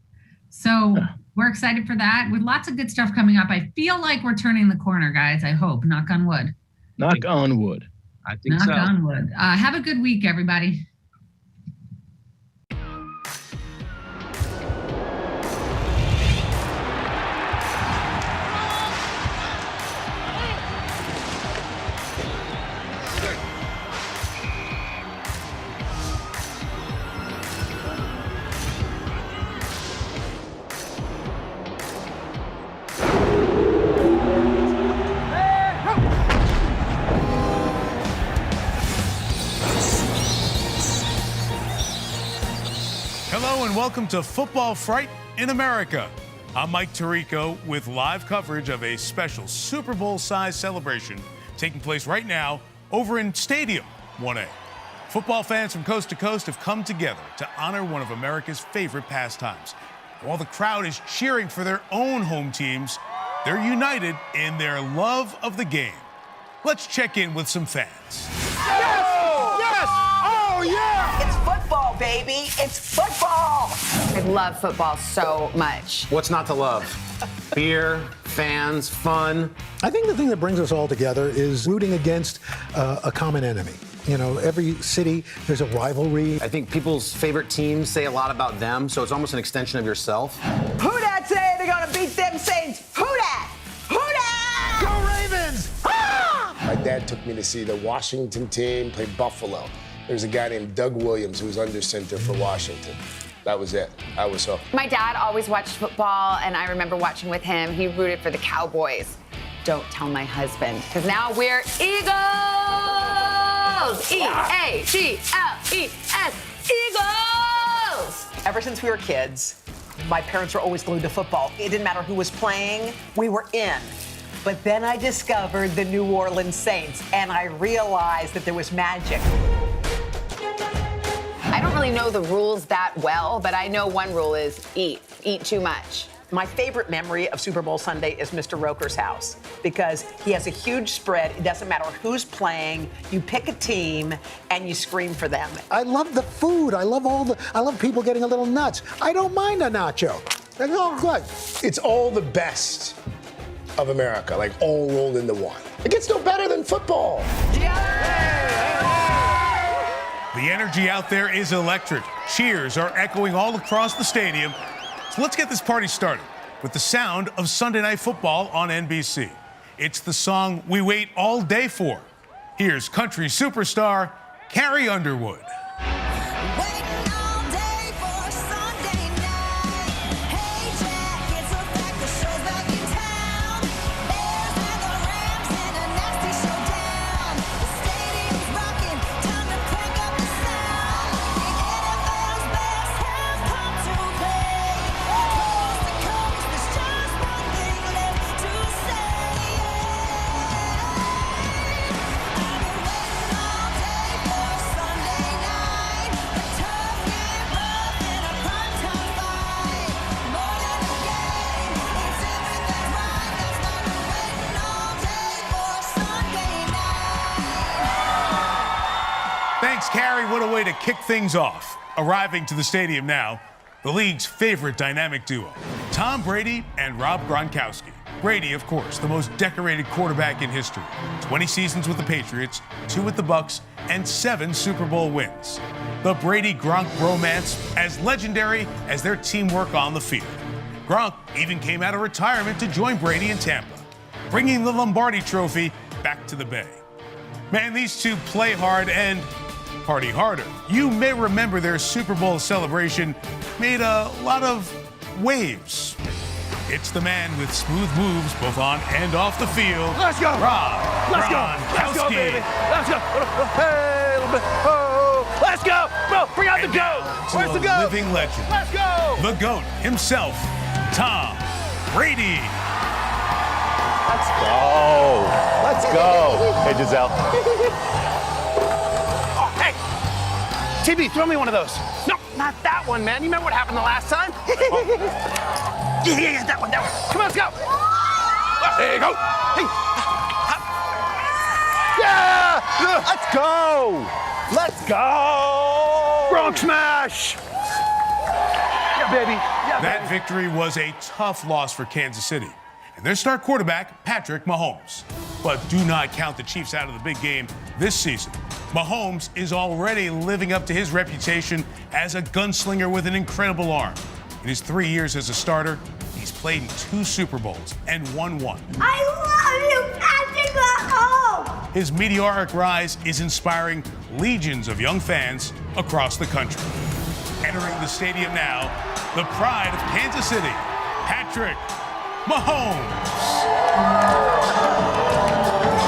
So we're excited for that with lots of good stuff coming up. I feel like we're turning the corner, guys. I hope. Knock on wood. Knock on wood. I think so. Knock on wood. Have a good week, everybody. Welcome to Football Fright in America. I'm Mike Tirico with live coverage of a special Super Bowl-sized celebration taking place right now over in Stadium 1A. Football fans from coast to coast have come together to honor one of America's favorite pastimes. While the crowd is cheering for their own home teams, they're united in their love of the game. Let's check in with some fans. Yes! Yes! Oh, yeah! It's football, baby. It's football. I love football so much. What's not to love? Beer, fans, fun. I think the thing that brings us all together is rooting against a common enemy. Every city, there's a rivalry. I think people's favorite teams say a lot about them, so it's almost an extension of yourself. Who dat say they're gonna beat them Saints? Who dat? Who dat? Go Ravens! Ah! My dad took me to see the Washington team play Buffalo. There's a guy named Doug Williams who was under center for Washington. That was it. I was hooked. My dad always watched football, and I remember watching with him. He rooted for the Cowboys. Don't tell my husband, because now we're Eagles! E-A-G-L-E-S, Eagles! Ever since we were kids, my parents were always glued to football. It didn't matter who was playing, we were in. But then I discovered the New Orleans Saints, and I realized that there was magic. I don't really know the rules that well, but I know one rule is eat too much. My favorite memory of Super Bowl Sunday is Mr. Roker's house because he has a huge spread. It doesn't matter who's playing. You pick a team and you scream for them. I love the food. I love people getting a little nuts. I don't mind a nacho. It's all good. It's all the best of America, like all rolled into one. It gets no better than football. The energy out there is electric. Cheers are echoing all across the stadium. So let's get this party started with the sound of Sunday Night Football on NBC. It's the song we wait all day for. Here's country superstar Carrie Underwood. Thanks, Carrie. What a way to kick things off. Arriving to the stadium now, the league's favorite dynamic duo, Tom Brady and Rob Gronkowski. Brady, of course, the most decorated quarterback in history. 20 seasons with the Patriots, 2 with the Bucs, and 7 Super Bowl wins. The Brady-Gronk bromance as legendary as their teamwork on the field. Gronk even came out of retirement to join Brady in Tampa, bringing the Lombardi Trophy back to the Bay. Man, these two play hard and party harder. You may remember their Super Bowl celebration made a lot of waves. It's the man with smooth moves both on and off the field. Let's go. Rob Let's go. Let's go, baby. Let's go. Hey, a little bit. Oh, let's go. Bro, bring out the goat. Where's the goat? Living legend. Let's go. The GOAT himself, Tom Brady. Let's go. Let's go. Hey, Giselle. Oh, hey. TB, throw me one of those. No, not that one, man. You remember what happened the last time? Yeah, that one. Come on, let's go. There you go. Hey. Yeah. Let's go. Let's go. Bronx smash. Yeah, baby. Yeah, That victory was a tough loss for Kansas City and their star quarterback, Patrick Mahomes. But do not count the Chiefs out of the big game this season. Mahomes is already living up to his reputation as a gunslinger with an incredible arm. In his 3 years as a starter, he's played in 2 Super Bowls and won 1. I love you, Patrick Mahomes. His meteoric rise is inspiring legions of young fans across the country. Entering the stadium now, the pride of Kansas City, Patrick Mahomes.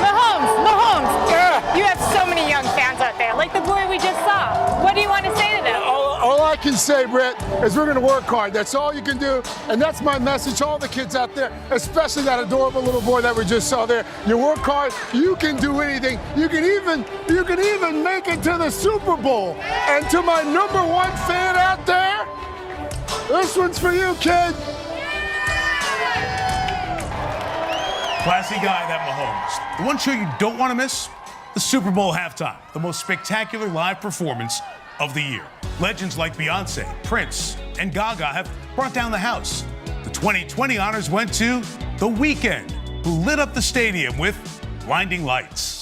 Mahomes, you have so many young fans out there, like the boy we just saw. What do you want to say to them? All I can say, Brett, is we're going to work hard. That's all you can do. And that's my message to all the kids out there, especially that adorable little boy that we just saw there. You work hard, you can do anything. You can even make it to the Super Bowl. And to my #1 fan out there, this one's for you, kid. Classy guy, that Mahomes. The one show you don't want to miss, the Super Bowl halftime, the most spectacular live performance of the year. Legends like Beyonce, Prince, and Gaga have brought down the house. The 2020 honors went to The Weeknd, who lit up the stadium with blinding lights.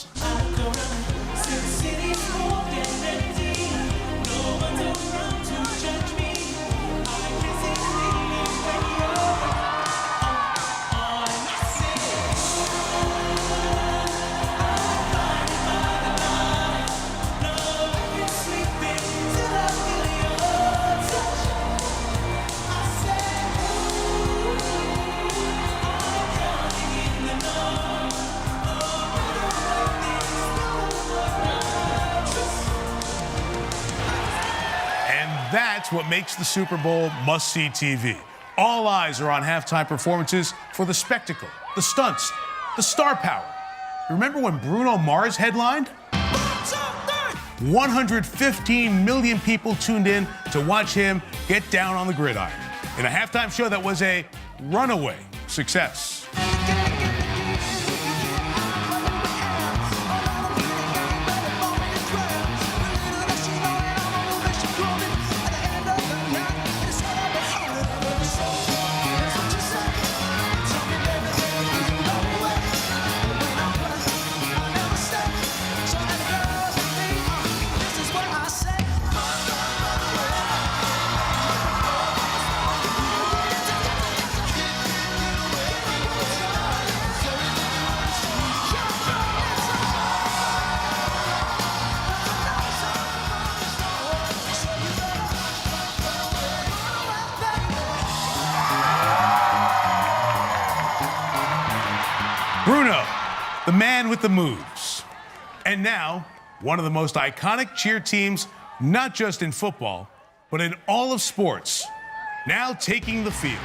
That's what makes the Super Bowl must-see TV. All eyes are on halftime performances for the spectacle, the stunts, the star power. Remember when Bruno Mars headlined? 115 million people tuned in to watch him get down on the gridiron in a halftime show that was a runaway success. Bruno, the man with the moves. And now, one of the most iconic cheer teams, not just in football, but in all of sports, now taking the field.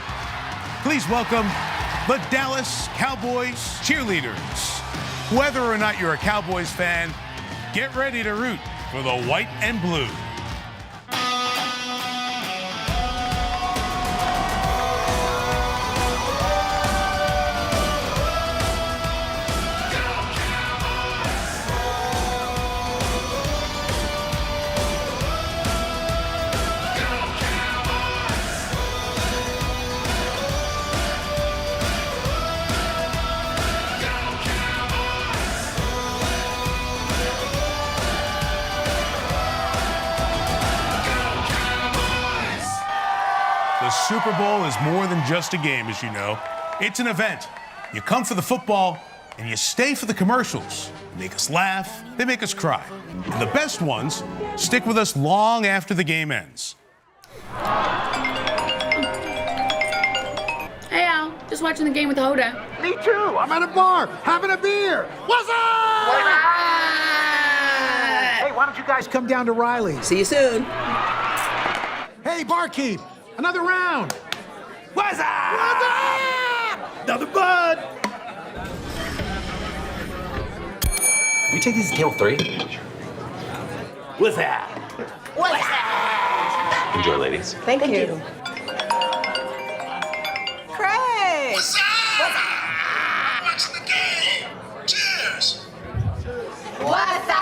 Please welcome the Dallas Cowboys cheerleaders. Whether or not you're a Cowboys fan, get ready to root for the white and blue. Super Bowl is more than just a game, as you know. It's an event. You come for the football, and you stay for the commercials. They make us laugh, they make us cry. And the best ones stick with us long after the game ends. Hey, Al. Just watching the game with Hoda. Me too. I'm at a bar having a beer. What's up? Hey, why don't you guys come down to Riley's? See you soon. Hey, barkeep, another round. What's up? What's up? Another bud. We take these to table 3. What's that? What's that? Enjoy, ladies. Thank you. Craig! What's up? Watch the game. Cheers. What's up?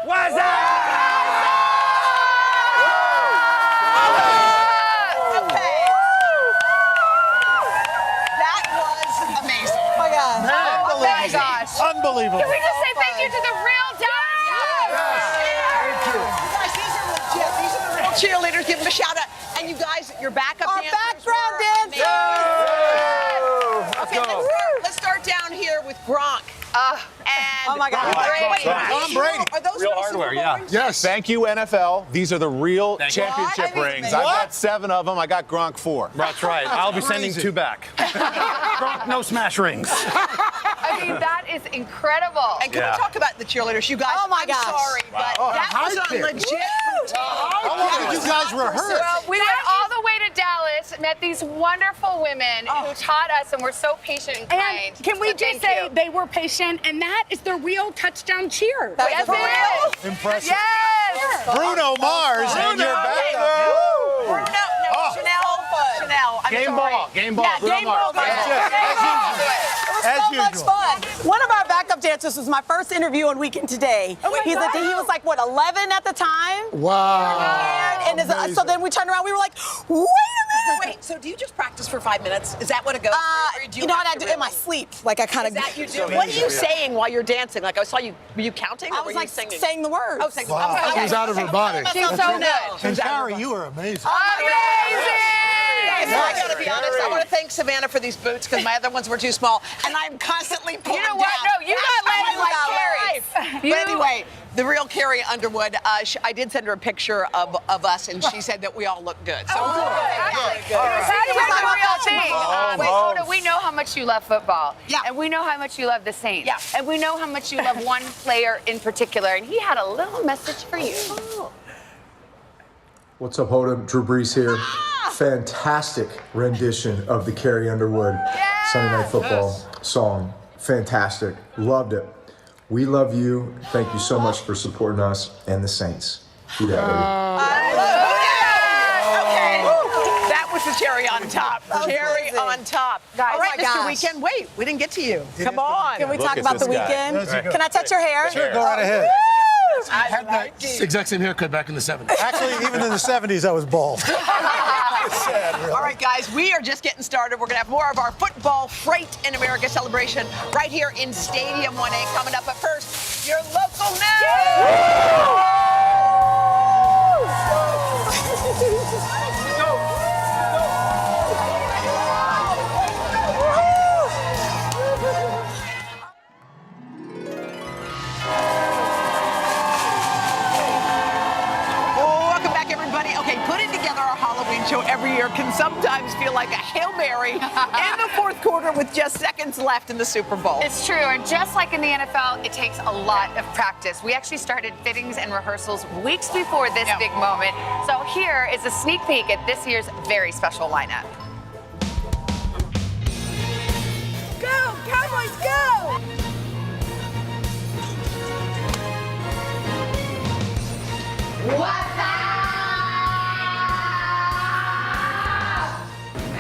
What's up? Okay. That was amazing. Oh my God. Oh my gosh. Unbelievable. Can we just say thank you to the real dancers? Guys, these are legit. These are the real cheerleaders. Give them a shout out. And you guys, your backup dancers. Background dancers. Okay, let's start down here with Gronk. And Oh my God. Wait, Tom Brady. Are those Real really hardware, Super Bowl yeah. rings? Yes. Thank you, NFL. These are the real championship What? rings. What? I've got 7 of them. I got Gronk 4. That's right. I'll be sending 2 back. No smash rings. I mean, that is incredible. And can we talk about the cheerleaders? You guys, Oh my I'm gosh. sorry, but that was a legit routine. How long did you guys rehearse? Well, we went all the way to Dallas, met these wonderful women who taught us and were so patient and kind. And can we So just thank say you. they were patient, and that is the real touchdown cheer. Yes, it is. Impressive. Yes. Bruno Mars and your backup. Bruno, no, Chanel. I'm Game sorry. ball. Game ball. Yeah, Bruno game Mars. ball. As It was so much usual. fun. One of our backup dancers was my first interview on Weekend Today. He was like, what, 11 at the time? Wow. And so then we turned around, we were like, wait a minute. Wait, so do you just practice for 5 minutes? Is that what it goes for? Or do You know what I do in my sleep? Like I kind of. Is that you do? What are you saying while you're dancing? Like I saw you, were you counting? Or I were was you like singing? saying the words. Oh, saying Wow. okay. She was out of her body. She's so good. And Carrie, you were amazing. Amazing! I gotta be honest, I want to thank Savannah for these boots because my other ones were too small, and I'm constantly pulling You know what? down. No, you got legs like Carrie. But anyway, the real Carrie Underwood, I did send her a picture of us, and she said that we all look good. So That's the real thing. Wait, Hoda, we know how much you love football. Yeah. And we know how much you love the Saints. Yeah. And we know how much you love one player in particular. And he had a little message for you. What's up, Hoda? Drew Brees here. Fantastic rendition of the Carrie Underwood Sunday Night Football song. Fantastic. Loved it. We love you. Thank you so much for supporting us and the Saints. Be that, Okay. That was the cherry on top. Cherry on top. Guys, All right, oh my Mr. gosh. Weekend. Wait, we didn't get to you. Come on. Can we talk about the weekend? Can I touch your hair? Sure, go right ahead. I had that exact same haircut back in the 70s. Actually, even in the 70s, I was bald. Sad, really. All right, guys, we are just getting started. We're going to have more of our Football Freight in America celebration right here in Stadium 1A coming up. But first, your local news. Welcome back, everybody. Okay, putting together our Halloween show every year can sometimes feel like a Hail Mary in the fourth quarter with just seconds left in the Super Bowl. It's true, and just like in the NFL, it takes a lot of practice. We actually started fittings and rehearsals weeks before this big moment. So here is a sneak peek at this year's very special lineup. Go, Cowboys, go!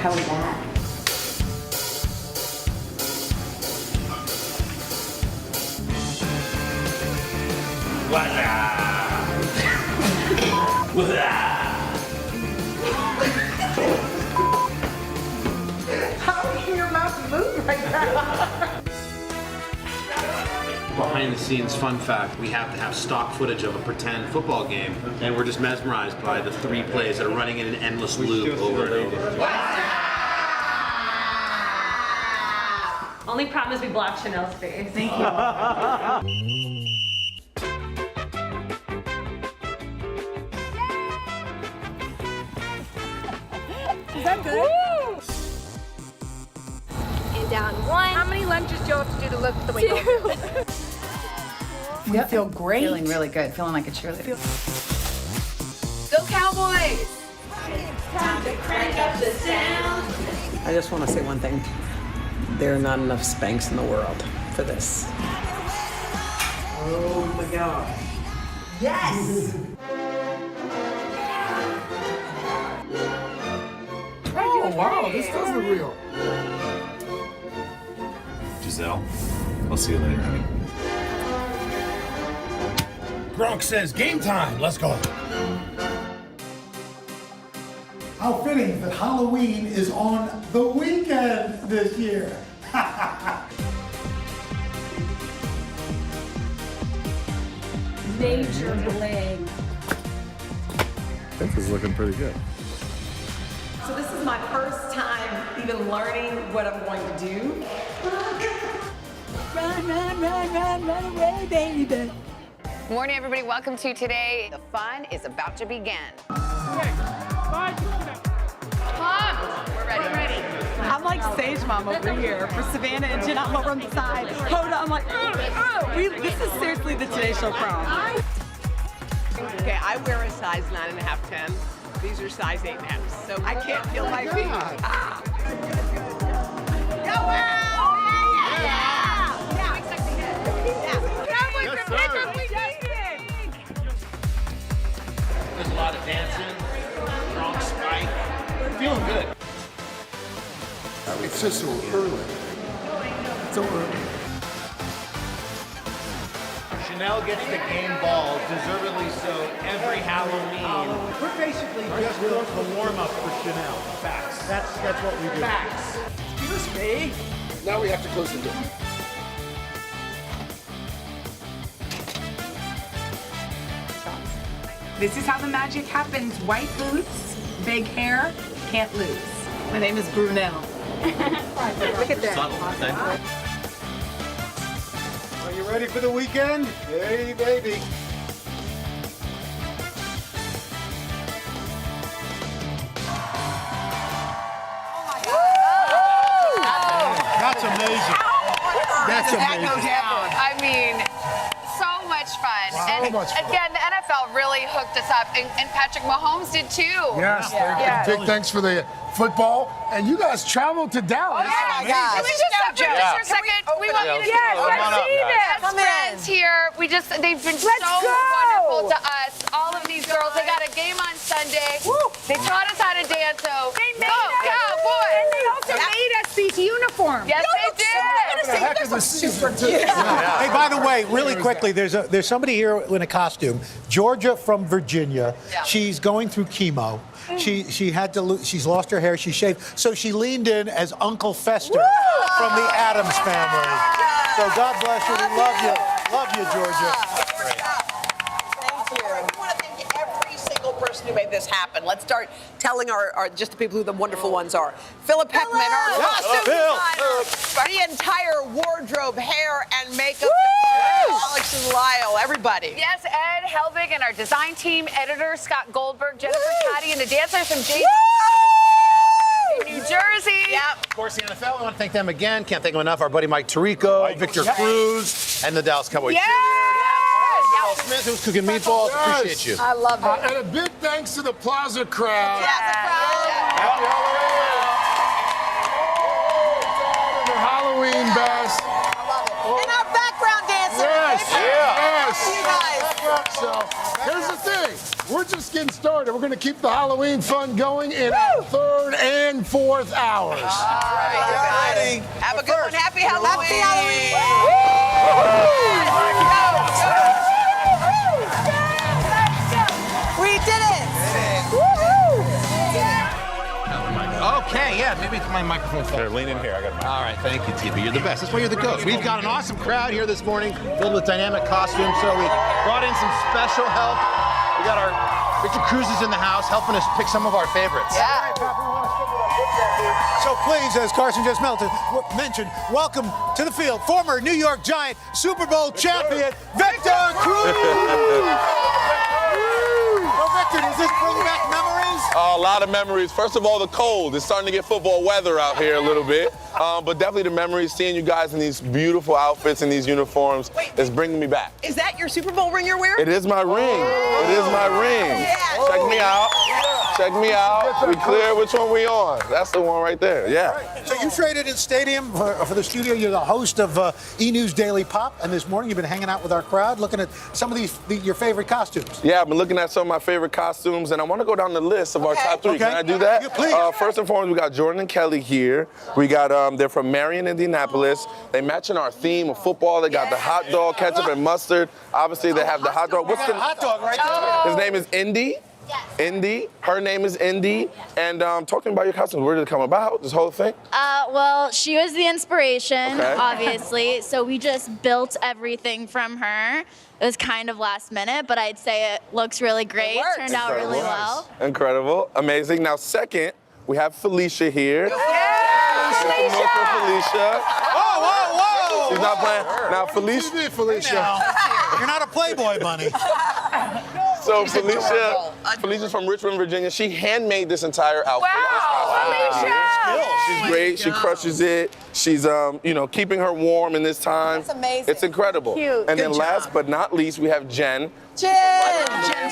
How was that? How can your mouth move like that? Behind behind-the-scenes fun fact, we have to have stock footage of a pretend football game, and we're just mesmerized by the 3 plays that are running in an endless loop over and over. Only problem is we blocked Chanel's face. Thank you. Is that good? Woo! And down 1. How many lunges do you have to do to look the way you do? We feel great. Feeling really good. Feeling like a cheerleader. Go Cowboys! Time to crank up the sound. I just want to say one thing. There are not enough Spanx in the world for this. Oh my God. Yes! Oh, wow, this does look real. Giselle, I'll see you later, honey. Gronk says game time. Let's go. How fitting that Halloween is on the weekend this year. Major bling. This is looking pretty good. So this is my first time even learning what I'm going to do. Run, run, run, run, run away, baby. Morning, everybody. Welcome to today. The fun is about to begin. Come, We're ready. I'm like stage mom over here for Savannah and Jen. I'm over on the side. Hoda, I'm like, this is seriously the Today Show prom. Okay, I wear a size 9.5, 10. These are size 8.5, so I can't feel my feet. Ah. There's a lot of dancing, strong spike. Feeling good. It's just so early. So early. Chanel gets the game ball, deservedly so, every Halloween. We're basically just doing the warm-up for Chanel. Facts. That's what we do. Facts. Excuse me. Now we have to close the door. This is how the magic happens. White boots, big hair, can't lose. My name is Brunel. Look at that. Are you ready for the weekend? Hey, baby. That's amazing. That's amazing. I mean, so much fun. So And much fun. again, the NFL really hooked us up, and Patrick Mahomes did too. Yes, Yeah. big thanks for the football. And you guys traveled to Dallas. Oh my God! Can we just stop for a second? We want you to Yes, let's see this. Best friends here. They've been so wonderful to us. All of these girls. They got a game on Sunday. Woo. They taught us how to dance. So They made go us. Cowboys! And they also made us these uniforms. Yes, they did. The heck of a season, too. Hey, by the way, really quickly, there's somebody here in a costume. Georgia from Virginia. Yeah. She's going through chemo. She had to she's lost her hair. She shaved, so she leaned in as Uncle Fester from the Addams family. So God bless you. We love you, Georgia. Thank you. We want to thank every single person who made this happen. Let's start telling our just the people who the wonderful ones are. Philip Heckman, our costume designer, the entire wardrobe, hair, and makeup. Alex and Lyle, everybody. Yes, Ed Helbig and our design team, editor Scott Goldberg, Jennifer Caddy, and the dancers from Jason in New Jersey. Yep. Of course, the NFL, I want to thank them again. Can't thank them enough. Our buddy Mike Tirico, Victor Cruz, and the Dallas Cowboys. Yes! Al Smith, who's cooking meatballs. Appreciate you. I love it. And a big thanks to the Plaza crowd. Happy Their Halloween best. And our background dancers. Yes. You guys. So here's the thing. We're just getting started. We're going to keep the Halloween fun going in our third and fourth hours. All right, guys. Have a good one. Happy Halloween. Happy Halloween. We did it. Okay, yeah, maybe my microphone. Here, lean in here. I got All right, thank you, TB. You're the best. That's why you're the GOAT. We've got an awesome crowd here this morning, filled with dynamic costumes. So we brought in some special help. We got our Richard Cruz is in the house, helping us pick some of our favorites. Yeah. So please, as Carson just mentioned, welcome to the field, former New York Giant Super Bowl champion, Victor Cruz. So Victor, does this bring back memories? A lot of memories. First of all, the cold. It's starting to get football weather out here a little bit. But definitely the memories, seeing you guys in these beautiful outfits and these uniforms is bringing me back. Is that your Super Bowl ring you're wearing? It is my ring. It is my ring. Yeah. Check me out. Check me out. We clear which one we on. That's the one right there. Yeah. So you traded in Stadium for the studio. You're the host of E! News Daily Pop, and this morning you've been hanging out with our crowd, looking at some of your favorite costumes. Yeah, I've been looking at some of my favorite costumes, and I want to go down the list of our top 3. Okay. Can I do that? Yeah, please. First and foremost, we got Jordan and Kelly here. We got they're from Marion, Indianapolis. They match in our theme of football. They got the hot dog, ketchup, and mustard. Obviously, they have the hot dog. What's the hot dog right there? His name is Indy. Yes. Indy. Her name is Indy. And talk to me about your costumes. Where did it come about, this whole thing? Well, she was the inspiration, Okay. obviously. So we just built everything from her. It was kind of last minute, but I'd say it looks really great. Turned out really well. Incredible. Amazing. Now, second, we have Felicia here. Yeah, Felicia. Felicia. Whoa, whoa, whoa! She's not playing. Now, Felicia. Felicia. You're not a Playboy bunny. So Felicia's from Richmond, Virginia. She handmade this entire outfit. Wow, Felicia! She's great. She crushes it. She's keeping her warm in this time. That's amazing. It's incredible. Cute. And Good then last but not least, we have Jen. Jen!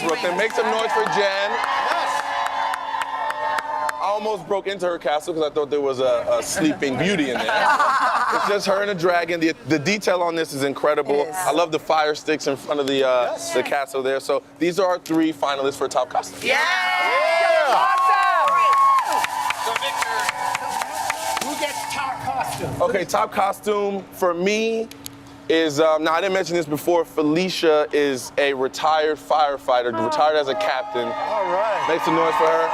Brooklyn. Make some noise for Jen. I almost broke into her castle because I thought there was a sleeping beauty in there. It's just her and a dragon. The detail on this is incredible. I love the fire sticks in front of the castle there. So these are our 3 finalists for top costume. Yeah! So Victor, who gets top costume? Okay, top costume for me is, now I didn't mention this before, Felicia is a retired firefighter, retired as a captain. All right. Make some noise for her.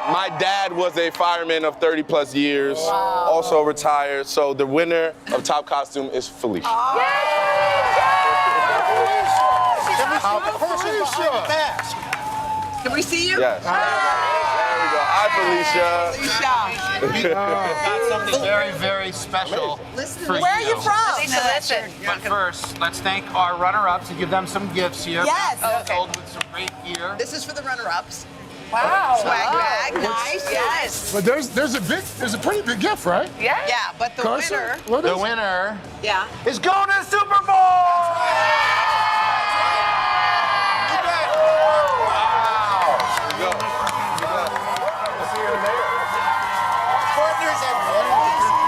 My dad was a fireman of 30 plus years, also retired. So the winner of top costume is Felicia. Can we see you? Yes. There we go. Hi, Felicia. Got something very, very special for Where are you from? Listen. But first, let's thank our runner-ups and give them some gifts here. Yes. Sold with some great gear. This is for the runner-ups. Wow. Swag bag. Nice. Yes. But there's a pretty big gift, right? Yeah. Yeah, but the Carson, winner. what is The winner Yeah. is going to the Super Bowl! Partners at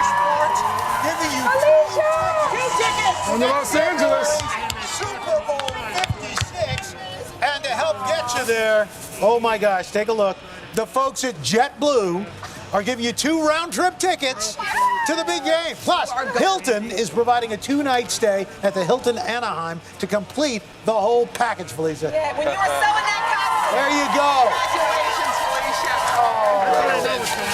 Sports giving you tickets On the Los Angeles. Super Bowl 56. And to help get you there, oh my gosh, take a look. The folks at JetBlue are giving you 2 round-trip tickets to the big game. Plus, Hilton is providing a 2-night stay at the Hilton Anaheim to complete the whole package, Felicia. Yeah, when you were selling that costume. There you go.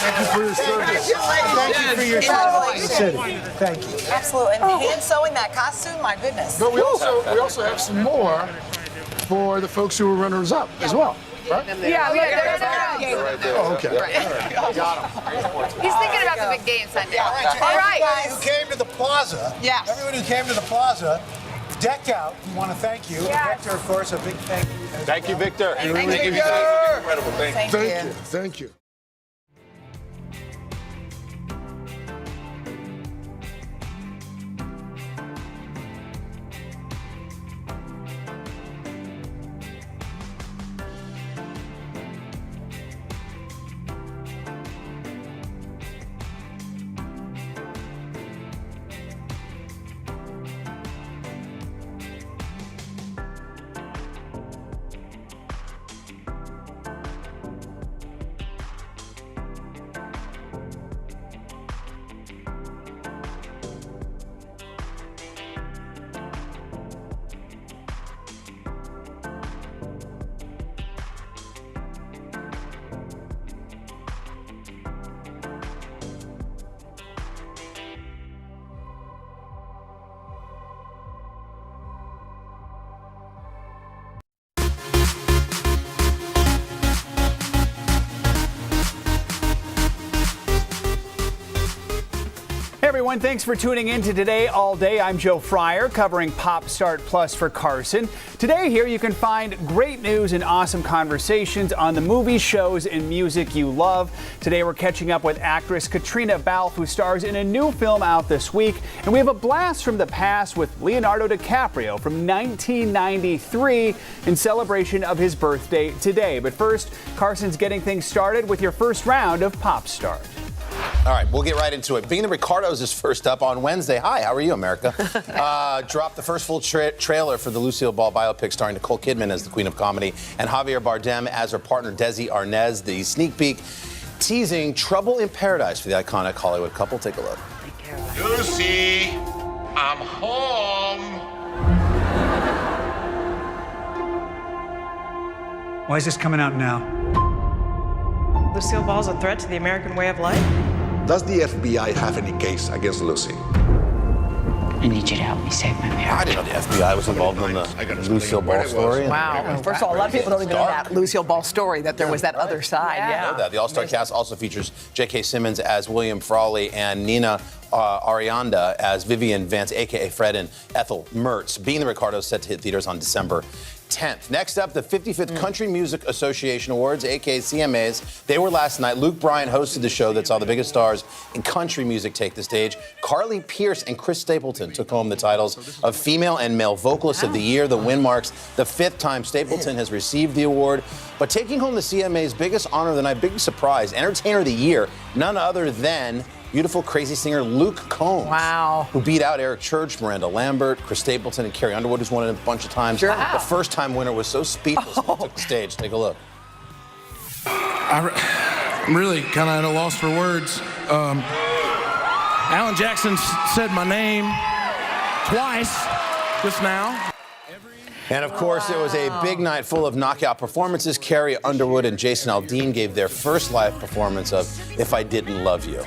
Thank you for your service. Thank you for your service to the city. Thank you. Absolutely. And hand sewing that costume, my goodness. But we also have some more for the folks who were runners-up as well. Right? Yeah, they're Right there. Oh, okay. Got him. He's thinking about the big game Sunday. All right, All everybody who came to the plaza. Yes. Everyone who came to the plaza, decked out. We want to thank you. Yes. Victor, of course, a big thank you. Thank you, Victor. Thank you. Incredible. Thank you. Thank you. Thank you. everyone. Thanks for tuning in to Today All Day. I'm Joe Fryer, covering Pop Start Plus for Carson. Today here you can find great news and awesome conversations on the movies, shows, and music you love. Today we're catching up with actress Katrina Balfe, who stars in a new film out this week. And we have a blast from the past with Leonardo DiCaprio from 1993 in celebration of his birthday today. But first, Carson's getting things started with your first round of Pop Start. All right, we'll get right into it. Being the Ricardos is first up on Wednesday. Hi, how are you, America? Dropped the first full trailer for the Lucille Ball biopic starring Nicole Kidman as the Queen of Comedy and Javier Bardem as her partner Desi Arnaz. The sneak peek teasing trouble in paradise for the iconic Hollywood couple. Take a look. Lucy, I'm home. Why is this coming out now? Lucille Ball's a threat to the American way of life? Does the FBI have any case against Lucy? I need you to help me save my marriage. I didn't know the FBI was involved in the Lucille Ball story. Wow. First of all, a lot of people don't even know that Lucille Ball story, that there was that other side. I know that. The all-star cast also features J.K. Simmons as William Frawley and Nina Arianda as Vivian Vance, a.k.a. Fred and Ethel Mertz. Being the Ricardos set to hit theaters on December 10th. Next up, the 55th Country Music Association Awards, aka CMAs. They were last night. Luke Bryan hosted the show that saw the biggest stars in country music take the stage. Carly Pearce and Chris Stapleton took home the titles of Female and Male Vocalist of the Year. The win marks the 5th time Stapleton has received the award. But taking home the CMA's biggest honor of the night, big surprise, Entertainer of the Year, none other than beautiful, crazy singer Luke Combs. Wow. Who beat out Eric Church, Miranda Lambert, Chris Stapleton, and Carrie Underwood, who's won it a bunch of times. Sure. The first-time winner was so speechless when he took the stage. Take a look. I'm really kind of at a loss for words. Alan Jackson said my name twice just now. And of course, it was a big night full of knockout performances. Carrie Underwood and Jason Aldean gave their first live performance of If I Didn't Love You.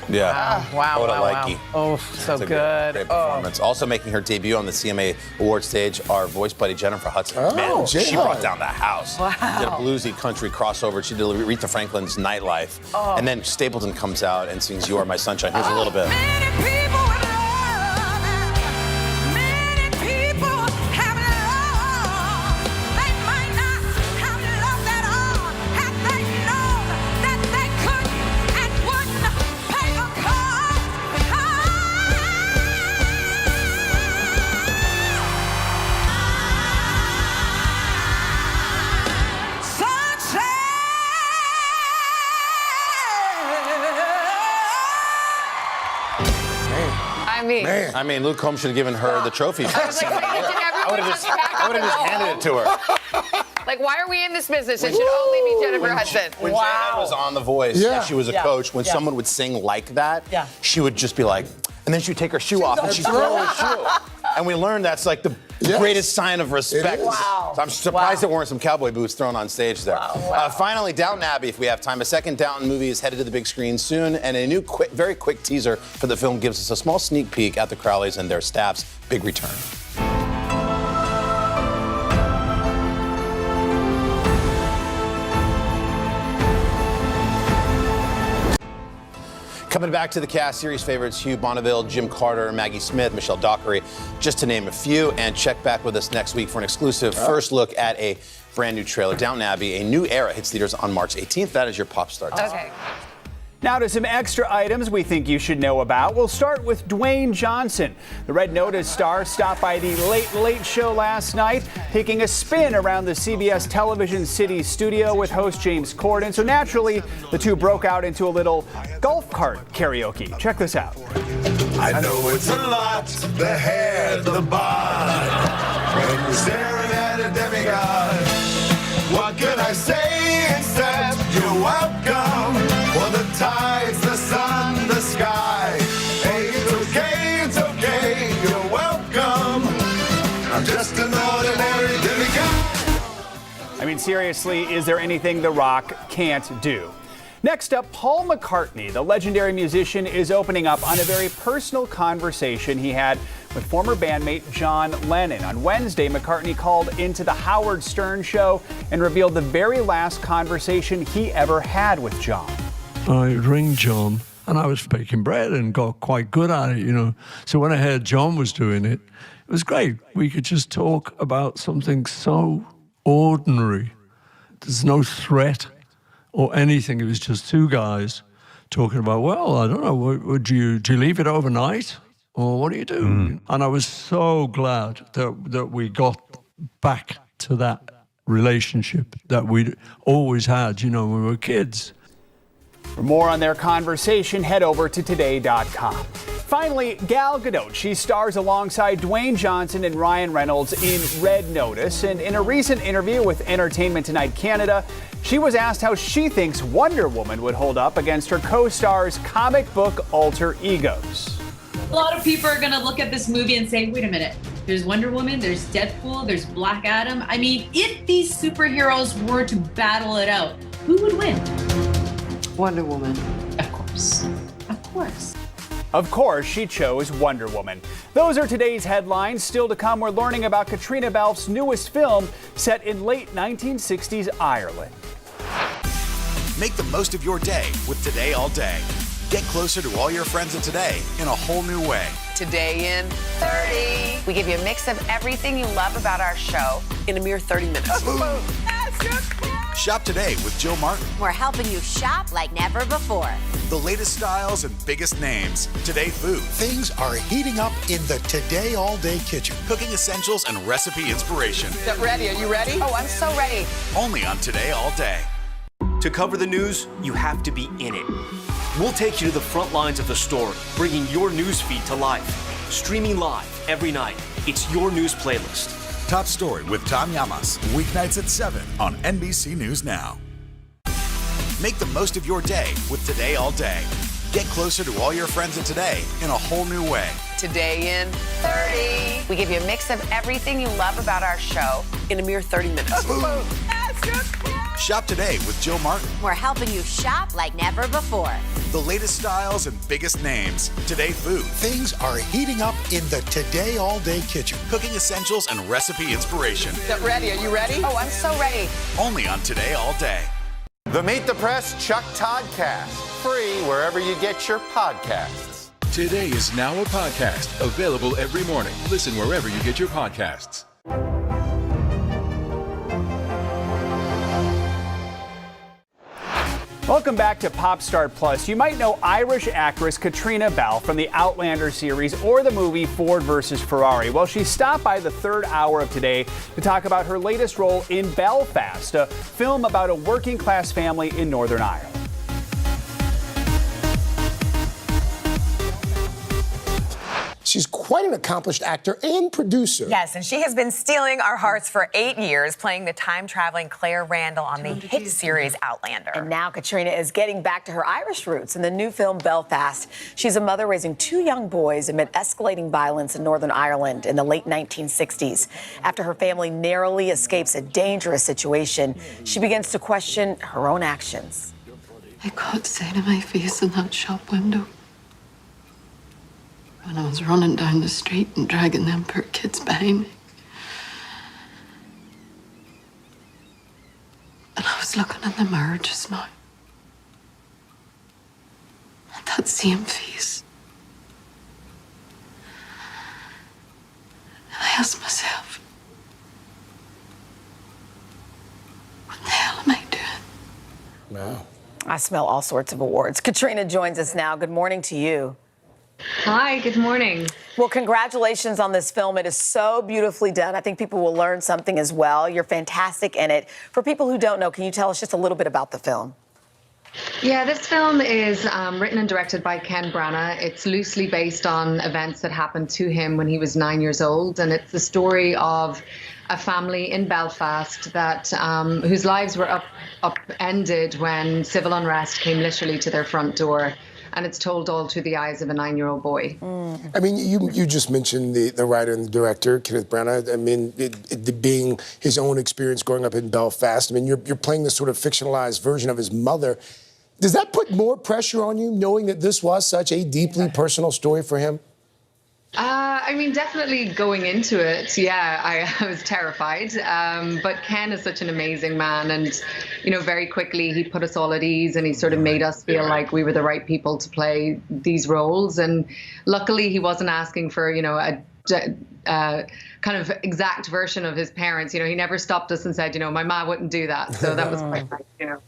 Yeah. Wow. What a Wow. likey. Oh, so That's a good. Great performance. Also making her debut on the CMA award stage, our voice buddy Jennifer Hudson. Oh, Man, she Jen. brought down the house. Wow. Did a bluesy country crossover. She did Aretha Franklin's Nightlife. Oh. And then Stapleton comes out and sings You Are My Sunshine. Here's a little bit. I mean, Luke Combs should have given her the trophy. I was like, wait, did everyone just pack I would have just handed it to her. Like, why are we in this business? It should only be Jennifer Hudson. When Janet was on The Voice, and she was a coach, when someone would sing like that, she would just be like, and then she'd take her shoe off and she'd throw her shoe. And we learned that's like the greatest sign of respect. Wow. So I'm surprised there weren't some cowboy boots thrown on stage there. Finally, Downton Abbey, if we have time. A second Downton movie is headed to the big screen soon, and a new, very quick teaser for the film gives us a small sneak peek at the Crowleys and their staff's big return. Coming back to the cast, series favorites Hugh Bonneville, Jim Carter, Maggie Smith, Michelle Dockery, just to name a few. And check back with us next week for an exclusive first look at a brand new trailer. Downton Abbey, A New Era, hits theaters on March 18th. That is your Pop Star. Okay. Now to some extra items we think you should know about. We'll start with Dwayne Johnson. The Red Notice star stopped by the Late Late Show last night, taking a spin around the CBS Television City studio with host James Corden. So naturally, the two broke out into a little golf cart karaoke. Check this out. I know it's a lot, the hair, the bod, when you're staring at a demigod. What can I say except you're welcome? For the tides, the sun, the sky. Hey, it's okay, you're welcome. I'm just I mean, seriously, is there anything The Rock can't do? Next up, Paul McCartney, the legendary musician, is opening up on a very personal conversation he had with former bandmate John Lennon. On Wednesday, McCartney called into the Howard Stern show and revealed the very last conversation he ever had with John. I ring John, and I was baking bread and got quite good at it, you know. So when I heard John was doing it, it was great. We could just talk about something so ordinary. There's no threat or anything. It was just two guys talking about, well, I don't know, would you leave it overnight? Or what do you do? And I was so glad that we got back to that relationship that we'd always had, you know, when we were kids. For more on their conversation, head over to today.com. Finally, Gal Gadot. She stars alongside Dwayne Johnson and Ryan Reynolds in Red Notice. And in a recent interview with Entertainment Tonight Canada, she was asked how she thinks Wonder Woman would hold up against her co-stars' comic book alter egos. A lot of people are going to look at this movie and say, wait a minute, there's Wonder Woman, there's Deadpool, there's Black Adam. I mean, if these superheroes were to battle it out, who would win? Wonder Woman. Of course. Of course. Of course, she chose Wonder Woman. Those are today's headlines. Still to come, we're learning about Katrina Balfe's newest film set in late 1960s Ireland. Make the most of your day with Today All Day. Get closer to all your friends at Today in a whole new way. Today in 30. We give you a mix of everything you love about our show in a mere 30 minutes. Shop today with Jill Martin. We're helping you shop like never before. The latest styles and biggest names. Today Food. Things are heating up in the Today All Day kitchen. Cooking essentials and recipe inspiration. Get ready. Are you ready? Oh, I'm so ready. Only on Today All Day. To cover the news, you have to be in it. We'll take you to the front lines of the story, bringing your news feed to life. Streaming live every night. It's your news playlist. Top Story with Tom Llamas, weeknights at 7 on NBC News Now. Make the most of your day with Today All Day. Get closer to all your friends at Today in a whole new way. Today in 30. We give you a mix of everything you love about our show in a mere 30 minutes. Shop today with Jill Martin. We're helping you shop like never before. The latest styles and biggest names. Today Food. Things are heating up in the Today All Day kitchen. Cooking essentials and recipe inspiration. Get ready. Are you ready? Oh, I'm so ready. Only on Today All Day. The Meet the Press Chuck Toddcast. Free wherever you get your podcasts. Today is now a podcast. Available every morning. Listen wherever you get your podcasts. Welcome back to Pop Star Plus. You might know Irish actress Katrina Balfe from the Outlander series or the movie Ford vs. Ferrari. Well, she stopped by the third hour of today to talk about her latest role in Belfast, a film about a working class family in Northern Ireland. She's quite an accomplished actor and producer. Yes, and she has been stealing our hearts for 8 years, playing the time-traveling Claire Randall on the hit series Outlander. And now Katrina is getting back to her Irish roots in the new film Belfast. She's a mother raising 2 young boys amid escalating violence in Northern Ireland in the late 1960s. After her family narrowly escapes a dangerous situation, she begins to question her own actions. I caught sight of my face in that shop window when I was running down the street and dragging them poor kids behind me. And I was looking in the mirror just now at that same face. And I asked myself, what the hell am I doing? Wow. I smell all sorts of awards. Katrina joins us now. Good morning to you. Hi, good morning. Well, congratulations on this film. It is so beautifully done. I think people will learn something as well. You're fantastic in it. For people who don't know, can you tell us just a little bit about the film? Yeah, this film is written and directed by Ken Branagh. It's loosely based on events that happened to him when he was 9 years old, and it's the story of a family in Belfast that whose lives were upended when civil unrest came literally to their front door. and it's told all through the eyes of a 9-year-old boy. I mean, you just mentioned the writer and the director, Kenneth Branagh. I mean, it being his own experience growing up in Belfast. I mean, you're playing this sort of fictionalized version of his mother. Does that put more pressure on you, knowing that this was such a deeply personal story for him? I mean, definitely going into it, yeah, I was terrified. But Ken is such an amazing man, and very quickly he put us all at ease, and he sort of made us feel like we were the right people to play these roles. And luckily, he wasn't asking for a kind of exact version of his parents. He never stopped us and said, my ma wouldn't do that. So that was quite nice.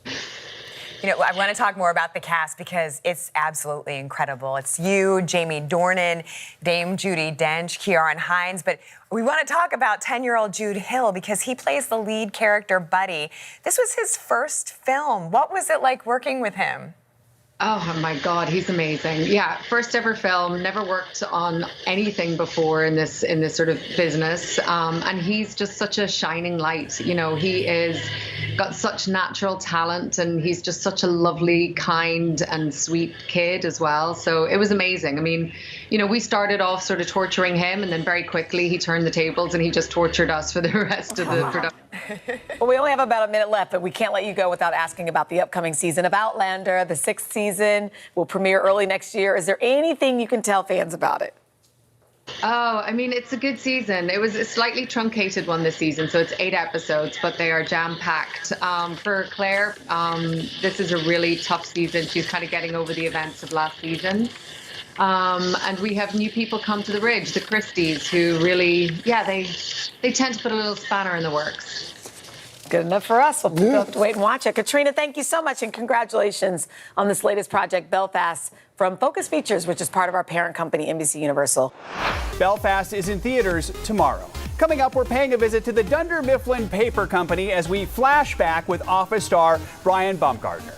I want to talk more about the cast because it's absolutely incredible. It's you, Jamie Dornan, Dame Judi Dench, Ciarán Hinds, but we want to talk about 10-year-old Jude Hill because he plays the lead character, Buddy. This was his first film. What was it like working with him? Oh my God, he's amazing. Yeah, first ever film, never worked on anything before in this sort of business. And he's just such a shining light. He is got such natural talent, and he's just such a lovely, kind and sweet kid as well. So it was amazing. I mean, we started off sort of torturing him, and then very quickly he turned the tables and he just tortured us for the rest of the production. Well, we only have about a minute left, but we can't let you go without asking about the upcoming season of Outlander. The 6th season will premiere early next year. Is there anything you can tell fans about it? Oh, I mean, it's a good season. It was a slightly truncated one this season, so it's 8 episodes, but they are jam-packed. For Claire, this is a really tough season. She's kind of getting over the events of last season. And we have new people come to the Ridge, the Christies, who really, they tend to put a little spanner in the works. Good enough for us. We'll have to wait and watch it. Katrina, thank you so much, and congratulations on this latest project, Belfast, from Focus Features, which is part of our parent company, NBC Universal. Belfast is in theaters tomorrow. Coming up, we're paying a visit to the Dunder Mifflin Paper Company as we flash back with Office star Brian Baumgartner.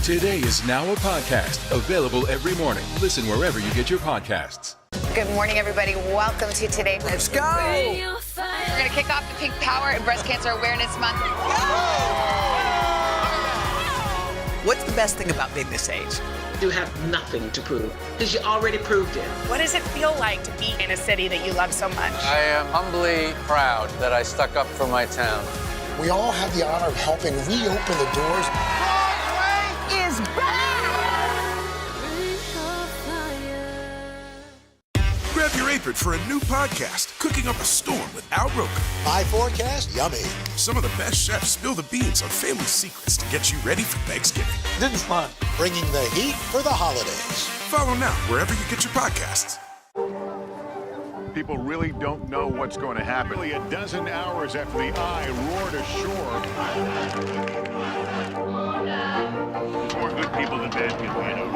Today is now a podcast, available every morning. Listen wherever you get your podcasts. Good morning, everybody. Welcome to Today. Let's go. We're going to kick off the Pink Power and Breast Cancer Awareness Month. What's the best thing about being this age? You have nothing to prove because you already proved it. What does it feel like to be in a city that you love so much? I am humbly proud that I stuck up for my town. We all have the honor of helping reopen the doors. Broadway is back! Grab your apron for a new podcast, Cooking Up a Storm with Al Roker. My forecast, yummy. Some of the best chefs spill the beans on family secrets to get you ready for Thanksgiving. This is fun. Bringing the heat for the holidays. Follow now wherever you get your podcasts. People really don't know what's going to happen. Nearly a dozen hours after the Eye roared ashore. More good people than bad people, right?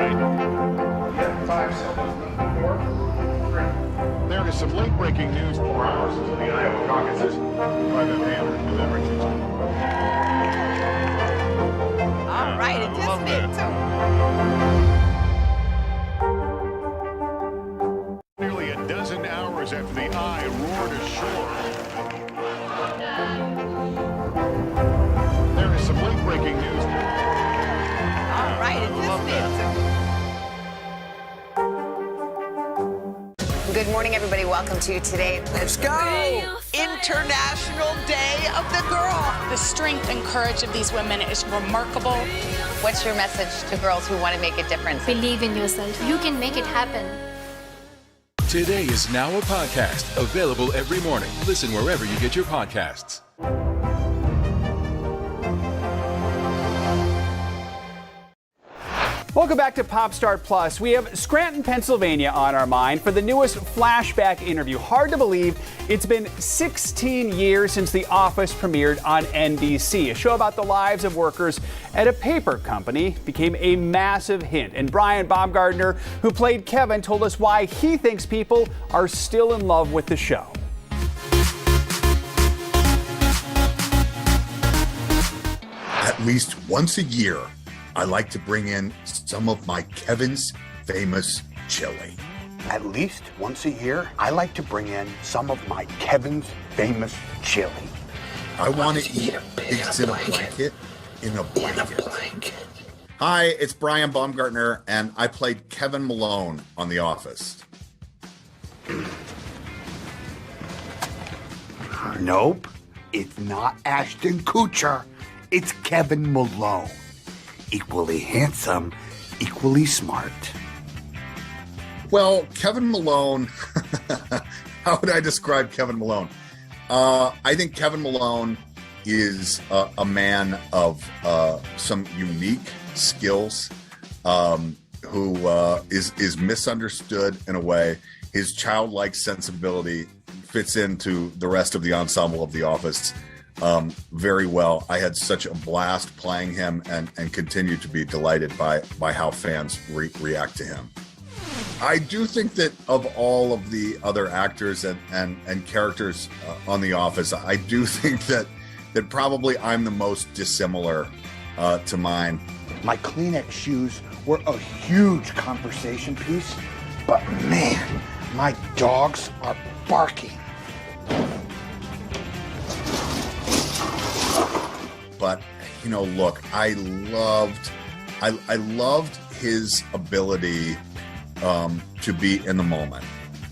5 seconds. 4, 3. There is some late-breaking news. 4 hours until the Iowa caucuses. By the hammer delivered. All right, it just made Nearly a dozen hours after the Eye roared ashore. There is some late-breaking news. All right, it just made Good morning, everybody. Welcome to Today. Let's go! International Day of the Girl. The strength and courage of these women is remarkable. What's your message to girls who want to make a difference? Believe in yourself. You can make it happen. Today is now a podcast, available every morning. Listen wherever you get your podcasts. Welcome back to Pop Start Plus. We have Scranton, Pennsylvania on our mind for the newest flashback interview. Hard to believe it's been 16 years since The Office premiered on NBC. A show about the lives of workers at a paper company became a massive hit. And Brian Baumgartner, who played Kevin, told us why he thinks people are still in love with the show. At least once a year, I like to bring in some of my Kevin's famous chili. At least once a year, I like to bring in some of my Kevin's famous chili. I want to eat pigs in a blanket in a blanket. Hi, it's Brian Baumgartner, and I played Kevin Malone on The Office. Nope, it's not Ashton Kutcher. It's Kevin Malone. Equally handsome, equally smart. Well, Kevin Malone, how would I describe Kevin Malone? I think Kevin Malone is a man of some unique skills, who is misunderstood in a way. His childlike sensibility fits into the rest of the ensemble of The Office very well. I had such a blast playing him and continue to be delighted by how fans react to him. I do think that of all of the other actors and characters on The Office, I do think that probably I'm the most dissimilar to mine. My Kleenex shoes were a huge conversation piece, but man, my dogs are barking. But, you know, look, I loved his ability to be in the moment.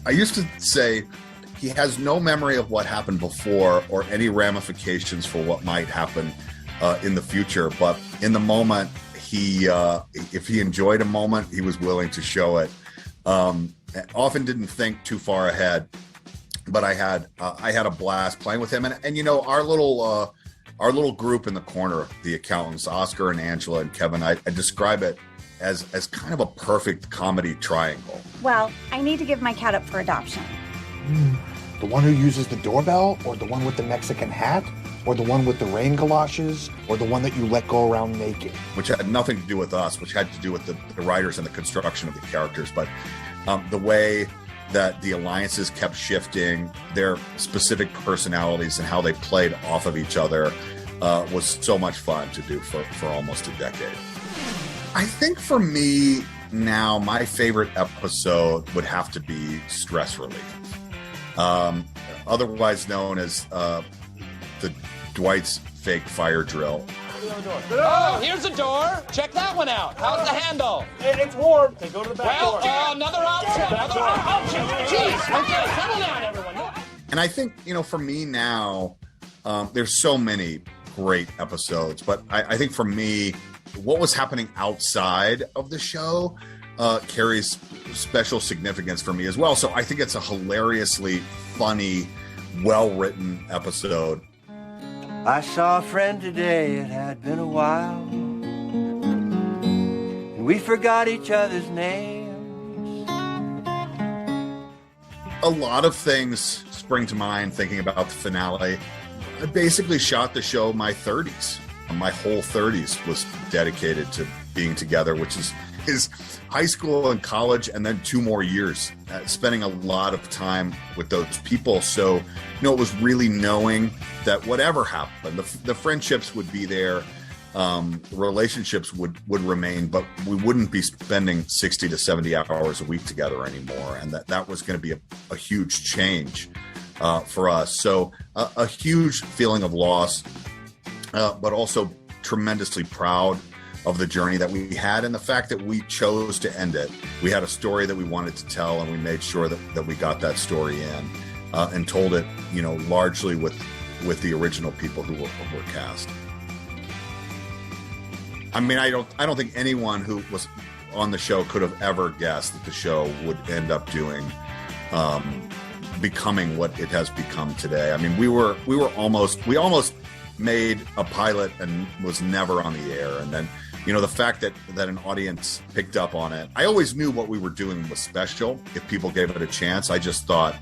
I used to say he has no memory of what happened before or any ramifications for what might happen in the future. But in the moment, if he enjoyed a moment, he was willing to show it. Often didn't think too far ahead, but I had a blast playing with him. And you know, our little group in the corner, the accountants, Oscar and Angela and Kevin, I describe it as kind of a perfect comedy triangle. Well, I need to give my cat up for adoption. The one who uses the doorbell, or the one with the Mexican hat, or the one with the rain galoshes, or the one that you let go around naked? Which had nothing to do with us, which had to do with the writers and the construction of the characters. But the way that the alliances kept shifting, their specific personalities and how they played off of each other was so much fun to do for almost a decade. I think for me now, my favorite episode would have to be Stress Relief. Otherwise known as the Dwight's fake fire drill. Oh, here's a door. Check that one out. How's the handle? It's warm. Okay, go to the back door. Another option. Jeez. Okay, settle down, everyone. And I think, you know, for me now, there's so many great episodes, but I think for me, what was happening outside of the show carries special significance for me as well. So I think it's a hilariously funny, well-written episode. I saw a friend today, it had been a while, and we forgot each other's names. A lot of things spring to mind thinking about the finale. I basically shot the show my 30s. My whole 30s was dedicated to being together, which is high school and college, and then 2 more years, spending a lot of time with those people. So, you know, it was really knowing that whatever happened, the friendships would be there, relationships would remain, but we wouldn't be spending 60 to 70 hours a week together anymore. And that was going to be a huge change for us. So a huge feeling of loss, but also tremendously proud of the journey that we had and the fact that we chose to end it. We had a story that we wanted to tell, and we made sure that we got that story in and told it, you know, largely with the original people who were cast. I mean, I don't think anyone who was on the show could have ever guessed that the show would end up becoming what it has become today. I mean, we almost made a pilot and was never on the air, and then, you know, the fact that an audience picked up on it. I always knew what we were doing was special if people gave it a chance. I just thought,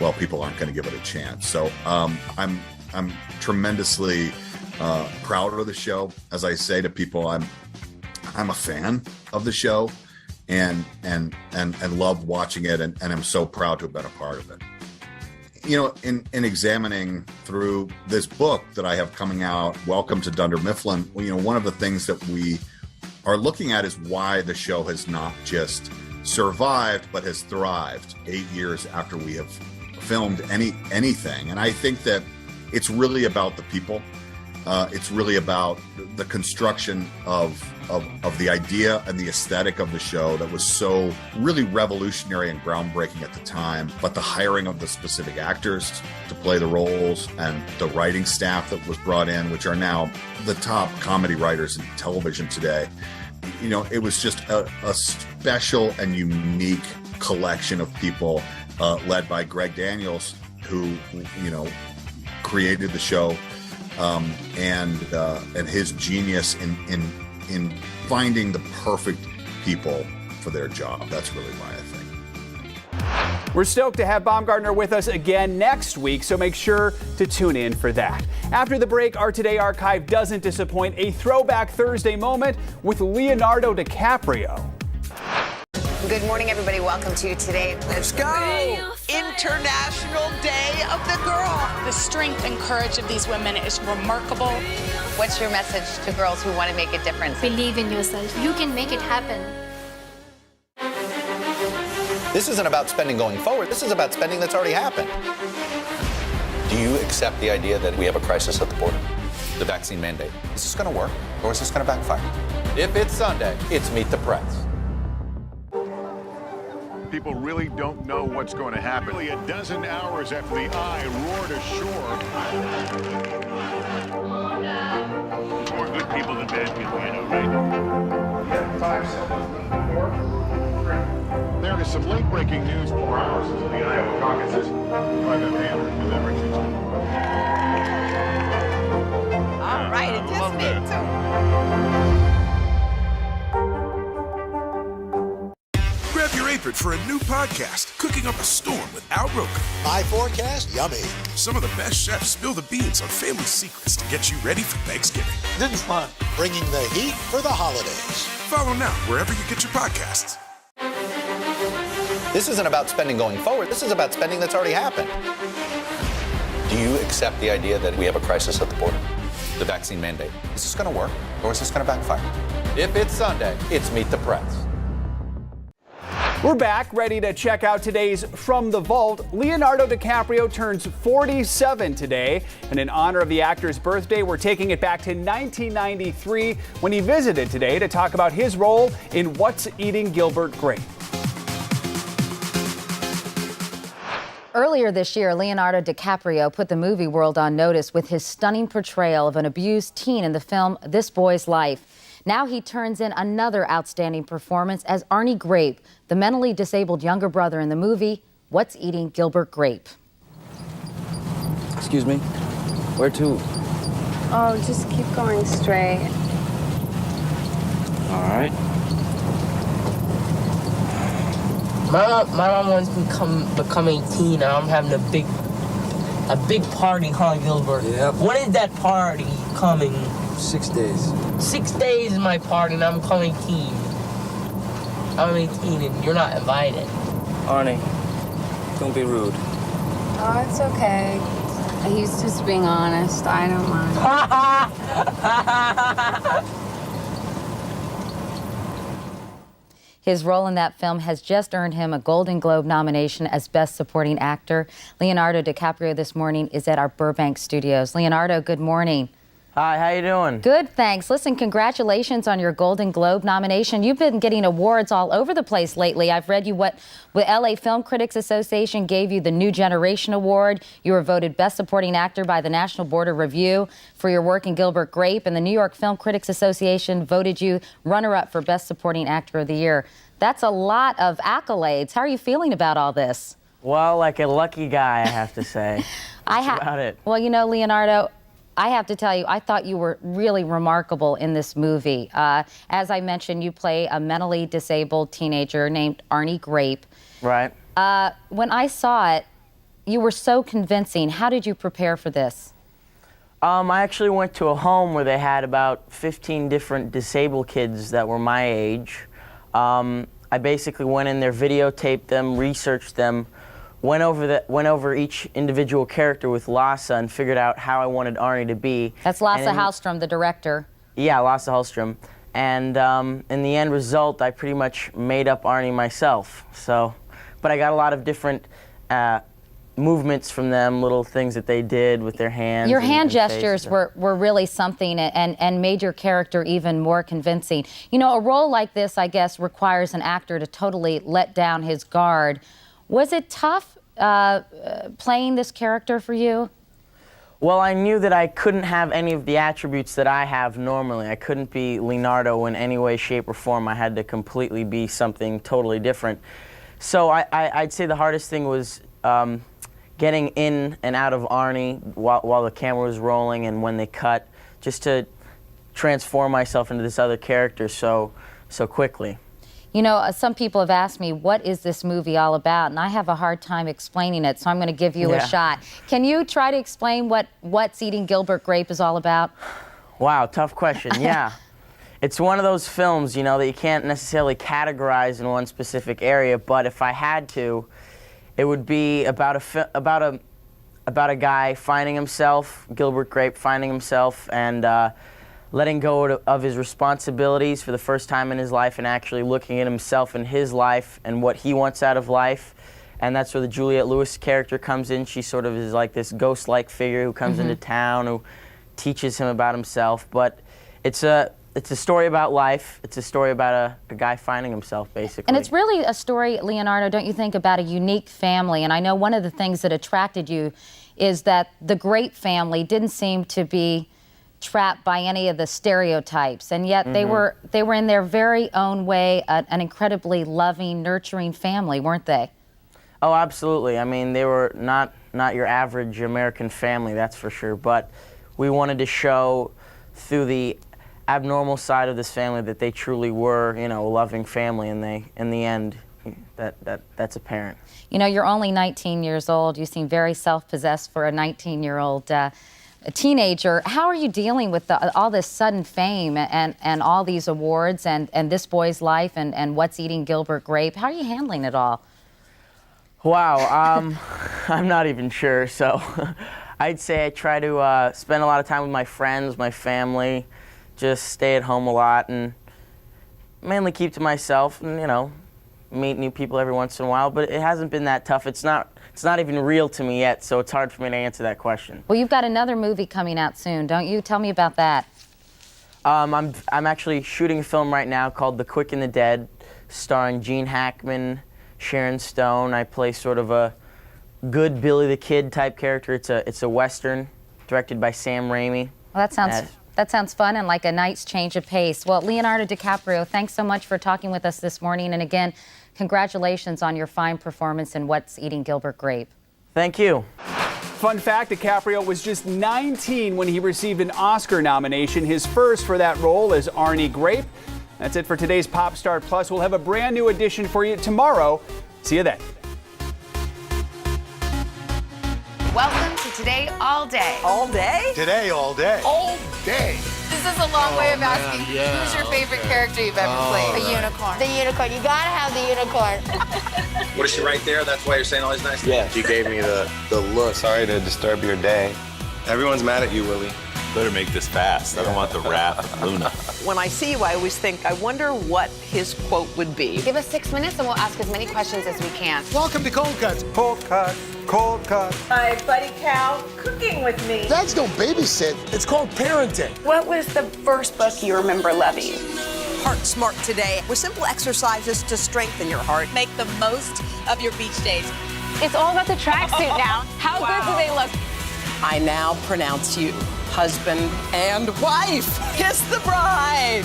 well, people aren't going to give it a chance. So I'm tremendously proud of the show. As I say to people, I'm a fan of the show and love watching it, and I'm so proud to have been a part of it. You know, in examining through this book that I have coming out, Welcome to Dunder Mifflin, you know, one of the things that we are looking at is why the show has not just survived, but has thrived 8 years after we have filmed anything. And I think that it's really about the people. It's really about the construction of the idea and the aesthetic of the show that was so really revolutionary and groundbreaking at the time, but the hiring of the specific actors to play the roles and the writing staff that was brought in, which are now the top comedy writers in television today. You know, it was just a special and unique collection of people led by Greg Daniels, who, you know, created the show, and his genius in finding the perfect people for their job. That's really why I think. We're stoked to have Baumgartner with us again next week, so make sure to tune in for that. After the break, our Today Archive doesn't disappoint. A Throwback Thursday moment with Leonardo DiCaprio. Good morning, everybody. Welcome to Today. Let's go! International Day of the Girl. The strength and courage of these women is remarkable. What's your message to girls who want to make a difference? Believe in yourself. You can make it happen. This isn't about spending going forward. This is about spending that's already happened. Do you accept the idea that we have a crisis at the border? The vaccine mandate. Is this going to work, or is this going to backfire? If it's Sunday, it's Meet the Press. People really don't know what's going to happen. Nearly a dozen hours after the eye roared ashore. More good people than bad people, you know, right? 5 seconds. 4, 3. There is some late-breaking news. 4 hours into the Iowa caucuses. All right, it just me too. Grab your apron for a new podcast, Cooking Up a Storm with Al Roker. My forecast, yummy. Some of the best chefs spill the beans on family secrets to get you ready for Thanksgiving. This is fun. Bringing the heat for the holidays. Follow now wherever you get your podcasts. This isn't about spending going forward. This is about spending that's already happened. Do you accept the idea that we have a crisis at the border? The vaccine mandate. Is this going to work, or is this going to backfire? If it's Sunday, it's Meet the Press. We're back, ready to check out today's From the Vault. Leonardo DiCaprio turns 47 today, and in honor of the actor's birthday, we're taking it back to 1993 when he visited today to talk about his role in What's Eating Gilbert Grape. Earlier this year, Leonardo DiCaprio put the movie world on notice with his stunning portrayal of an abused teen in the film This Boy's Life. Now he turns in another outstanding performance as Arnie Grape, the mentally disabled younger brother in the movie What's Eating Gilbert Grape. Excuse me, where to? Oh, just keep going straight. All right. My mom wants me to become 18 and I'm having a big party, huh, Gilbert? Yep. When is that party coming? 6 days. 6 days is my party and I'm coming 18. I'm 18 and you're not invited. Arnie, don't be rude. Oh, it's okay. He's just being honest. I don't mind. His role in that film has just earned him a Golden Globe nomination as Best Supporting Actor. Leonardo DiCaprio this morning is at our Burbank studios. Leonardo, good morning. Hi, how you doing? Good, thanks. Listen, congratulations on your Golden Globe nomination. You've been getting awards all over the place lately. I've read you what the LA Film Critics Association gave you the New Generation Award. You were voted Best Supporting Actor by the National Board of Review for your work in Gilbert Grape, and the New York Film Critics Association voted you runner-up for Best Supporting Actor of the Year. That's a lot of accolades. How are you feeling about all this? Well, like a lucky guy, I have to say. That's about it. Well, you know, Leonardo, I have to tell you, I thought you were really remarkable in this movie. As I mentioned, you play a mentally disabled teenager named Arnie Grape. Right. When I saw it, you were so convincing. How did you prepare for this? I actually went to a home where they had about 15 different disabled kids that were my age. I basically went in there, videotaped them, researched them, went over each individual character with Lasse and figured out how I wanted Arnie to be. That's Lasse Hallström, the director. Yeah, Lasse Hallström. And in the end result, I pretty much made up Arnie myself. So, but I got a lot of different movements from them, little things that they did with their hands. Your hand and gestures faces. were really something and made your character even more convincing. You know, a role like this, I guess, requires an actor to totally let down his guard. Was it tough playing this character for you? Well, I knew that I couldn't have any of the attributes that I have normally. I couldn't be Leonardo in any way, shape, or form. I had to completely be something totally different. So I'd say the hardest thing was getting in and out of Arnie while the camera was rolling and when they cut, just to transform myself into this other character so quickly. You know, some people have asked me, what is this movie all about? And I have a hard time explaining it, so I'm going to give you a shot. Can you try to explain what What's Eating Gilbert Grape is all about? Wow, tough question. Yeah. It's one of those films, you know, that you can't necessarily categorize in one specific area, but if I had to, it would be about a guy finding himself, Gilbert Grape finding himself, and letting go of his responsibilities for the first time in his life and actually looking at himself and his life and what he wants out of life. And that's where the Juliette Lewis character comes in. She sort of is like this ghost-like figure who comes into town, who teaches him about himself. But it's a story about life. It's a story about a guy finding himself, basically. And it's really a story, Leonardo, don't you think, about a unique family? And I know one of the things that attracted you is that the Grape family didn't seem to be trapped by any of the stereotypes, and yet they were in their very own way an incredibly loving, nurturing family, weren't they? Oh, absolutely. I mean, they were not your average American family, that's for sure. But we wanted to show through the abnormal side of this family that they truly were, you know, a loving family, and they, in the end, that's apparent. You know, you're only 19 years old. You seem very self-possessed for a 19-year-old teenager. How are you dealing with all this sudden fame and all these awards and This Boy's Life and What's Eating Gilbert Grape? How are you handling it all? Wow, I'm not even sure. So I'd say I try to spend a lot of time with my friends, my family, just stay at home a lot and mainly keep to myself and, you know, meet new people every once in a while. But it hasn't been that tough. It's not even real to me yet, so it's hard for me to answer that question. Well, you've got another movie coming out soon, don't you? Tell me about that. I'm actually shooting a film right now called The Quick and the Dead, starring Gene Hackman, Sharon Stone. I play sort of a good Billy the Kid type character. It's a Western directed by Sam Raimi. Well, that sounds fun and like a nice change of pace. Well, Leonardo DiCaprio, thanks so much for talking with us this morning. And again, congratulations on your fine performance in What's Eating Gilbert Grape. Thank you. Fun fact, DiCaprio was just 19 when he received an Oscar nomination, his first for that role as Arnie Grape. That's it for today's Pop Start Plus. We'll have a brand new edition for you tomorrow. See you then. Welcome to Today All Day. All day? Today, all day. All day. This is a long way of asking who's your favorite character you've ever played? A unicorn. The unicorn. You gotta have the unicorn. What is she right there? That's why you're saying all these nice things? Yeah, she gave me the look. Sorry to disturb your day. Everyone's mad at you, Willie. Better make this fast. I don't want the wrath of Luna. When I see you, I always think, I wonder what his quote would be. Give us 6 minutes and we'll ask as many questions as we can. Welcome to Cold Cuts. Cold Cut, Cold Cut. My buddy Cal cooking with me. Dads don't babysit. It's called parenting. What was the first book you remember loving? Heart Smart Today with simple exercises to strengthen your heart. Make the most of your beach days. It's all about the tracksuit now. How good do they look? I now pronounce you husband and wife. Kiss the bride.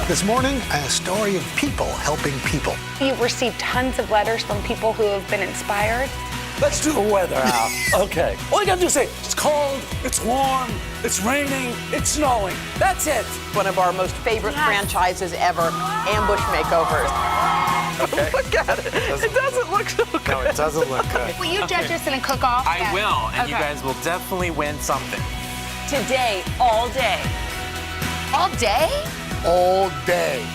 This morning, a story of people helping people. You've received tons of letters from people who have been inspired. Let's do the weather out. Okay. All you gotta do is say, it's cold, it's warm, it's raining, it's snowing. That's it. One of our most favorite franchises ever, Ambush Makeovers. Okay. Look at it. It doesn't look so good. No, it doesn't look good. Will you judge us in a cook-off? I will, and you guys will definitely win something. Today, all day. All day? All day.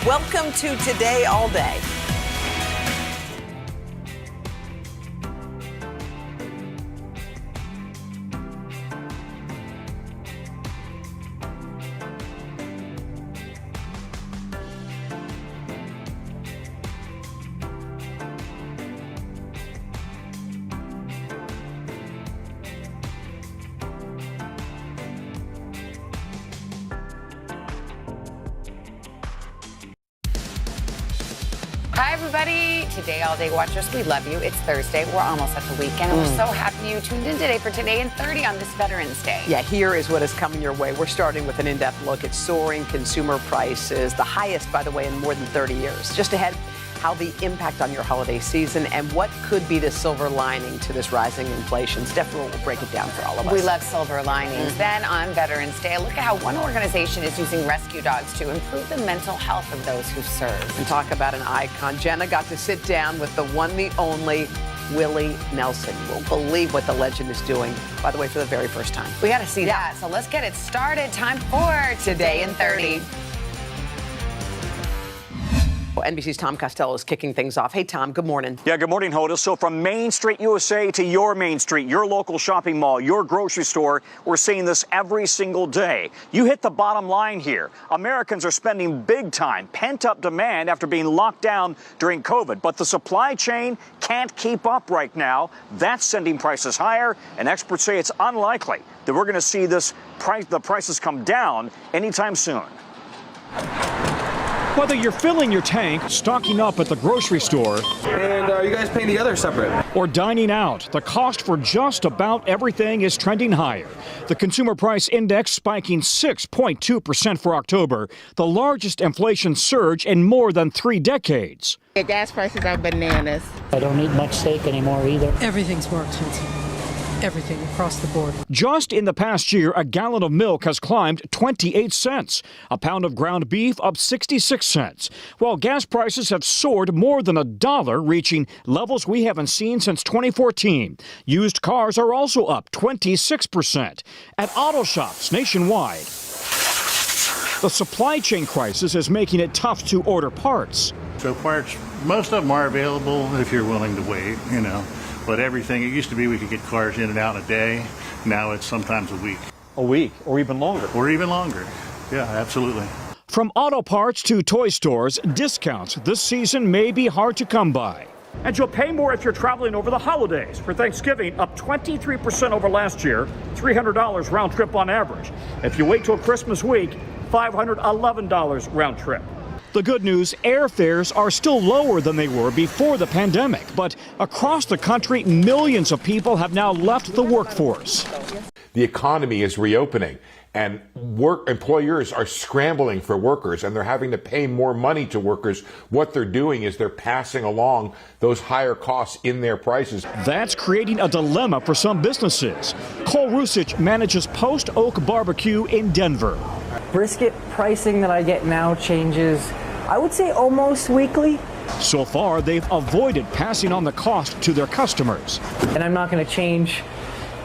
Welcome to Today, all day. Hi, everybody. Today, All Day Watchers, we love you. It's Thursday. We're almost at the weekend, and we're so happy you tuned in today for Today in 30 on this Veterans Day. Yeah, here is what is coming your way. We're starting with an in-depth look at soaring consumer prices, the highest, by the way, in more than 30 years. Just ahead, how the impact on your holiday season and what could be the silver lining to this rising inflation. Steph will break it down for all of us. We love silver linings. Then on Veterans Day, a look at how one organization is using rescue dogs to improve the mental health of those who serve. And talk about an icon. Jenna got to sit down with the one, the only Willie Nelson. You won't believe what the legend is doing, by the way, for the very first time. We got to see that. So let's get it started. Time for Today in 30. NBC's Tom Costello is kicking things off. Hey, Tom, good morning. Yeah, good morning, Hoda. So from Main Street USA to your Main Street, your local shopping mall, your grocery store, we're seeing this every single day. You hit the bottom line here. Americans are spending big time, pent-up demand after being locked down during COVID. But the supply chain can't keep up right now. That's sending prices higher, and experts say it's unlikely that we're going to see the prices come down anytime soon. Whether you're filling your tank, stocking up at the grocery store, and are you guys paying together separate? Or dining out, the cost for just about everything is trending higher. The Consumer Price Index spiking 6.2% for October, the largest inflation surge in more than 3 decades. The gas prices are bananas. I don't eat much steak anymore either. Everything's more expensive. Everything across the board. Just in the past year, a gallon of milk has climbed 28 cents. A pound of ground beef up 66 cents. While gas prices have soared more than $1, reaching levels we haven't seen since 2014. Used cars are also up 26% at auto shops nationwide. The supply chain crisis is making it tough to order parts. So parts, most of them are available if you're willing to wait, you know. But everything, it used to be we could get cars in and out in a day. Now it's sometimes a week. A week, or even longer. Or even longer. Yeah, absolutely. From auto parts to toy stores, discounts this season may be hard to come by. And you'll pay more if you're traveling over the holidays. For Thanksgiving, up 23% over last year, $300 round trip on average. If you wait till Christmas week, $511 round trip. The good news, airfares are still lower than they were before the pandemic. But across the country, millions of people have now left the workforce. The economy is reopening, and employers are scrambling for workers, and they're having to pay more money to workers. What they're doing is they're passing along those higher costs in their prices. That's creating a dilemma for some businesses. Cole Rusich manages Post Oak Barbecue in Denver. Brisket pricing that I get now changes, I would say, almost weekly. So far, they've avoided passing on the cost to their customers. And I'm not going to change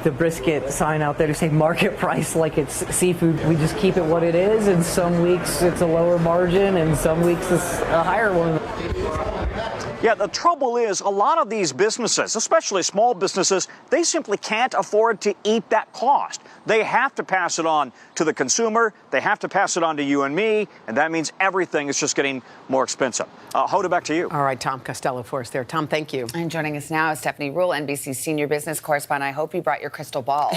the brisket sign out there to say market price like it's seafood. We just keep it what it is, and some weeks it's a lower margin and some weeks it's a higher one. Yeah, the trouble is a lot of these businesses, especially small businesses, they simply can't afford to eat that cost. They have to pass it on to the consumer. They have to pass it on to you and me. And that means everything is just getting more expensive. Hoda, back to you. All right, Tom Costello for us there. Tom, thank you. And joining us now is Stephanie Rule, NBC's senior business correspondent. I hope you brought your crystal ball.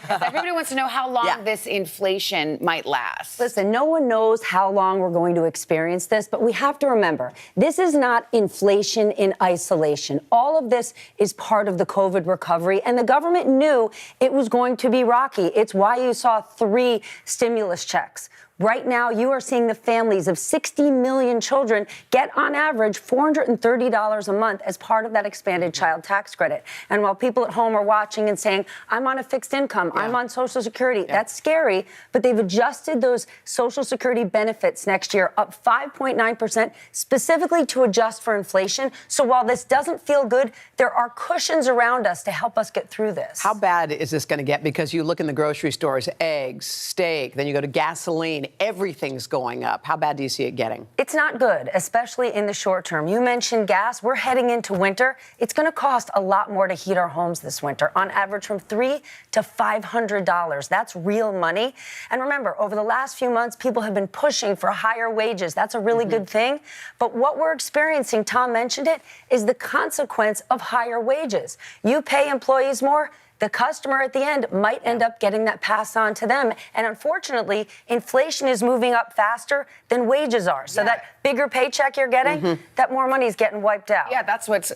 Everybody wants to know how long this inflation might last. Listen, no one knows how long we're going to experience this, but we have to remember, this is not inflation in isolation. All of this is part of the COVID recovery, and the government knew it was going to be rocky. It's why you saw 3 stimulus checks. Right now, you are seeing the families of 60 million children get, on average, $430 a month as part of that expanded child tax credit. And while people at home are watching and saying, I'm on a fixed income, I'm on Social Security, that's scary, but they've adjusted those Social Security benefits next year up 5.9%, specifically to adjust for inflation. So while this doesn't feel good, there are cushions around us to help us get through this. How bad is this going to get? Because you look in the grocery stores, eggs, steak, then you go to gasoline. Everything's going up. How bad do you see it getting? It's not good, especially in the short term. You mentioned gas. We're heading into winter. It's going to cost a lot more to heat our homes this winter, on average from $300 to $500. That's real money. And remember, over the last few months, people have been pushing for higher wages. That's a really good thing. But what we're experiencing, Tom mentioned it, is the consequence of higher wages. You pay employees more, the customer at the end might end up getting that passed on to them. And unfortunately, inflation is moving up faster than wages are. So that bigger paycheck you're getting, that more money is getting wiped out. Yeah, that's what's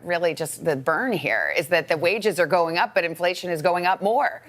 really just the burn here, is that the wages are going up, but inflation is going up more.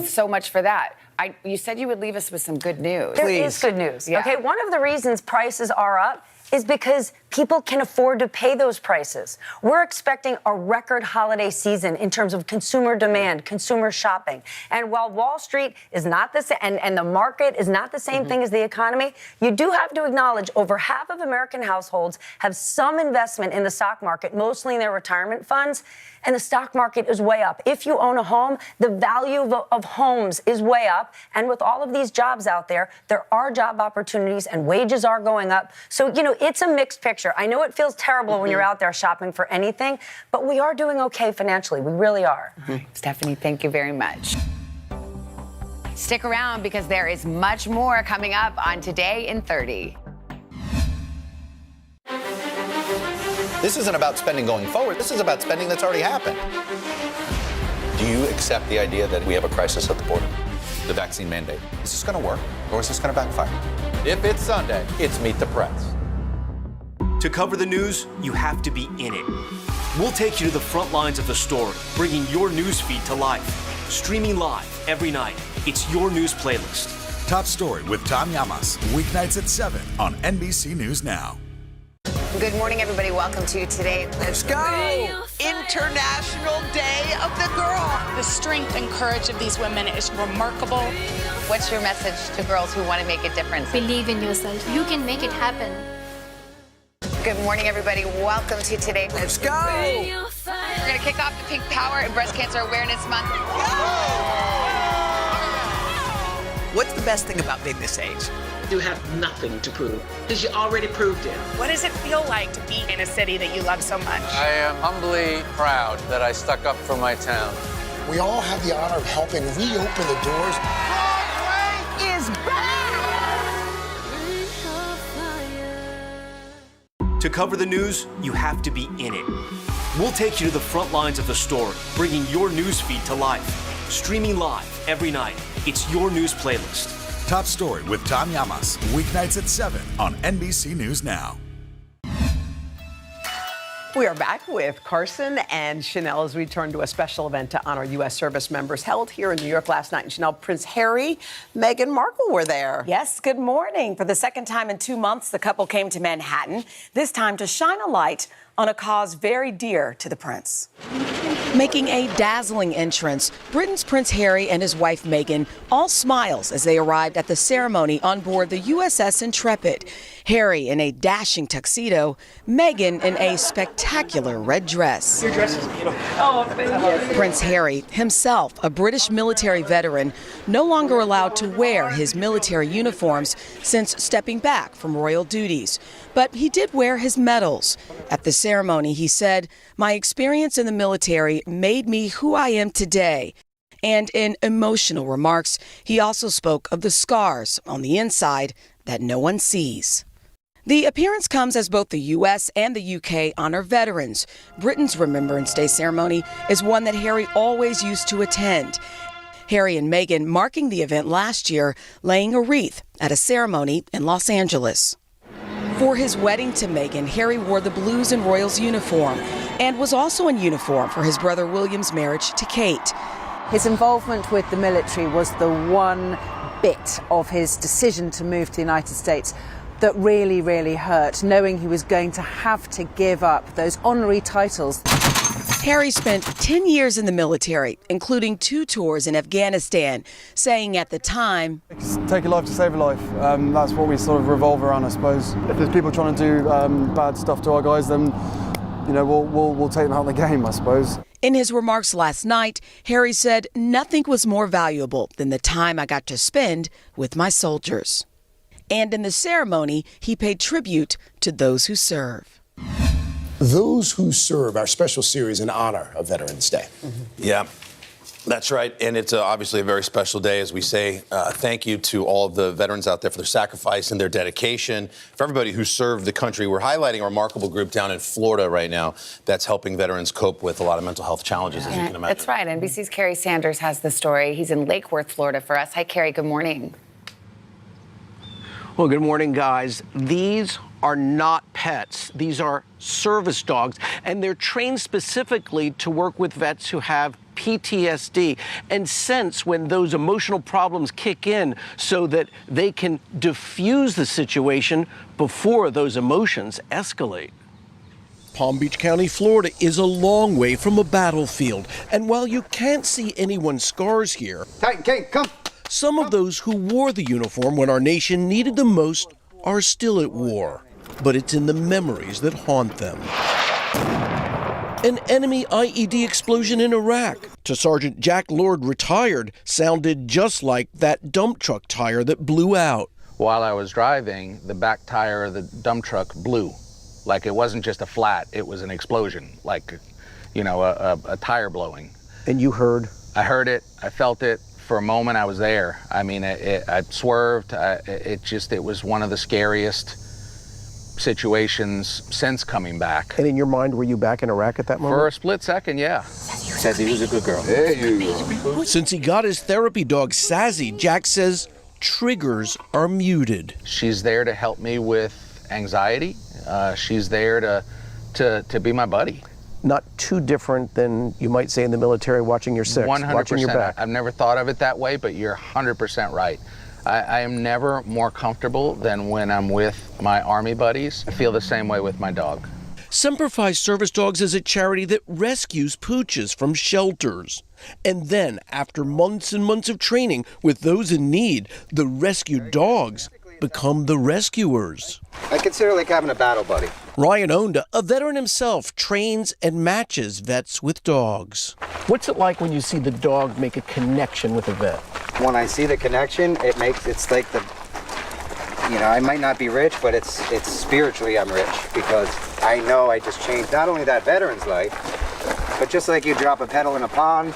So much for that. You said you would leave us with some good news. There is good news. Yeah. Okay, one of the reasons prices are up is because people can afford to pay those prices. We're expecting a record holiday season in terms of consumer demand, consumer shopping. And while Wall Street is not the same, and the market is not the same thing as the economy, you do have to acknowledge over half of American households have some investment in the stock market, mostly in their retirement funds, and the stock market is way up. If you own a home, the value of homes is way up. And with all of these jobs out there, there are job opportunities and wages are going up. So, it's a mixed picture. I know it feels terrible when you're out there shopping for anything, but we are doing okay financially. We really are. Stephanie, thank you very much. Stick around because there is much more coming up on Today in 30. This isn't about spending going forward. This is about spending that's already happened. Do you accept the idea that we have a crisis at the border? The vaccine mandate. Is this going to work or is this going to backfire? If it's Sunday, it's Meet the Press. To cover the news, you have to be in it. We'll take you to the front lines of the story, bringing your news feed to life. Streaming live every night. It's your news playlist. Top Story with Pajamas, weeknights at 7 on NBC News Now. Good morning, everybody. Welcome to Today. Let's go! International Day of the Girl. The strength and courage of these women is remarkable. What's your message to girls who want to make a difference? Believe in yourself. You can make it happen. Good morning, everybody. Welcome to Today. Let's go! We're going to kick off the Pink Power and Breast Cancer Awareness Month. What's the best thing about being this age? You have nothing to prove because you already proved it. What does it feel like to be in a city that you love so much? I am humbly proud that I stuck up for my town. We all have the honor of helping reopen the doors. Broadway is back! To cover the news, you have to be in it. We'll take you to the front lines of the story, bringing your news feed to life. Streaming live every night. It's your news playlist. Top Story with Pajamas, weeknights at 7 on NBC News Now. We are back with Carson and Chanel as we turn to a special event to honor U.S. service members held here in New York last night. And Chanel, Prince Harry, Meghan Markle were there. Yes, good morning. For the second time in 2 months, the couple came to Manhattan, this time to shine a light on a cause very dear to the prince. Making a dazzling entrance, Britain's Prince Harry and his wife Meghan all smiles as they arrived at the ceremony on board the USS Intrepid. Harry in a dashing tuxedo, Meghan in a spectacular red dress. Your dress is beautiful. Oh, thank you. Prince Harry, himself a British military veteran, no longer allowed to wear his military uniforms since stepping back from royal duties. But he did wear his medals. At the ceremony, he said, "My experience in the military made me who I am today." And in emotional remarks, he also spoke of the scars on the inside that no one sees. The appearance comes as both the U.S. and the U.K. honor veterans. Britain's Remembrance Day ceremony is one that Harry always used to attend. Harry and Meghan marking the event last year, laying a wreath at a ceremony in Los Angeles. For his wedding to Meghan, Harry wore the Blues and Royals uniform and was also in uniform for his brother William's marriage to Kate. His involvement with the military was the one bit of his decision to move to the United States that really, really hurt, knowing he was going to have to give up those honorary titles. Harry spent 10 years in the military, including 2 tours in Afghanistan, saying at the time, "Take a life to save a life." That's what we sort of revolve around, I suppose. If there's people trying to do bad stuff to our guys, then we'll take them out of the game, I suppose. In his remarks last night, Harry said, "Nothing was more valuable than the time I got to spend with my soldiers." And in the ceremony, he paid tribute to those who serve. Those Who Serve, our special series in honor of Veterans Day. Yeah. That's right, and it's obviously a very special day as we say thank you to all of the veterans out there for their sacrifice and their dedication, for everybody who served the country. We're highlighting a remarkable group down in Florida right now that's helping veterans cope with a lot of mental health challenges, as you can imagine. That's right. NBC's Carrie Sanders has the story. He's in Lake Worth, Florida for us. Hi, Carrie. Good morning. Well, good morning, guys. These are not pets. These are service dogs, and they're trained specifically to work with vets who have PTSD and sense when those emotional problems kick in so that they can diffuse the situation before those emotions escalate. Palm Beach County, Florida is a long way from a battlefield, and while you can't see anyone's scars here, some of those who wore the uniform when our nation needed them most are still at war. But it's in the memories that haunt them. An enemy IED explosion in Iraq, to Sergeant Jack Lord, retired, sounded just like that dump truck tire that blew out. While I was driving, the back tire of the dump truck blew. Like it wasn't just a flat, it was an explosion, like, you know, a tire blowing. And you heard? I heard it, I felt it. For a moment I was there. I mean, I swerved. It was one of the scariest situations since coming back. And in your mind, were you back in Iraq at that moment? For a split second, yeah. Sassy was a good girl. There you go. Since he got his therapy dog, Sassy, Jack says triggers are muted. She's there to help me with anxiety. She's there to be my buddy. Not too different than you might say in the military, watching your six, 100%. watching your back. I've never thought of it that way, but you're 100% right. I am never more comfortable than when I'm with my Army buddies. I feel the same way with my dog. Semper Fi Service Dogs is a charity that rescues pooches from shelters. And then, after months and months of training with those in need, the rescued dogs become the rescuers. I consider it like having a battle buddy. Ryan Onda, a veteran himself, trains and matches vets with dogs. What's it like when you see the dog make a connection with a vet? When I see the connection, it's like I might not be rich, but it's spiritually I'm rich because I know I just changed not only that veteran's life, but just like you drop a petal in a pond,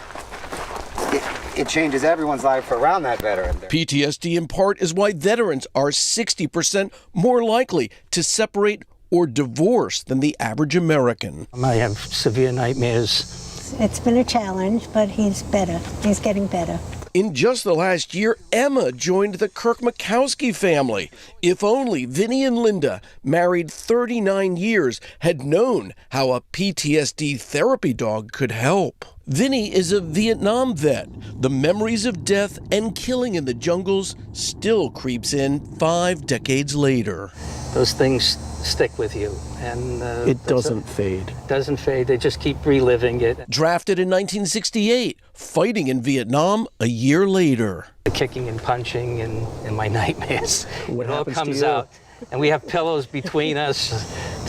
it changes everyone's life around that veteran. PTSD in part is why veterans are 60% more likely to separate or divorce than the average American. I have severe nightmares. It's been a challenge, but he's better. He's getting better. In just the last year, Emma joined the Kirk-Makowski family. If only Vinny and Linda, married 39 years, had known how a PTSD therapy dog could help. Vinny is a Vietnam vet. The memories of death and killing in the jungles still creeps in 5 decades later. Those things stick with you, and it doesn't fade. Doesn't fade. They just keep reliving it. Drafted in 1968, fighting in Vietnam a year later. The kicking and punching and my nightmares. What it all happens comes to you? out, and we have pillows between us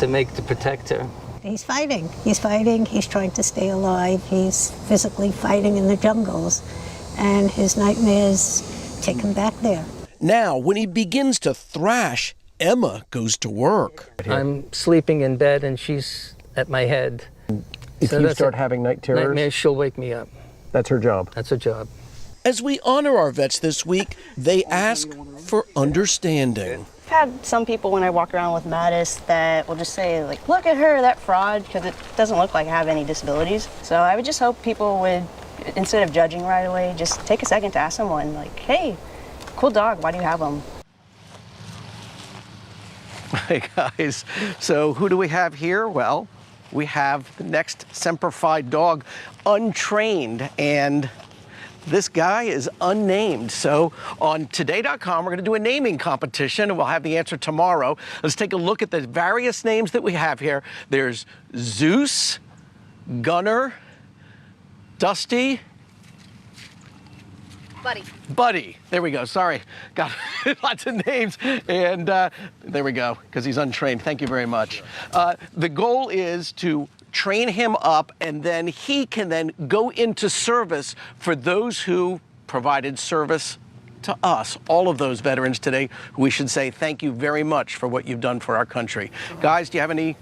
to protect her. He's fighting. He's fighting. He's trying to stay alive. He's physically fighting in the jungles, and his nightmares take him back there. Now, when he begins to thrash, Emma goes to work. I'm sleeping in bed and she's at my head. If you start having night terrors? Nightmares, she'll wake me up. That's her job. That's her job. As we honor our vets this week, they ask for understanding. I've had some people when I walk around with Mattis that will just say, like, look at her, that fraud, because it doesn't look like I have any disabilities. So I would just hope people would, instead of judging right away, just take a second to ask someone, like, hey, cool dog, why do you have him? Hey guys, so who do we have here? Well, we have the next Semper Fi dog, untrained, and this guy is unnamed. So on today.com, we're going to do a naming competition, and we'll have the answer tomorrow. Let's take a look at the various names that we have here. There's Zeus, Gunner, Dusty, Buddy. There we go. Sorry. Got lots of names. And there we go, because he's untrained. Thank you very much. The goal is to train him up, and then he can then go into service for those who provided service to us, all of those veterans today. We should say thank you very much for what you've done for our country. Guys, do you have any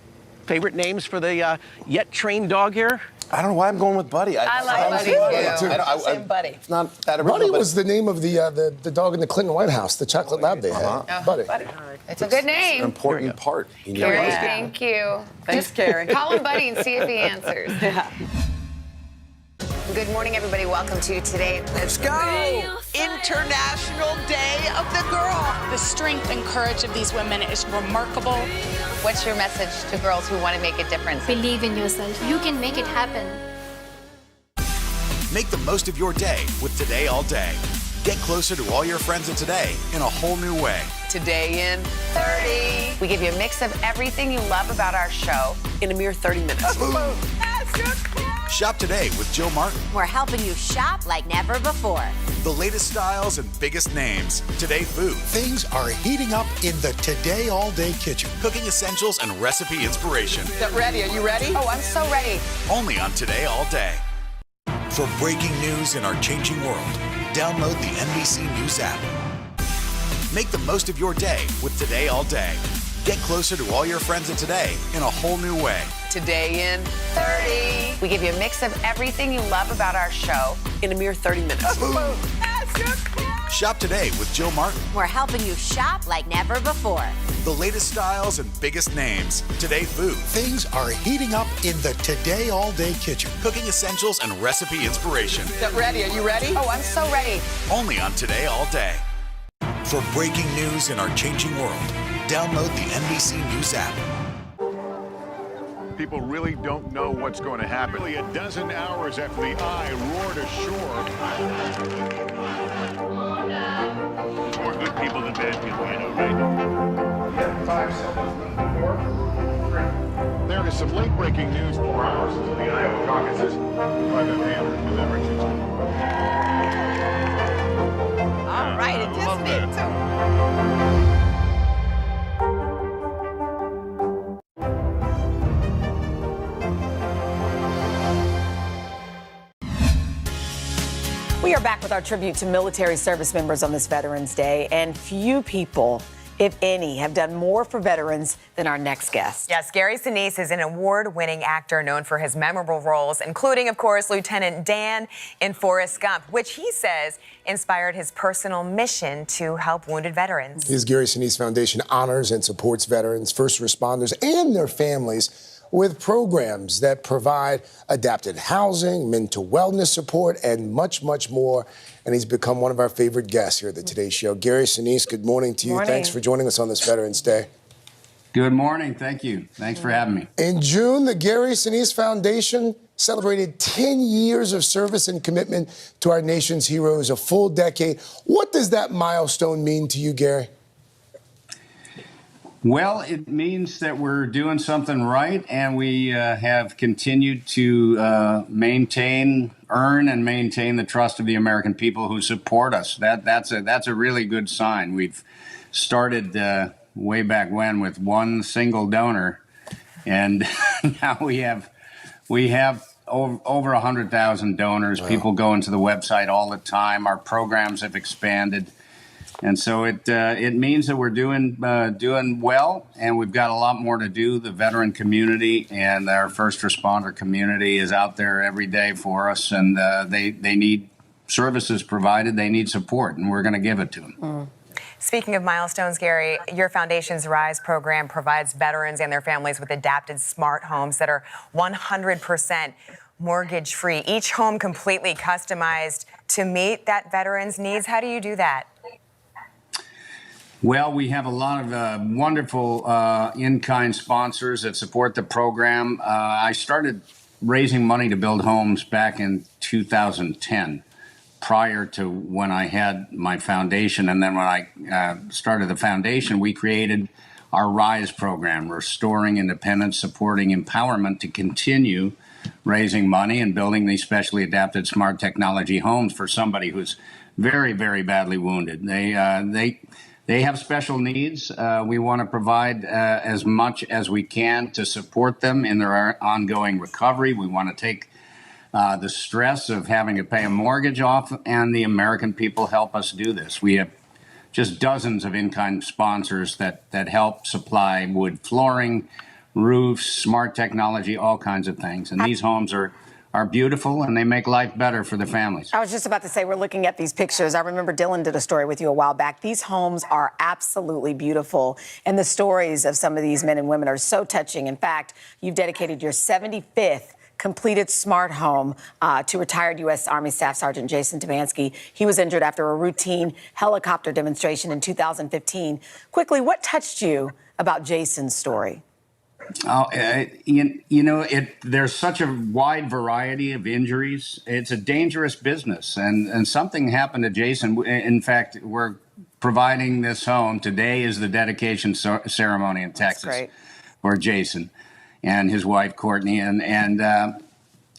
favorite names for the yet trained dog here? I don't know why I'm going with Buddy. I like Buddy too. Same Buddy. It's not that original. Buddy was the name of the dog in the Clinton White House, the chocolate lab they had. Buddy. It's a good name. An important part. Carrie, thank you. Thanks, Carrie. Call him Buddy and see if he answers. Good morning, everybody. Welcome to Today. Let's go. International Day of the Girl. The strength and courage of these women is remarkable. What's your message to girls who want to make a difference? Believe in yourself. You can make it happen. Make the most of your day with Today All Day. Get closer to all your friends at Today in a whole new way. Today in 30. We give you a mix of everything you love about our show in a mere 30 minutes. Shop today with Joe Martin. We're helping you shop like never before. The latest styles and biggest names. Today food. Things are heating up in the Today All Day kitchen. Cooking essentials and recipe inspiration. Get ready. Are you ready? Oh, I'm so ready. Only on Today All Day. For breaking news in our changing world, download the NBC News app. Make the most of your day with Today All Day. Get closer to all your friends at Today in a whole new way. Today in 30. We give you a mix of everything you love about our show in a mere 30 minutes. Shop today with Joe Martin. We're helping you shop like never before. The latest styles and biggest names. Today food. Things are heating up in the Today All Day kitchen. Cooking essentials and recipe inspiration. Get ready. Are you ready? Oh, I'm so ready. Only on Today All Day. For breaking news in our changing world, download the NBC News app. People really don't know what's going to happen. Nearly a dozen hours after the eye roared ashore. More good people than bad people, I know, right? 5 seconds. 4, 3. There is some late-breaking news. 4 hours into the Iowa caucuses. By the man who All right, it just me too. We are back with our tribute to military service members on this Veterans Day, and few people, if any, have done more for veterans than our next guest. Yes, Gary Sinise is an award-winning actor known for his memorable roles, including, of course, Lieutenant Dan in Forrest Gump, which he says inspired his personal mission to help wounded veterans. His Gary Sinise Foundation honors and supports veterans, first responders, and their families with programs that provide adapted housing, mental wellness support, and much, much more. And he's become one of our favorite guests here at the Today Show. Gary Sinise, good morning to you. Morning. Thanks for joining us on this Veterans Day. Good morning. Thank you. Thanks for having me. In June, the Gary Sinise Foundation celebrated 10 years of service and commitment to our nation's heroes, a full decade. What does that milestone mean to you, Gary? Well, it means that we're doing something right, and we have continued to earn and maintain the trust of the American people who support us. That's a really good sign. We've started way back when with one single donor, and now we have over 100,000 donors. Wow. People go into the website all the time. Our programs have expanded. And so it means that we're doing well, and we've got a lot more to do. The veteran community and our first responder community is out there every day for us, and they need services provided. They need support, and we're going to give it to them. Mm. Speaking of milestones, Gary, your foundation's RISE program provides veterans and their families with adapted smart homes that are 100% mortgage-free. Each home completely customized to meet that veteran's needs. How do you do that? Well, we have a lot of wonderful in-kind sponsors that support the program. I started raising money to build homes back in 2010, prior to when I had my foundation. And then when I started the foundation, we created our RISE program, Restoring Independence, Supporting Empowerment, to continue raising money and building these specially adapted smart technology homes for somebody who's very, very badly wounded. They have special needs. We want to provide as much as we can to support them in their ongoing recovery. We want to take the stress of having to pay a mortgage off, and the American people help us do this. We have just dozens of in-kind sponsors that help supply wood flooring, roofs, smart technology, all kinds of things. And these homes are are beautiful and they make life better for the families. I was just about to say, we're looking at these pictures. I remember Dylan did a story with you a while back. These homes are absolutely beautiful, and the stories of some of these men and women are so touching. In fact, you've dedicated your 75th completed smart home to retired U.S. Army Staff Sergeant Jason Tabansky. He was injured after a routine helicopter demonstration in 2015. Quickly, what touched you about Jason's story? There's such a wide variety of injuries. It's a dangerous business, and something happened to Jason. In fact, we're providing this home. Today is the dedication ceremony in Texas for Jason and his wife, Courtney, and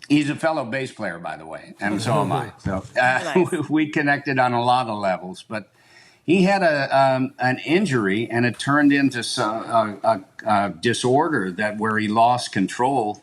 he's a fellow bass player, by the way, and so am I. So we connected on a lot of levels, but he had an injury, and it turned into a disorder where he lost control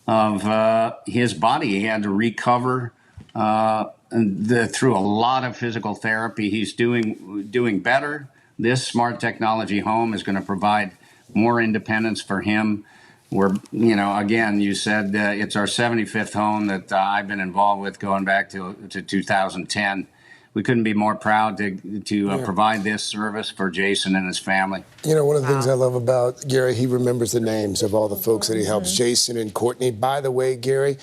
of his body. He had to recover through a lot of physical therapy. He's doing better. This smart technology home is going to provide more independence for him. Again, you said it's our 75th home that I've been involved with going back to 2010. We couldn't be more proud to provide this service for Jason and his family. You know, one of the things I love about Gary, he remembers the names of all the folks that he helps, Jason and Courtney. By the way, Gary,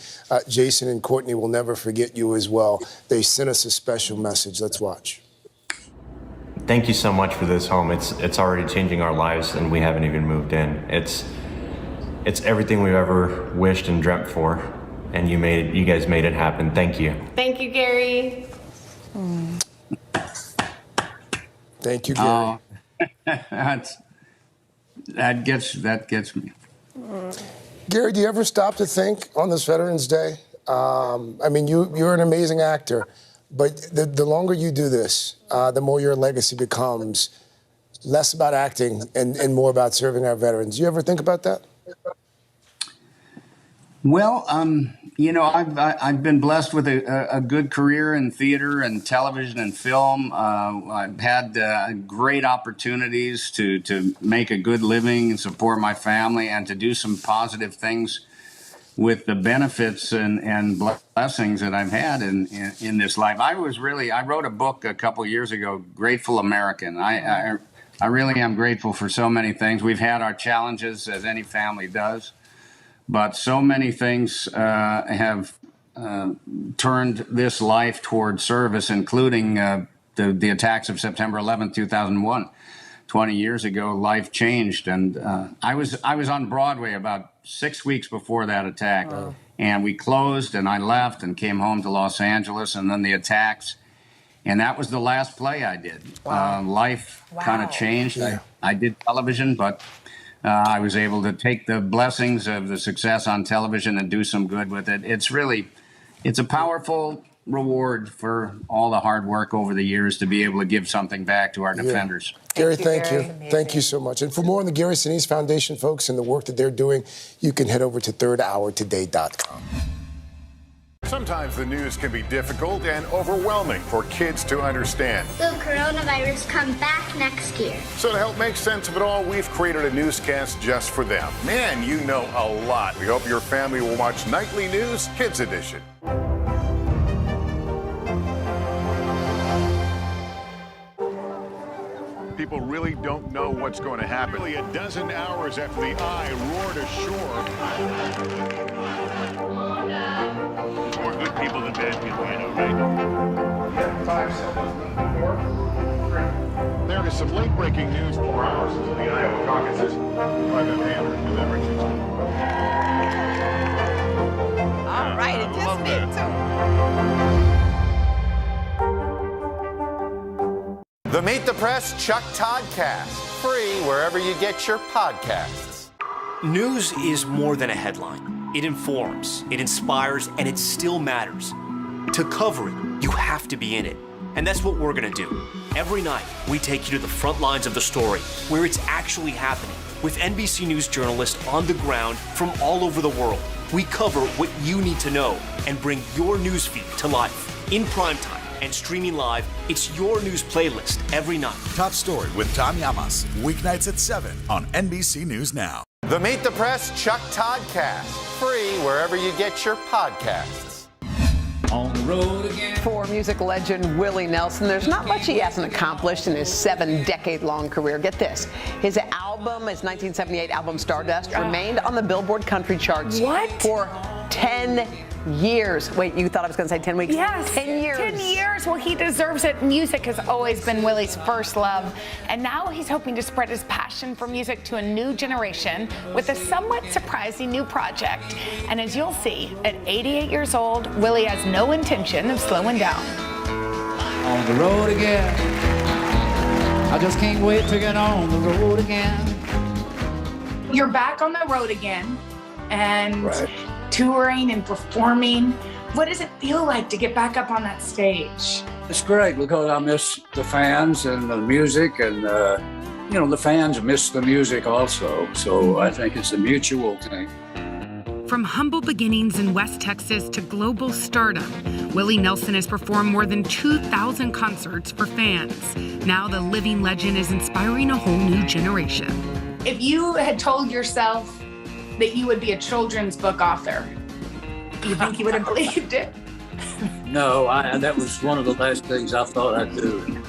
Jason and Courtney will never forget you as well. They sent us a special message. Let's watch. Thank you so much for this home. It's already changing our lives, and we haven't even moved in. It's everything we've ever wished and dreamt for, and you guys made it happen. Thank you. Thank you, Gary. Thank you, Gary. That gets me. Gary, do you ever stop to think on this Veterans Day? I mean, you're an amazing actor, but the longer you do this, the more your legacy becomes less about acting and more about serving our veterans. Do you ever think about that? Well, I've been blessed with a good career in theater and television and film. I've had great opportunities to make a good living and support my family and to do some positive things with the benefits and blessings that I've had in this life. I wrote a book a couple years ago, Grateful American. I really am grateful for so many things. We've had our challenges, as any family does. But so many things have turned this life toward service, including the attacks of September 11th, 2001. 20 years ago, life changed. And I was on Broadway about 6 weeks before that attack. Wow. And we closed, and I left and came home to Los Angeles, and then the attacks. And that was the last play I did. Wow. Life kind of changed. Yeah. I did television, but I was able to take the blessings of the success on television and do some good with it. It's a powerful reward for all the hard work over the years to be able to give something back to our defenders. Gary, thank you. Thank you so much. And for more on the Gary Sinise Foundation, folks, and the work that they're doing, you can head over to thirdhourtoday.com. Sometimes the news can be difficult and overwhelming for kids to understand. Will coronavirus come back next year? So to help make sense of it all, we've created a newscast just for them. Man, you know a lot. We hope your family will watch Nightly News Kids Edition. People really don't know what's going to happen. Nearly a dozen hours after the eye roared ashore. More good people than bad people, I know, right? 5 seconds. 4, 3. There is some late-breaking news 4 hours into the Iowa caucuses. Private Banner delivering. All right, it just did, too. The Meet the Press Chuck Toddcast, free wherever you get your podcasts. News is more than a headline. It informs, it inspires, and it still matters. To cover it, you have to be in it. And that's what we're gonna do. Every night, we take you to the front lines of the story, where it's actually happening, with NBC News journalists on the ground from all over the world. We cover what you need to know and bring your newsfeed to life. In primetime and streaming live, it's your news playlist every night. Top Story with Pajamas, weeknights at 7 on NBC News Now. The Meet the Press Chuck Toddcast, free wherever you get your podcasts. On the road again. For music legend Willie Nelson, there's not much he hasn't accomplished in his 7-decade-long career. Get this, his album, his 1978 album Stardust, remained on the Billboard country charts for 10 years. Wait, you thought I was going to say 10 weeks? Yes. 10 years. 10 years. Well, he deserves it. Music has always been Willie's first love. And now he's hoping to spread his passion for music to a new generation with a somewhat surprising new project. And as you'll see, at 88 years old, Willie has no intention of slowing down. On the road again. I just can't wait to get on the road again. You're back on the road again and touring and performing. What does it feel like to get back up on that stage? It's great because I miss the fans and the music, and the fans miss the music also. So I think it's a mutual thing. From humble beginnings in West Texas to global stardom, Willie Nelson has performed more than 2,000 concerts for fans. Now the living legend is inspiring a whole new generation. If you had told yourself that you would be a children's book author, do you think you would have believed it? No, that was one of the last things I thought I'd do.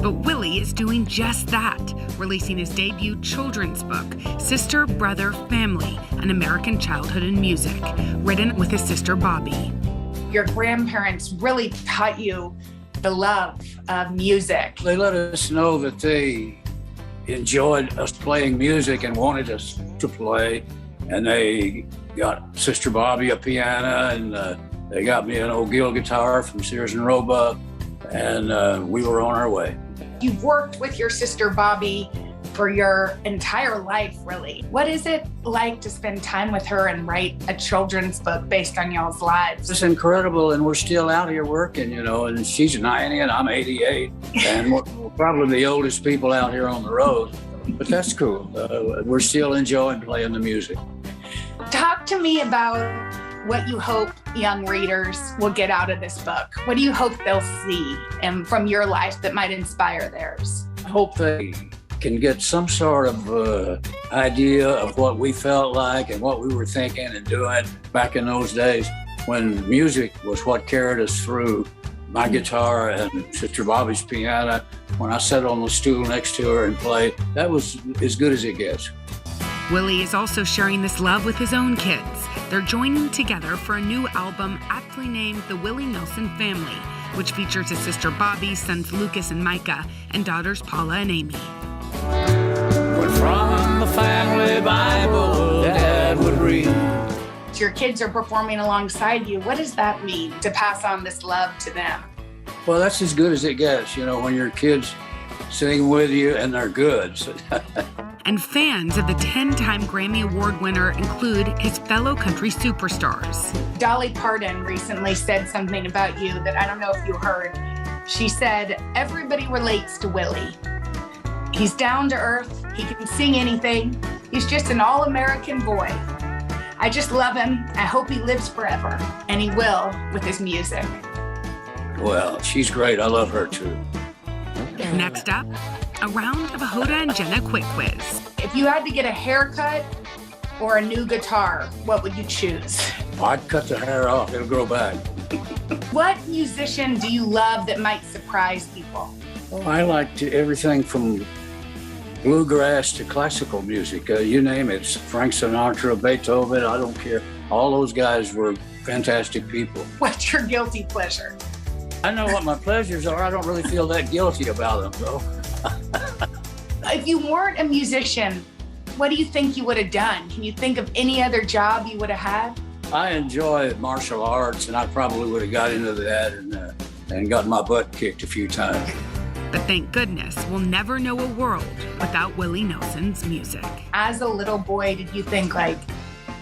But Willie is doing just that, releasing his debut children's book, Sister, Brother, Family, An American Childhood in Music, written with his sister Bobby. Your grandparents really taught you the love of music. They let us know that they enjoyed us playing music and wanted us to play, and they got Sister Bobby a piano, and they got me an old Gill guitar from Sears and Roebuck, and we were on our way. You've worked with your sister Bobby for your entire life, really. What is it like to spend time with her and write a children's book based on y'all's lives? It's incredible, and we're still out here working, and she's 90 and I'm 88, and we're probably the oldest people out here on the road, but that's cool. We're still enjoying playing the music. Talk to me about what you hope young readers will get out of this book. What do you hope they'll see from your life that might inspire theirs? I hope they can get some sort of idea of what we felt like and what we were thinking and doing back in those days when music was what carried us through. My guitar and Sister Bobby's piano, when I sat on the stool next to her and played, that was as good as it gets. Willie is also sharing this love with his own kids. They're joining together for a new album aptly named The Willie Nelson Family, which features his sister Bobby, sons Lucas and Micah, and daughters Paula and Amy. We're from the family Bible Dad would read. Your kids are performing alongside you. What does that mean to pass on this love to them? Well, that's as good as it gets, when your kids sing with you and they're good. And fans of the 10-time Grammy Award winner include his fellow country superstars. Dolly Parton recently said something about you that I don't know if you heard. She said, everybody relates to Willie. He's down to earth. He can sing anything. He's just an all-American boy. I just love him. I hope he lives forever. And he will with his music. Well, she's great. I love her too. Next up, a round of a Hoda and Jenna quick quiz. If you had to get a haircut or a new guitar, what would you choose? I'd cut the hair off. It'll grow back. What musician do you love that might surprise people? Well, I like everything from bluegrass to classical music. You name it. Frank Sinatra, Beethoven, I don't care. All those guys were fantastic people. What's your guilty pleasure? I know what my pleasures are. I don't really feel that guilty about them, though. If you weren't a musician, what do you think you would have done? Can you think of any other job you would have had? I enjoy martial arts, and I probably would have got into that and got my butt kicked a few times. But thank goodness we'll never know a world without Willie Nelson's music. As a little boy, did you think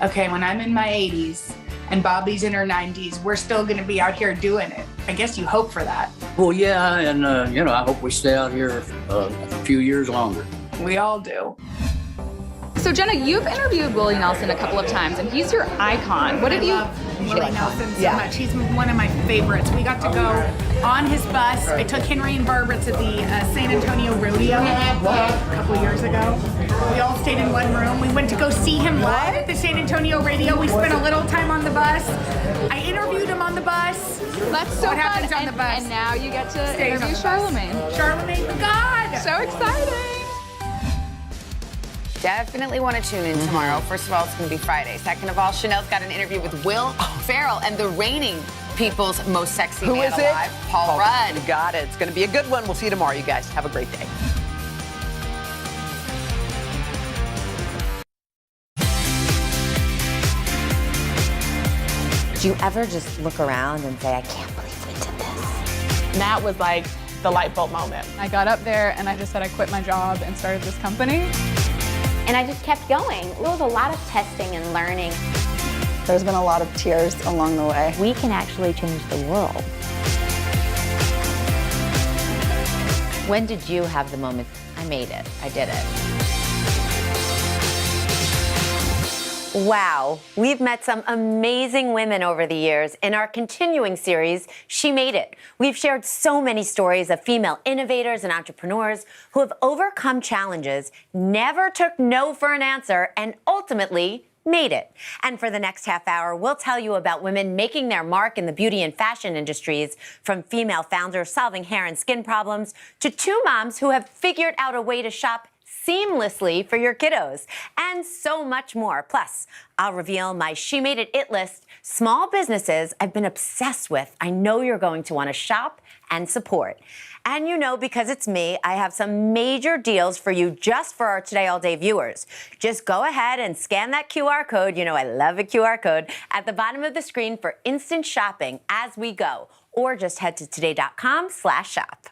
okay, when I'm in my 80s and Bobby's in her 90s, we're still going to be out here doing it? I guess you hope for that. Well, yeah, and I hope we stay out here a few years longer. We all do. So Jenna, you've interviewed Willie Nelson a couple of times, and he's your icon. What have you? Willie Nelson so much. He's one of my favorites. We got to go on his bus. I took Henry and Barbara to the San Antonio Rodeo a couple years ago. We all stayed in one room. We went to go see him live at the San Antonio Rodeo. We spent a little time on the bus. I interviewed him on the bus. That's so what fun. happens on the bus. And now you get to Stays on interview the bus. Charlemagne. Charlemagne the God. So exciting. Definitely want to tune in tomorrow. First of all, it's going to be Friday. Second of all, Chanel's got an interview with Will Ferrell and the reigning People's Most Sexy Who Man is it? Alive, Paul Rudd. You got it. It's going to be a good one. We'll see you tomorrow, you guys. Have a great day. Do you ever just look around and say, I can't believe we did this? That was like the light bulb moment. I got up there and I just said I quit my job and started this company. And I just kept going. It was a lot of testing and learning. There's been a lot of tears along the way. We can actually change the world. When did you have the moment, I made it, I did it? Wow, we've met some amazing women over the years in our continuing series, She Made It. We've shared so many stories of female innovators and entrepreneurs who have overcome challenges, never took no for an answer, and ultimately made it. And for the next half hour, we'll tell you about women making their mark in the beauty and fashion industries, from female founders solving hair and skin problems to two moms who have figured out a way to shop seamlessly for your kiddos, and so much more. Plus, I'll reveal my She Made It list, small businesses I've been obsessed with. I know you're going to want to shop and support. And you know, because it's me, I have some major deals for you just for our Today All Day viewers. Just go ahead and scan that QR code. You know I love a QR code at the bottom of the screen for instant shopping as we go, or just head to today.com/shop.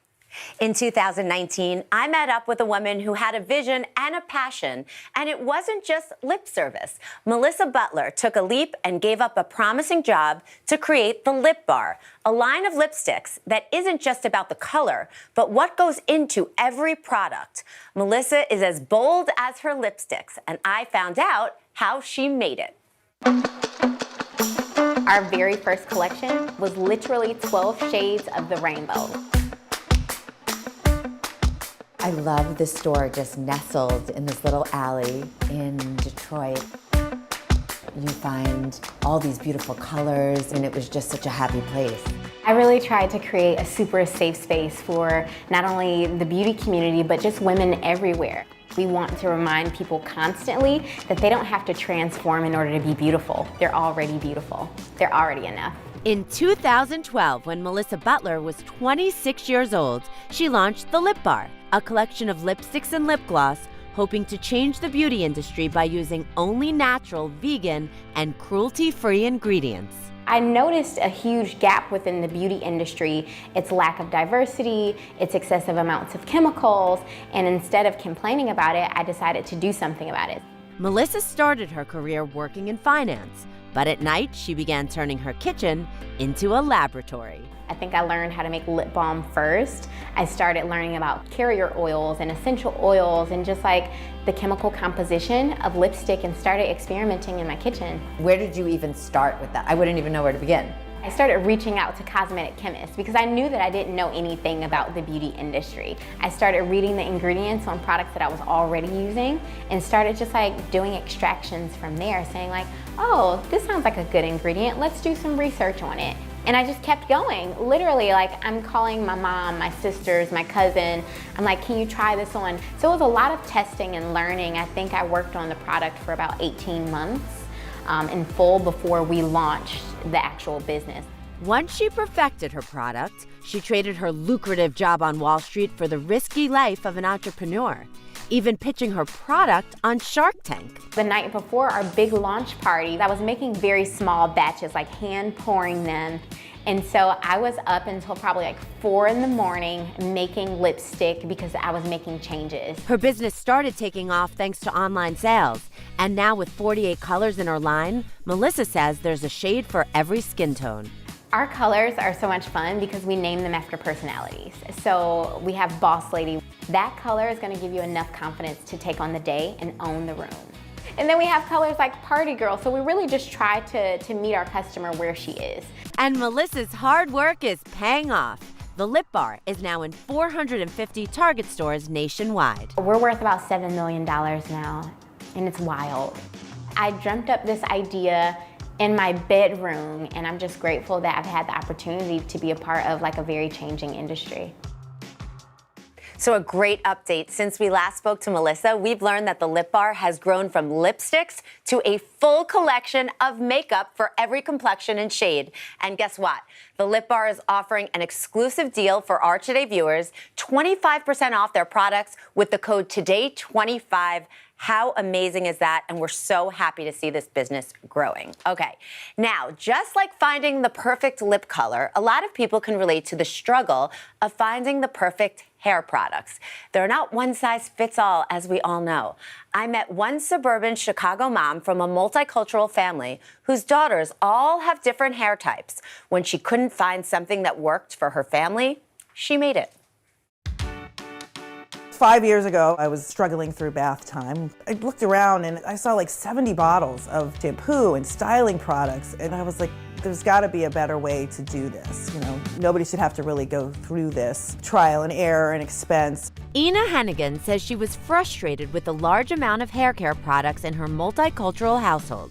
In 2019, I met up with a woman who had a vision and a passion, and it wasn't just lip service. Melissa Butler took a leap and gave up a promising job to create the Lip Bar, a line of lipsticks that isn't just about the color, but what goes into every product. Melissa is as bold as her lipsticks, and I found out how she made it. Our very first collection was literally 12 shades of the rainbow. I love this store just nestled in this little alley in Detroit. You find all these beautiful colors, and it was just such a happy place. I really tried to create a super safe space for not only the beauty community, but just women everywhere. We want to remind people constantly that they don't have to transform in order to be beautiful. They're already beautiful. They're already enough. In 2012, when Melissa Butler was 26 years old, she launched the Lip Bar, a collection of lipsticks and lip gloss, hoping to change the beauty industry by using only natural, vegan, and cruelty-free ingredients. I noticed a huge gap within the beauty industry, its lack of diversity, its excessive amounts of chemicals, and instead of complaining about it, I decided to do something about it. Melissa started her career working in finance, but at night she began turning her kitchen into a laboratory. I think I learned how to make lip balm first. I started learning about carrier oils and essential oils and just like the chemical composition of lipstick, and started experimenting in my kitchen. Where did you even start with that? I wouldn't even know where to begin. I started reaching out to cosmetic chemists because I knew that I didn't know anything about the beauty industry. I started reading the ingredients on products that I was already using and started just like doing extractions from there, saying like, oh, this sounds like a good ingredient. Let's do some research on it. And I just kept going. Literally, like, I'm calling my mom, my sisters, my cousin. I'm like, can you try this on? So it was a lot of testing and learning. I think I worked on the product for about 18 months in full before we launched the actual business. Once she perfected her product, she traded her lucrative job on Wall Street for the risky life of an entrepreneur, even pitching her product on Shark Tank. The night before our big launch party, I was making very small batches, like hand pouring them. And so I was up until probably like 4 in the morning making lipstick because I was making changes. Her business started taking off thanks to online sales. And now with 48 colors in her line, Melissa says there's a shade for every skin tone. Our colors are so much fun because we name them after personalities. So we have Boss Lady. That color is gonna give you enough confidence to take on the day and own the room. And then we have colors like Party Girl. So we really just try to meet our customer where she is. And Melissa's hard work is paying off. The Lip Bar is now in 450 Target stores nationwide. We're worth about $7 million now, and it's wild. I dreamt up this idea in my bedroom, and I'm just grateful that I've had the opportunity to be a part of like a very changing industry. So a great update. Since we last spoke to Melissa, we've learned that the Lip Bar has grown from lipsticks to a full collection of makeup for every complexion and shade. And guess what? The Lip Bar is offering an exclusive deal for our Today viewers, 25% off their products with the code TODAY25. How amazing is that? And we're so happy to see this business growing. Okay, now, just like finding the perfect lip color, a lot of people can relate to the struggle of finding the perfect hair products. They're not one size fits all, as we all know. I met one suburban Chicago mom from a multicultural family whose daughters all have different hair types. When she couldn't find something that worked for her family, she made it. 5 years ago, I was struggling through bath time. I looked around and I saw like 70 bottles of shampoo and styling products, and I was like, there's got to be a better way to do this. You know, nobody should have to really go through this trial and error and expense. Ina Hennigan says she was frustrated with the large amount of hair care products in her multicultural household,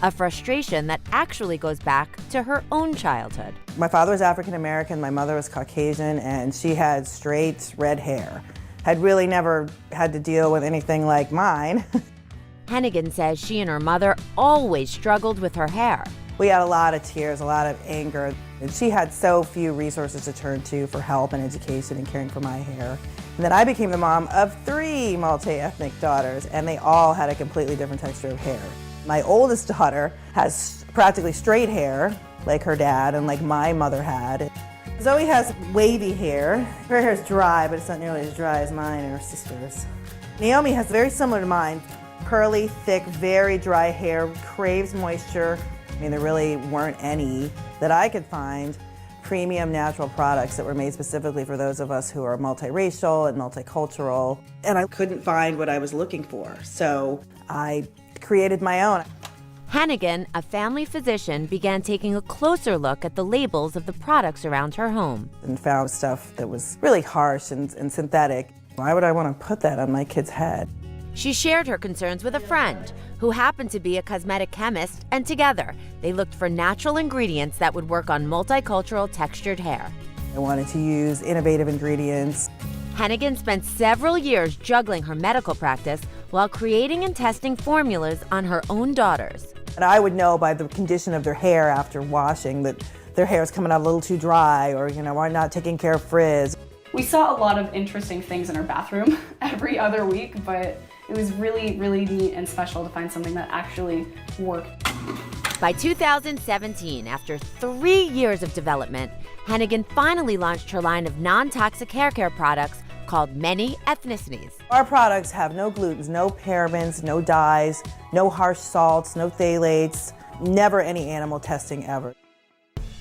a frustration that actually goes back to her own childhood. My father was African American, my mother was Caucasian, and she had straight red hair. Had really never had to deal with anything like mine. Hennigan says she and her mother always struggled with her hair. We had a lot of tears, a lot of anger, and she had so few resources to turn to for help and education and caring for my hair. And then I became the mom of 3 multi-ethnic daughters, and they all had a completely different texture of hair. My oldest daughter has practically straight hair, like her dad and like my mother had. Zoe has wavy hair. Her hair is dry, but it's not nearly as dry as mine and her sister's. Naomi has very similar to mine. Curly, thick, very dry hair, craves moisture. I mean, there really weren't any that I could find premium natural products that were made specifically for those of us who are multiracial and multicultural. And I couldn't find what I was looking for, so I created my own. Hennigan, a family physician, began taking a closer look at the labels of the products around her home. And found stuff that was really harsh and synthetic. Why would I want to put that on my kid's head? She shared her concerns with a friend who happened to be a cosmetic chemist, and together they looked for natural ingredients that would work on multicultural textured hair. I wanted to use innovative ingredients. Hennigan spent several years juggling her medical practice while creating and testing formulas on her own daughters. And I would know by the condition of their hair after washing that their hair is coming out a little too dry, or, you know, I'm not taking care of frizz. We saw a lot of interesting things in our bathroom every other week, but it was really, really neat and special to find something that actually worked. By 2017, after 3 years of development, Hennigan finally launched her line of non-toxic hair care products called Many Ethnicities. Our products have no glutens, no parabens, no dyes, no harsh salts, no phthalates, never any animal testing ever.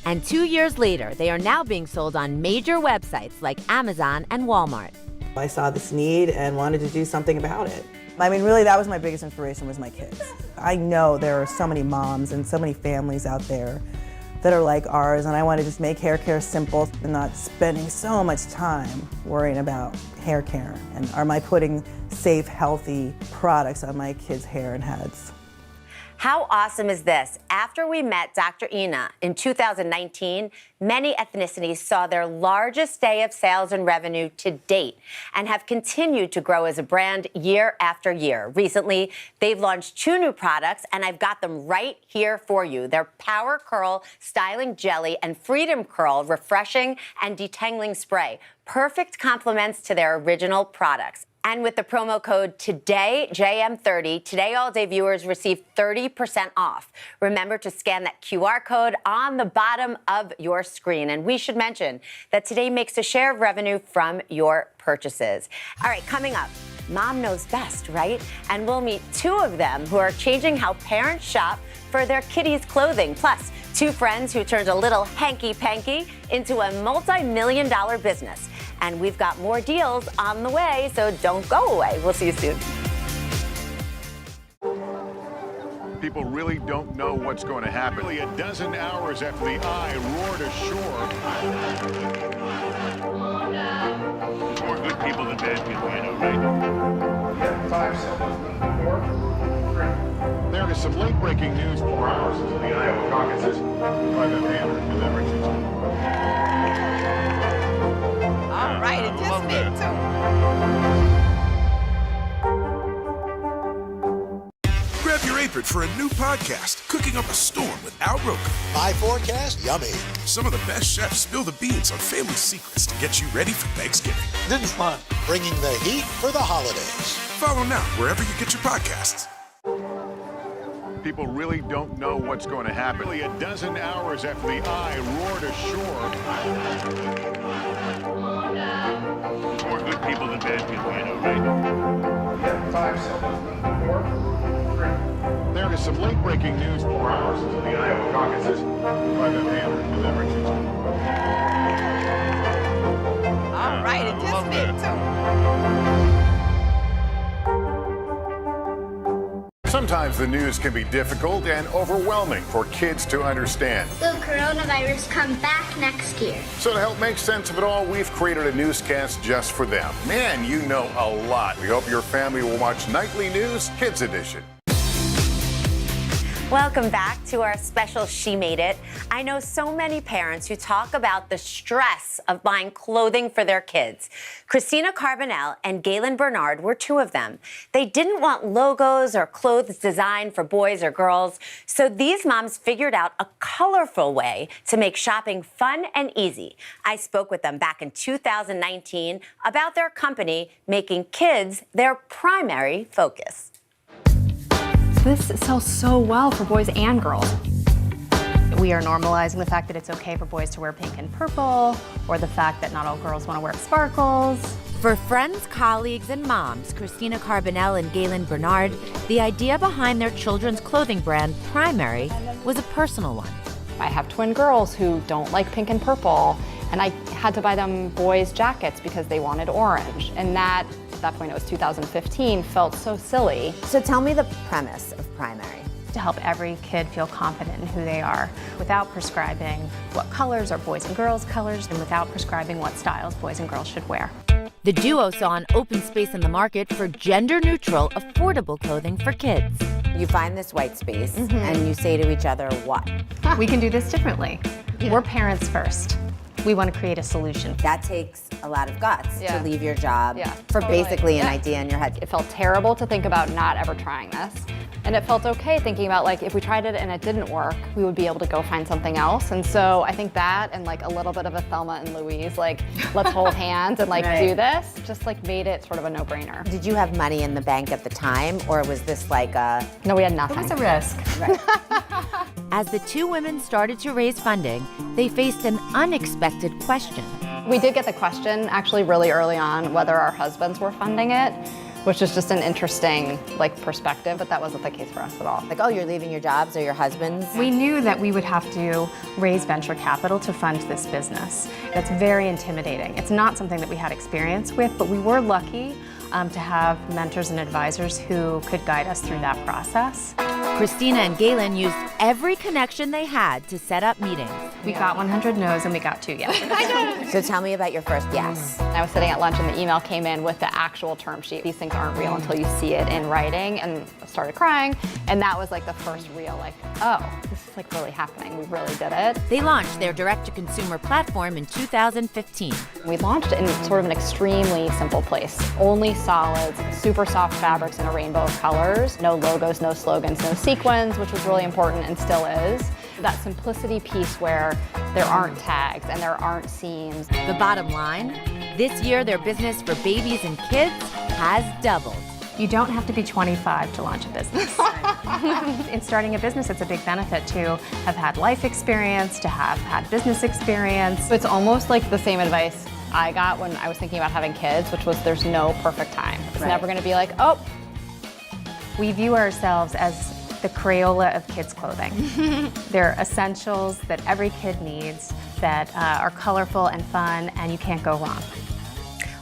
And 2 years later, they are now being sold on major websites like Amazon and Walmart. I saw this need and wanted to do something about it. I mean, really, that was my biggest inspiration, was my kids. I know there are so many moms and so many families out there that are like ours, and I want to just make hair care simple and not spending so much time worrying about hair care. And am I putting safe, healthy products on my kids' hair and heads? How awesome is this? After we met Dr. Ina in 2019, Many Ethnicities saw their largest day of sales and revenue to date and have continued to grow as a brand year after year. Recently, they've launched 2 new products, and I've got them right here for you. Their Power Curl Styling Jelly and Freedom Curl Refreshing and Detangling Spray. Perfect complements to their original products. And with the promo code TODAYJM30, Today All Day viewers receive 30% off. Remember to scan that QR code on the bottom of your screen. And we should mention that Today makes a share of revenue from your purchases. All right, coming up, Mom Knows Best, right? And we'll meet 2 of them who are changing how parents shop for their kiddies' clothing. Plus, 2 friends who turned a little hanky-panky into a multi-million-dollar business. And we've got more deals on the way, so don't go away. We'll see you soon. People really don't know what's going to happen. Nearly a dozen hours after the eye roared ashore. More good people than bad people, I know, right? 5 seconds. 4, 3. There is some late-breaking news 4 hours into the Iowa caucuses by the banner deliberations. All right, it just me too. Grab your apron for a new podcast, Cooking Up a Storm with Al Roker. My forecast, yummy. Some of the best chefs spill the beans on family secrets to get you ready for Thanksgiving. This is fun. Bringing the heat for the holidays. Follow now wherever you get your podcasts. People really don't know what's going to happen. Nearly a dozen hours after the eye roared ashore. More good people than bad people, I know, right? 5 seconds. 4, 3. There is some late-breaking news 4 hours into the Iowa caucuses by the banner deliberations. All right, it just me too. Sometimes the news can be difficult and overwhelming for kids to understand. Will coronavirus come back next year? So to help make sense of it all, we've created a newscast just for them. Man, you know a lot. We hope your family will watch Nightly News Kids Edition. Welcome back to our special She Made It. I know so many parents who talk about the stress of buying clothing for their kids. Christina Carbonell and Galen Bernard were two of them. They didn't want logos or clothes designed for boys or girls, so these moms figured out a colorful way to make shopping fun and easy. I spoke with them back in 2019 about their company making kids their primary focus. This sells so well for boys and girls. We are normalizing the fact that it's okay for boys to wear pink and purple, or the fact that not all girls want to wear sparkles. For friends, colleagues, and moms, Christina Carbonell and Galen Bernard, the idea behind their children's clothing brand, Primary, was a personal one. I have twin girls who don't like pink and purple, and I had to buy them boys' jackets because they wanted orange. And that, at that point it was 2015, felt so silly. So tell me the premise of Primary. To help every kid feel confident in who they are without prescribing what colors are boys and girls colors, and without prescribing what styles boys and girls should wear. The duo saw an open space in the market for gender-neutral, affordable clothing for kids. You find this white space and you say to each other, what? We can do this differently. We're parents first. We want to create a solution. That takes a lot of guts to leave your job for totally. basically an idea in your head. It felt terrible to think about not ever trying this. And it felt okay thinking about, like, if we tried it and it didn't work, we would be able to go find something else. And so I think that, and like a little bit of a Thelma and Louise, like, let's hold hands and like do this, just like made it sort of a no-brainer. Did you have money in the bank at the time, or was this like a... No, we had nothing. It was a risk. Right. As the two women started to raise funding, they faced an unexpected question. We did get the question actually really early on whether our husbands were funding it, which is just an interesting like perspective, but that wasn't the case for us at all. Like, oh, you're leaving your jobs or your husbands? We knew that we would have to raise venture capital to fund this business. That's very intimidating. It's not something that we had experience with, but we were lucky to have mentors and advisors who could guide us through that process. Christina and Galen used every connection they had to set up meetings. We got 100 no's and we got 2 yes. So tell me about your first yes. I was sitting at lunch and the email came in with the actual term sheet. These things aren't real until you see it in writing, and I started crying. And that was like the first real, like, oh, this is like really happening. We really did it. They launched their direct-to-consumer platform in 2015. We launched it in sort of an extremely simple place. Only solids, super soft fabrics in a rainbow of colors, no logos, no slogans, no sequins, which was really important and still is. That simplicity piece where there aren't tags and there aren't seams. The bottom line, this year their business for babies and kids has doubled. You don't have to be 25 to launch a business. In starting a business, it's a big benefit to have had life experience, to have had business experience. It's almost like the same advice I got when I was thinking about having kids, which was there's no perfect time. It's never gonna be like, oh. We view ourselves as the Crayola of kids' clothing. They're essentials that every kid needs that are colorful and fun, and you can't go wrong.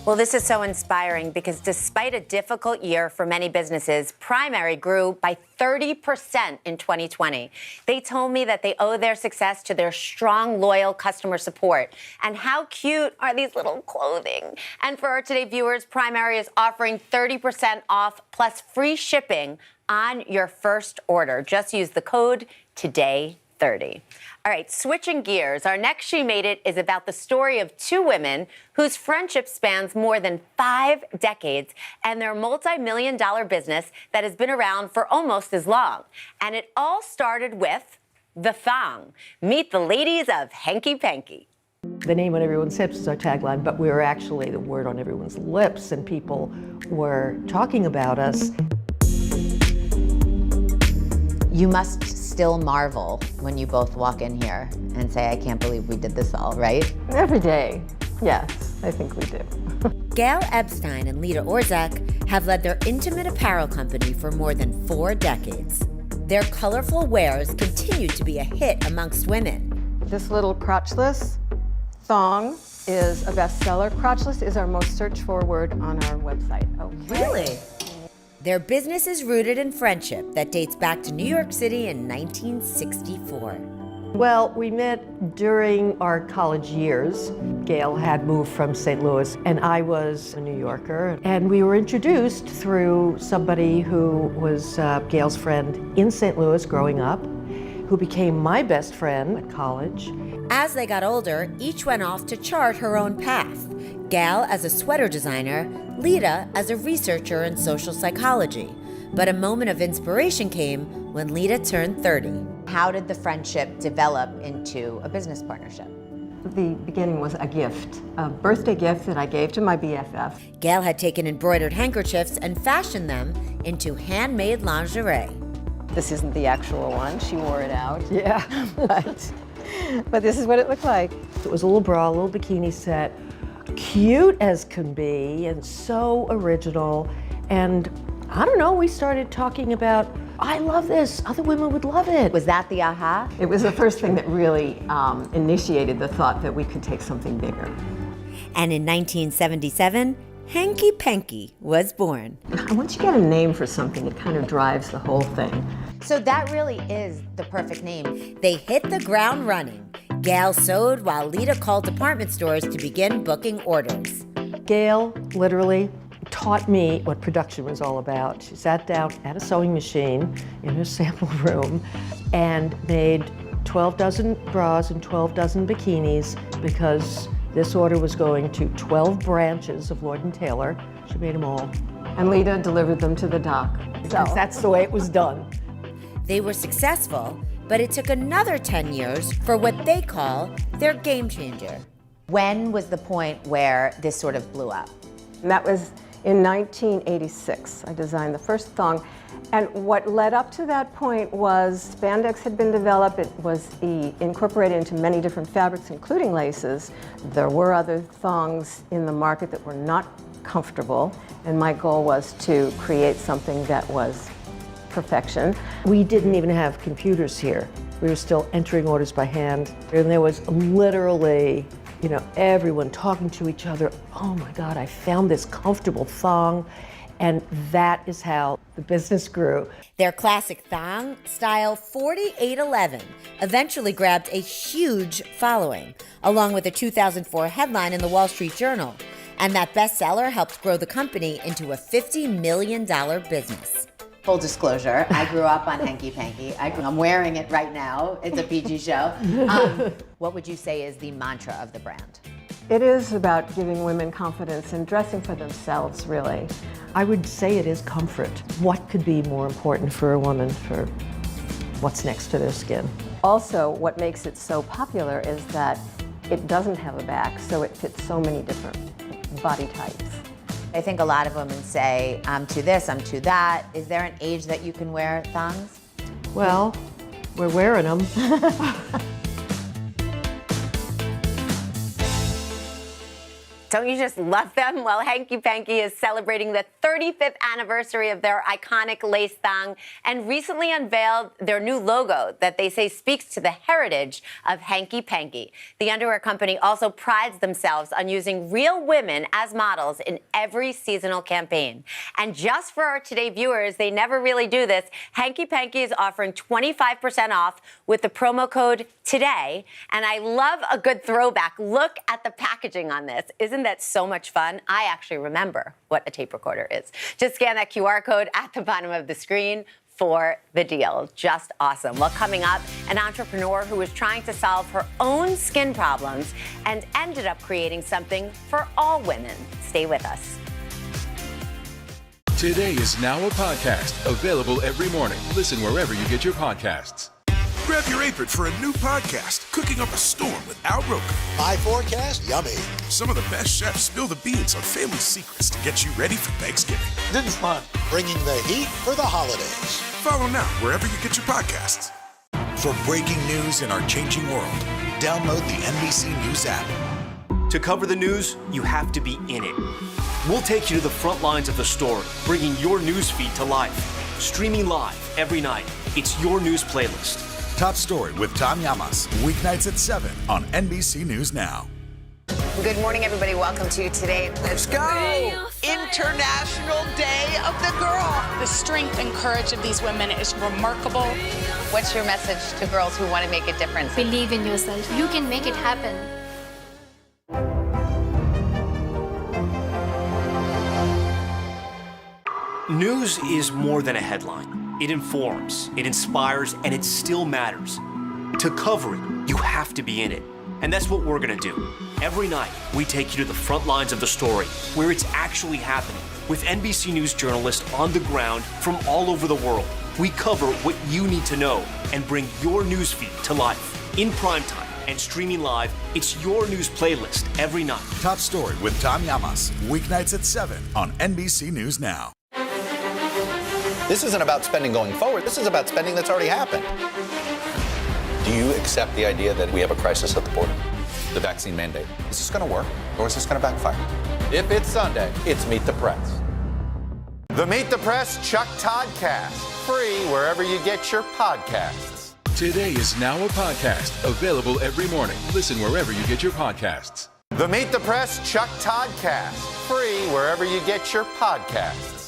Well, this is so inspiring because despite a difficult year for many businesses, Primary grew by 30% in 2020. They told me that they owe their success to their strong, loyal customer support. And how cute are these little clothing? And for our Today viewers, Primary is offering 30% off plus free shipping on your first order. Just use the code TODAY30. All right, switching gears, our next She Made It is about the story of two women whose friendship spans more than 5 decades and their multi-million-dollar business that has been around for almost as long. And it all started with the thong. Meet the ladies of Hanky Panky. The name on everyone's hips is our tagline, but we were actually the word on everyone's lips, and people were talking about us. You must still marvel when you both walk in here and say, I can't believe we did this all, right? Every day, yes, I think we do. Gail Epstein and Lita Orzak have led their intimate apparel company for more than 4 decades. Their colorful wares continue to be a hit amongst women. This little crotchless thong is a bestseller. Crotchless is our most searched for word on our website. Okay. Really? Their business is rooted in friendship that dates back to New York City in 1964. Well, we met during our college years. Gail had moved from St. Louis, and I was a New Yorker. And we were introduced through somebody who was Gail's friend in St. Louis growing up, who became my best friend at college. As they got older, each went off to chart her own path. Gail as a sweater designer, Lita as a researcher in social psychology. But a moment of inspiration came when Lita turned 30. How did the friendship develop into a business partnership? The beginning was a gift, a birthday gift that I gave to my BFF. Gail had taken embroidered handkerchiefs and fashioned them into handmade lingerie. This isn't the actual one. She wore it out. Yeah. But this is what it looked like. It was a little bra, a little bikini set, cute as can be, and so original. And I don't know, we started talking about, I love this, other women would love it. Was that the aha? It was the first thing that really initiated the thought that we could take something bigger. And in 1977, Hanky Panky was born. Once you get a name for something, it kind of drives the whole thing. So that really is the perfect name. They hit the ground running. Gail sewed while Lita called department stores to begin booking orders. Gail literally taught me what production was all about. She sat down at a sewing machine in her sample room and made 12 dozen bras and 12 dozen bikinis because this order was going to 12 branches of Lord & Taylor. She made them all. And Lita delivered them to the dock. So that's the way it was done. They were successful, but it took another 10 years for what they call their game changer. When was the point where this sort of blew up? And that was in 1986. I designed the first thong. And what led up to that point was spandex had been developed. It was incorporated into many different fabrics, including laces. There were other thongs in the market that were not comfortable, and my goal was to create something that was perfection. We didn't even have computers here. We were still entering orders by hand, and there was literally, everyone talking to each other. Oh my God, I found this comfortable thong. And that is how the business grew. Their classic thong, style 4811, eventually grabbed a huge following, along with a 2004 headline in the Wall Street Journal. And that bestseller helped grow the company into a $50 million business. Full disclosure, I grew up on Hanky Panky. I'm wearing it right now. It's a PG show. What would you say is the mantra of the brand? It is about giving women confidence and dressing for themselves, really. I would say it is comfort. What could be more important for a woman for what's next to their skin? Also, what makes it so popular is that it doesn't have a back, so it fits so many different body types. I think a lot of women say, I'm to this, I'm to that. Is there an age that you can wear thongs? Well, we're wearing them. Don't you just love them? Well, Hanky Panky is celebrating the 35th anniversary of their iconic lace thong and recently unveiled their new logo that they say speaks to the heritage of Hanky Panky. The underwear company also prides themselves on using real women as models in every seasonal campaign. And just for our Today viewers, they never really do this, Hanky Panky is offering 25% off with the promo code TODAY. And I love a good throwback. Look at the packaging on this. Isn't that so much fun? I actually remember what a tape recorder is. Just scan that QR code at the bottom of the screen for the deal. Just awesome. Well, coming up, an entrepreneur who was trying to solve her own skin problems and ended up creating something for all women. Stay with us. Today is now a podcast, available every morning. Listen wherever you get your podcasts. Grab your apron for a new podcast, Cooking Up a Storm with Al Roker. My forecast, yummy. Some of the best chefs spill the beans on family secrets to get you ready for Thanksgiving. This is fun. Bringing the heat for the holidays. Follow now wherever you get your podcasts. For breaking news in our changing world, download the NBC News app. To cover the news, you have to be in it. We'll take you to the front lines of the story, bringing your news feed to life. Streaming live every night. It's your news playlist. Top Story with Pajamas, weeknights at 7 on NBC News Now. Good morning, everybody. Welcome to Today. Let's go! International Day of the Girl. The strength and courage of these women is remarkable. What's your message to girls who want to make a difference? Believe in yourself. You can make it happen. News is more than a headline. It informs, it inspires, and it still matters. To cover it, you have to be in it. And that's what we're gonna do. Every night, we take you to the front lines of the story, where it's actually happening, with NBC News journalists on the ground from all over the world. We cover what you need to know and bring your newsfeed to life. In primetime and streaming live, it's your news playlist every night. Top Story with Tom Llamas, weeknights at 7 on NBC News Now. This isn't about spending going forward. This is about spending that's already happened. Do you accept the idea that we have a crisis at the border? The vaccine mandate. Is this going to work, or is this going to backfire? If it's Sunday, it's Meet the Press. The Meet the Press Chuck Todd Cast. Free wherever you get your podcasts. Today is now a podcast, available every morning. Listen wherever you get your podcasts. The Meet the Press Chuck Todd Cast. Free wherever you get your podcasts.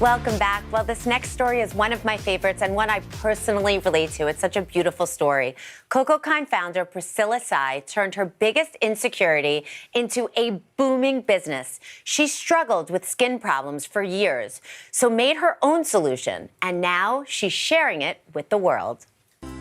Welcome back. Well, this next story is one of my favorites and one I personally relate to. It's such a beautiful story. Coco Kind founder Priscilla Tsai turned her biggest insecurity into a booming business. She struggled with skin problems for years, so made her own solution, and now she's sharing it with the world.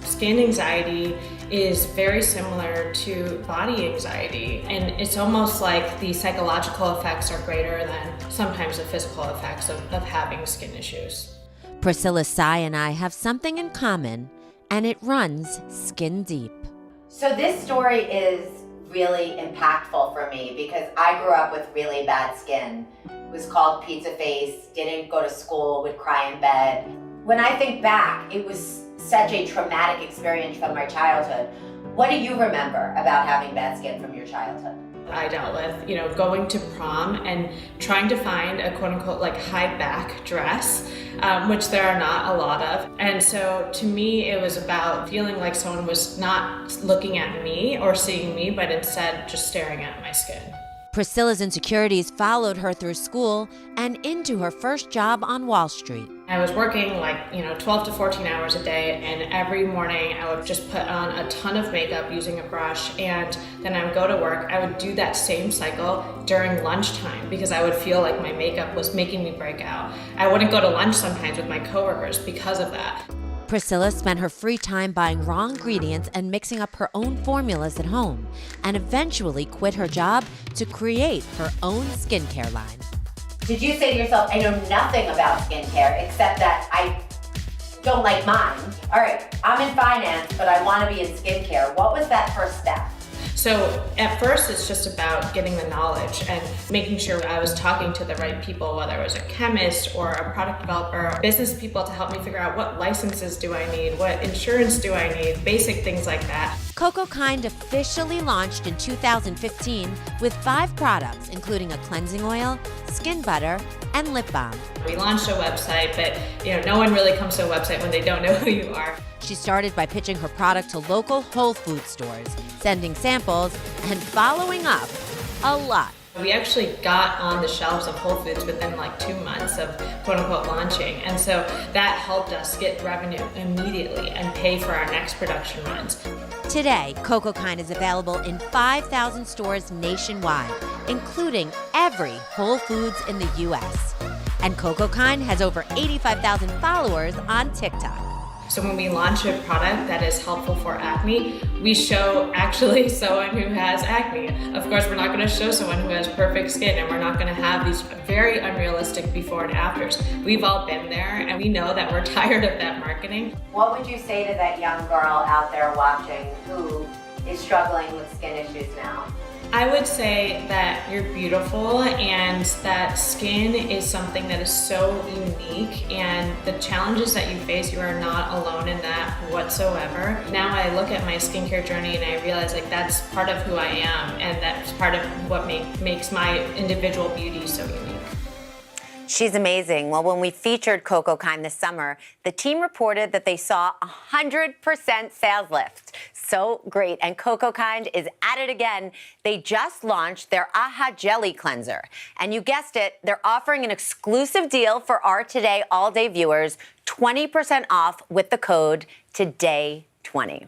Skin anxiety is very similar to body anxiety, and it's almost like the psychological effects are greater than sometimes the physical effects of having skin issues. Priscilla Tsai and I have something in common, and it runs skin deep. So this story is really impactful for me because I grew up with really bad skin. It was called pizza face, didn't go to school, would cry in bed. When I think back, it was such a traumatic experience from my childhood. What do you remember about having bad skin from your childhood? I dealt with, going to prom and trying to find a quote unquote like high back dress, which there are not a lot of. And so to me, it was about feeling like someone was not looking at me or seeing me, but instead just staring at my skin. Priscilla's insecurities followed her through school and into her first job on Wall Street. I was working 12 to 14 hours a day, and every morning I would just put on a ton of makeup using a brush, and then I would go to work. I would do that same cycle during lunchtime because I would feel like my makeup was making me break out. I wouldn't go to lunch sometimes with my coworkers because of that. Priscilla spent her free time buying raw ingredients and mixing up her own formulas at home, and eventually quit her job to create her own skincare line. Did you say to yourself, I know nothing about skincare except that I don't like mine? All right, I'm in finance, but I want to be in skincare. What was that first step? So at first it's just about getting the knowledge and making sure I was talking to the right people, whether it was a chemist or a product developer, or business people to help me figure out what licenses do I need, what insurance do I need, basic things like that. Coco Kind officially launched in 2015 with 5 products, including a cleansing oil, skin butter, and lip balm. We launched a website, but no one really comes to a website when they don't know who you are. She started by pitching her product to local Whole Food stores, sending samples, and following up a lot. We actually got on the shelves of Whole Foods within like 2 months of quote unquote launching. And so that helped us get revenue immediately and pay for our next production runs. Today, Coco Kind is available in 5,000 stores nationwide, including every Whole Foods in the U.S. And Coco Kind has over 85,000 followers on TikTok. So when we launch a product that is helpful for acne, we show actually someone who has acne. Of course, we're not going to show someone who has perfect skin, and we're not going to have these very unrealistic before and afters. We've all been there, and we know that we're tired of that marketing. What would you say to that young girl out there watching who is struggling with skin issues now? I would say that you're beautiful and that skin is something that is so unique, and the challenges that you face, you are not alone in that whatsoever. Now I look at my skincare journey and I realize like that's part of who I am, and that's part of what makes my individual beauty so unique. She's amazing. Well, when we featured Coco Kind this summer, the team reported that they saw 100% sales lift. So great. And Coco Kind is at it again. They just launched their Aha Jelly Cleanser. And you guessed it, they're offering an exclusive deal for our Today All Day viewers, 20% off with the code TODAY20.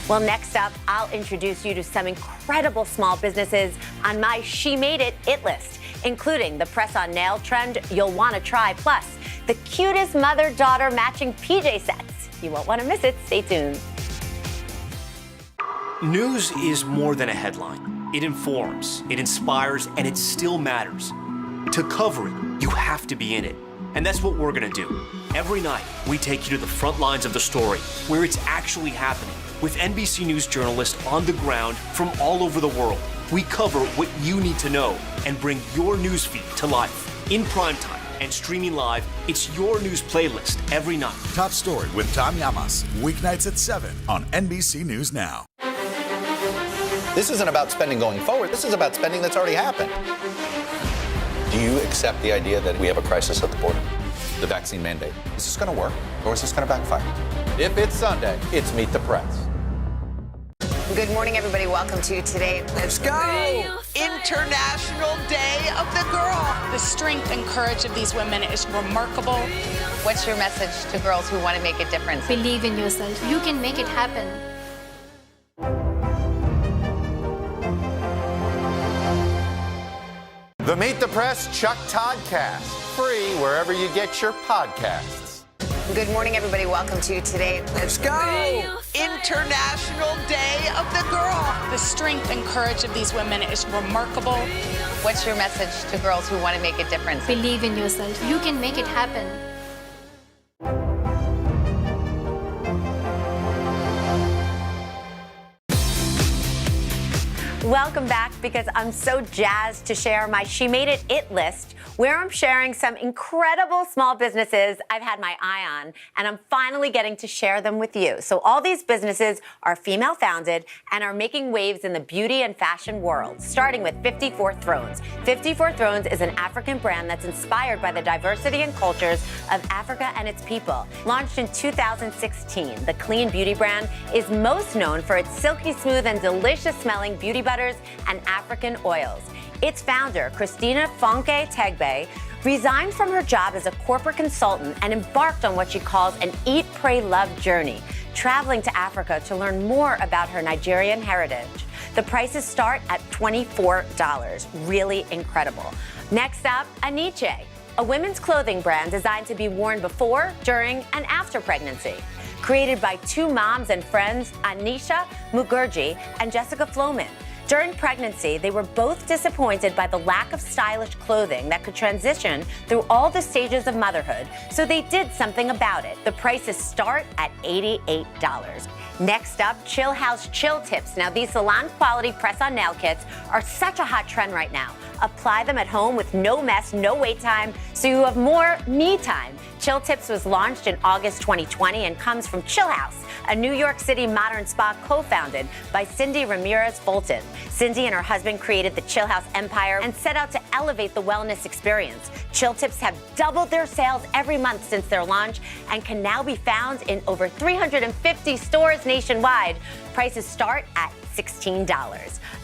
Well, next up, I'll introduce you to some incredible small businesses on my She Made It list, including the press-on nail trend you'll want to try, plus the cutest mother-daughter matching PJ sets. You won't want to miss it. Stay tuned. News is more than a headline. It informs, it inspires, and it still matters. To cover it, you have to be in it. And that's what we're gonna do. Every night, we take you to the front lines of the story, where it's actually happening, with NBC News journalists on the ground from all over the world. We cover what you need to know and bring your newsfeed to life. In primetime and streaming live, it's your news playlist every night. Top Story with Pajamas, weeknights at 7 on NBC News Now. This isn't about spending going forward. This is about spending that's already happened. Do you accept the idea that we have a crisis at the border? The vaccine mandate. Is this going to work, or is this going to backfire? If it's Sunday, it's Meet the Press. Good morning, everybody. Welcome to Today. Let's go! International Day of the Girl. The strength and courage of these women is remarkable. What's your message to girls who want to make a difference? Believe in yourself. You can make it happen. The Meet the Press Chuck Todd Cast. Free wherever you get your podcasts. Good morning, everybody. Welcome to Today. Let's go! International Day of the Girl. The strength and courage of these women is remarkable. What's your message to girls who want to make a difference? Believe in yourself. You can make it happen. Welcome back, because I'm so jazzed to share my She Made It list, where I'm sharing some incredible small businesses I've had my eye on, and I'm finally getting to share them with you. So all these businesses are female founded and are making waves in the beauty and fashion world, starting with 54 Thrones. 54 Thrones is an African brand that's inspired by the diversity and cultures of Africa and its people. Launched in 2016, the clean beauty brand is most known for its silky smooth and delicious smelling beauty butters and African oils. Its founder, Christina Fonke Tegbe, resigned from her job as a corporate consultant and embarked on what she calls an Eat, Pray, Love journey, traveling to Africa to learn more about her Nigerian heritage. The prices start at $24. Really incredible. Next up, Aniche, a women's clothing brand designed to be worn before, during, and after pregnancy. Created by two moms and friends, Anisha Mukherjee and Jessica Floman. During pregnancy, they were both disappointed by the lack of stylish clothing that could transition through all the stages of motherhood, so they did something about it. The prices start at $88. Next up, Chill House Chill Tips. Now, these salon-quality press-on nail kits are such a hot trend right now. Apply them at home with no mess, no wait time, so you have more me time. Chill Tips was launched in August 2020 and comes from Chill House, a New York City modern spa co-founded by Cindy Ramirez Fulton. Cindy and her husband created the Chill House empire and set out to elevate the wellness experience. Chill Tips have doubled their sales every month since their launch and can now be found in over 350 stores nationwide. Prices start at $16.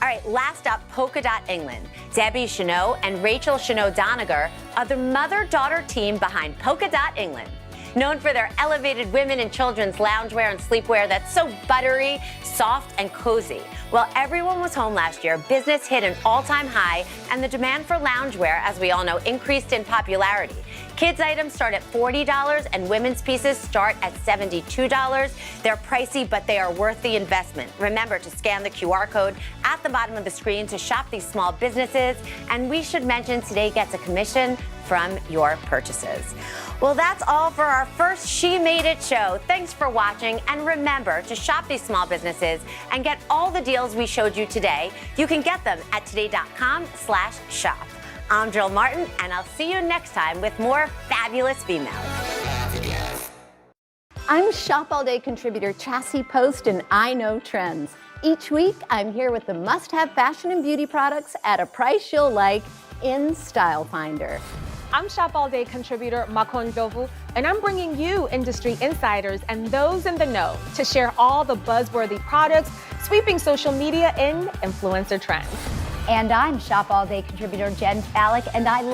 All right, last up, Polka Dot England. Debbie Chanot and Rachel Chanot-Doniger are the mother-daughter team behind Polka Dot England. Known for their elevated women and children's loungewear and sleepwear that's so buttery, soft, and cozy. While everyone was home last year, business hit an all-time high, and the demand for loungewear, as we all know, increased in popularity. Kids items start at $40 and women's pieces start at $72. They're pricey, but they are worth the investment. Remember to scan the QR code at the bottom of the screen to shop these small businesses. And we should mention today gets a commission from your purchases. Well, that's all for our first She Made It show. Thanks for watching, and remember to shop these small businesses and get all the deals we showed you today. You can get them at today.com/shop. I'm Jill Martin, and I'll see you next time with more fabulous females. I'm Shop All Day contributor Chassie Post, and I know trends. Each week, I'm here with the must-have fashion and beauty products at a price you'll like in Style Finder. I'm Shop All Day contributor Macaron Dovu, and I'm bringing you industry insiders and those in the know to share all the buzzworthy products sweeping social media in influencer trends. And I'm Shop All Day contributor Jen Fallick, and I love